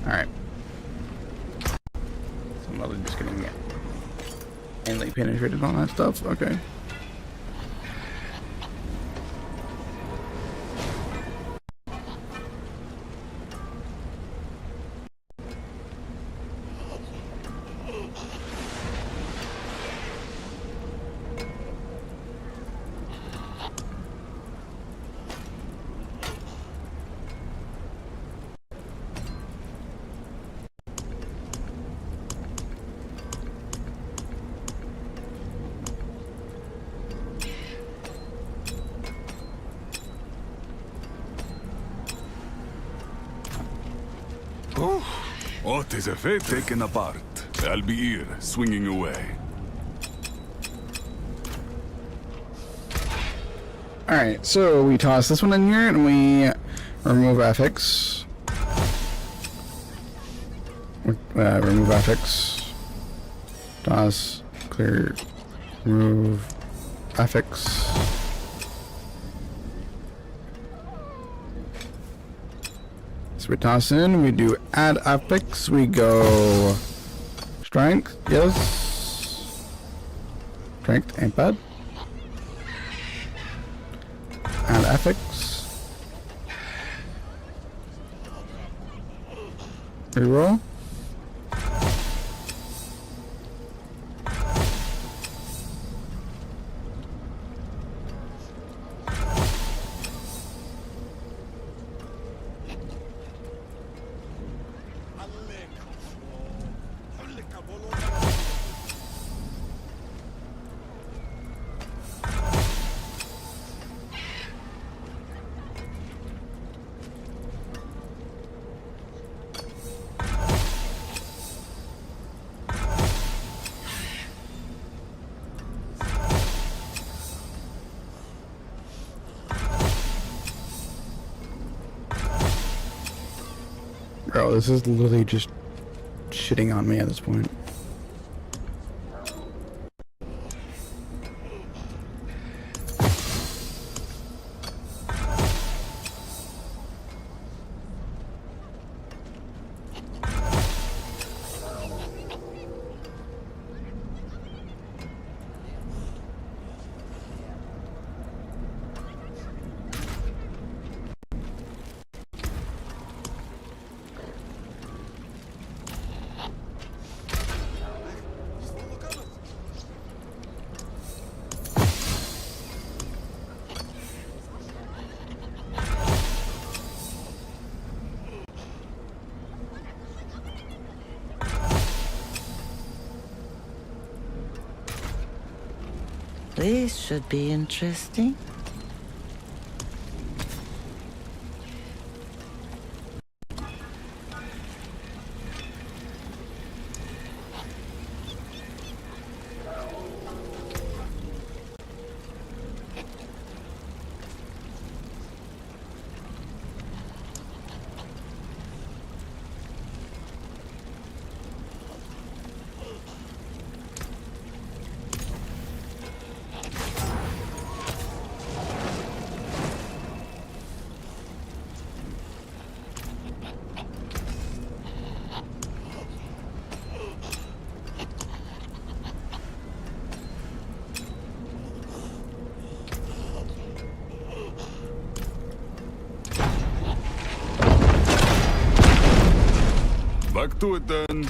Alright. So I'm probably just getting mainly penetrated on that stuff. Okay. What is a fate taken apart? Albiir swinging away. Alright, so we toss this one in here and we remove affix. Remove affix. Toss, clear, remove affix. So we toss in, we do add affix, we go strength, yes. Strength ain't bad. Add affix. Reroll. Bro, this is literally just shitting on me at this point. This should be interesting. Back to it then.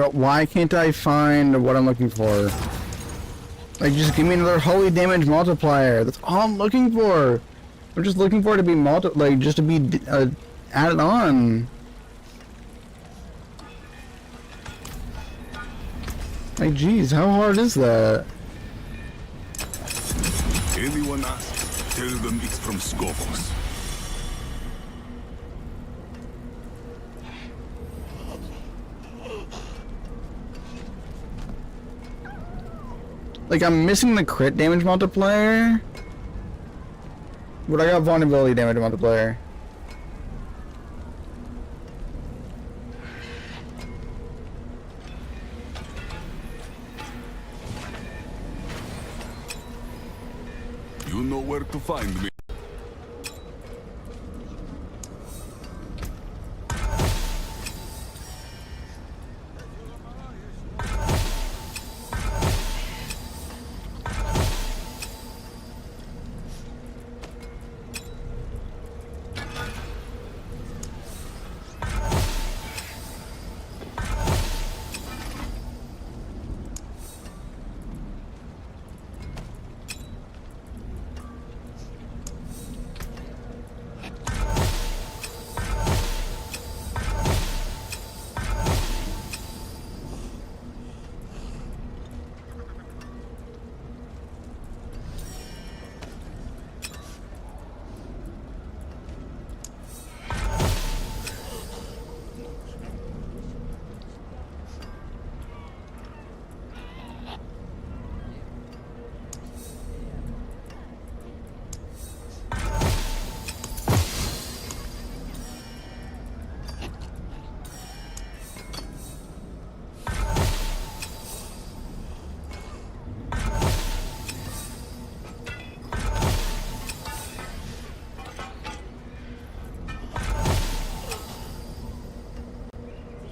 But why can't I find what I'm looking for? Like, just give me another holy damage multiplier. That's all I'm looking for. I'm just looking for it to be just to be added on. Like, geez, how hard is that? Anyone asks, tell them it's from Skopos. Like, I'm missing the crit damage multiplier. But I got vulnerability damage multiplier. You know where to find me.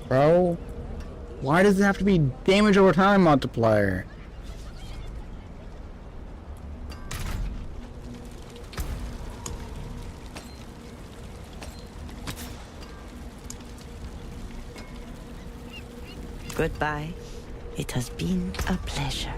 Bro, why does it have to be damage over time multiplier? Goodbye. It has been a pleasure.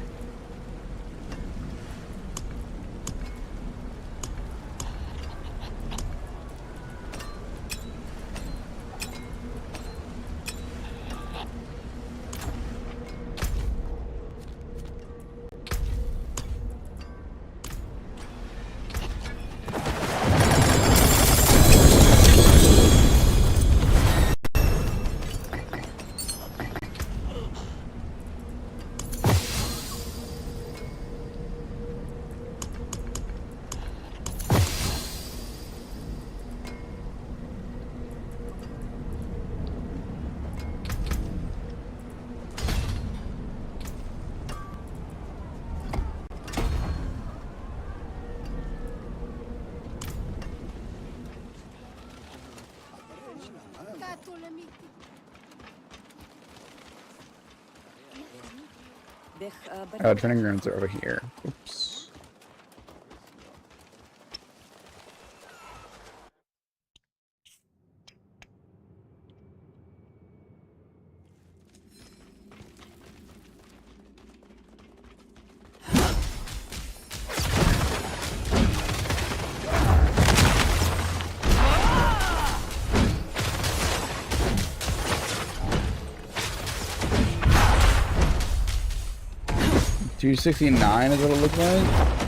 Training grounds are over here. Oops. $269 is what it looks like.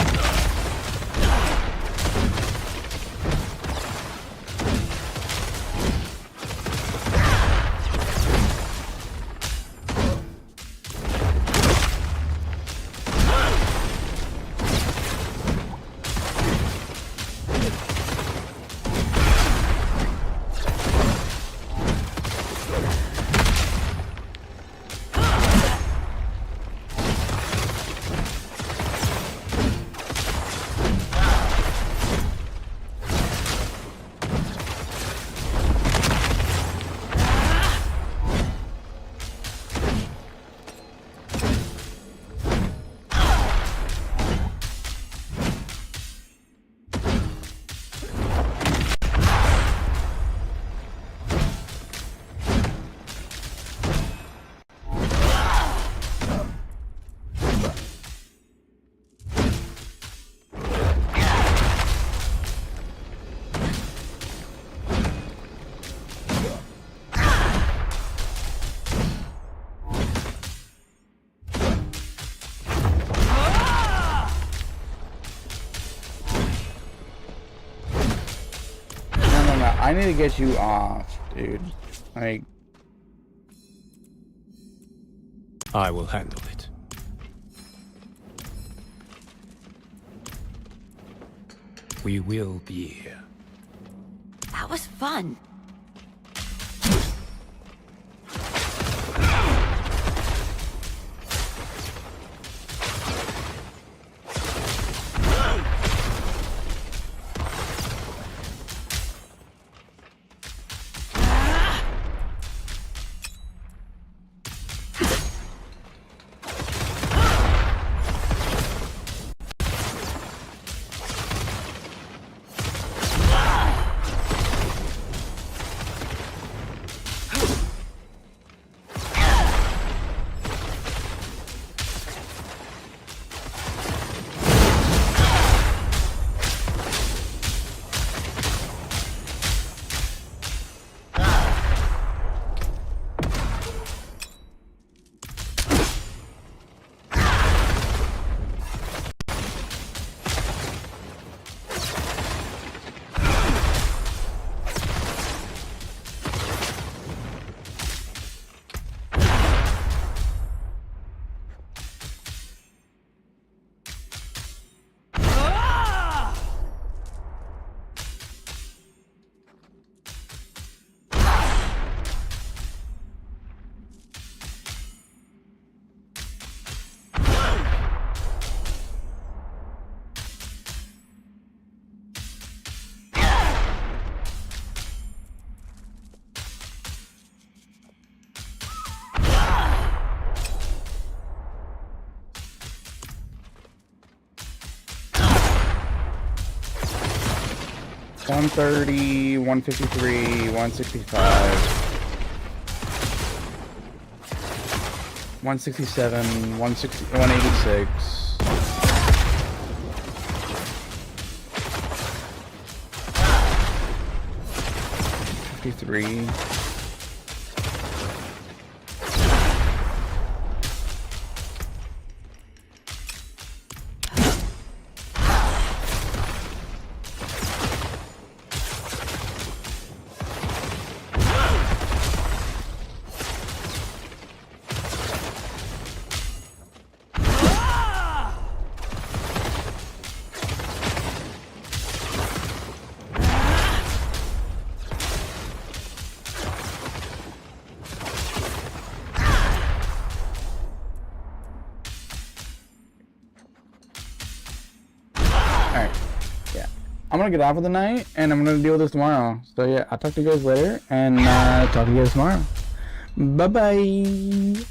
No, I need to get you off, dude. Like, I will handle it. We will be here. That was fun. $130, $153, $165, $167, $186. $53. Alright, yeah. I'm gonna get off for the night, and I'm gonna deal with this tomorrow. So yeah, I'll talk to you guys later, and talk to you guys tomorrow. Bye-bye!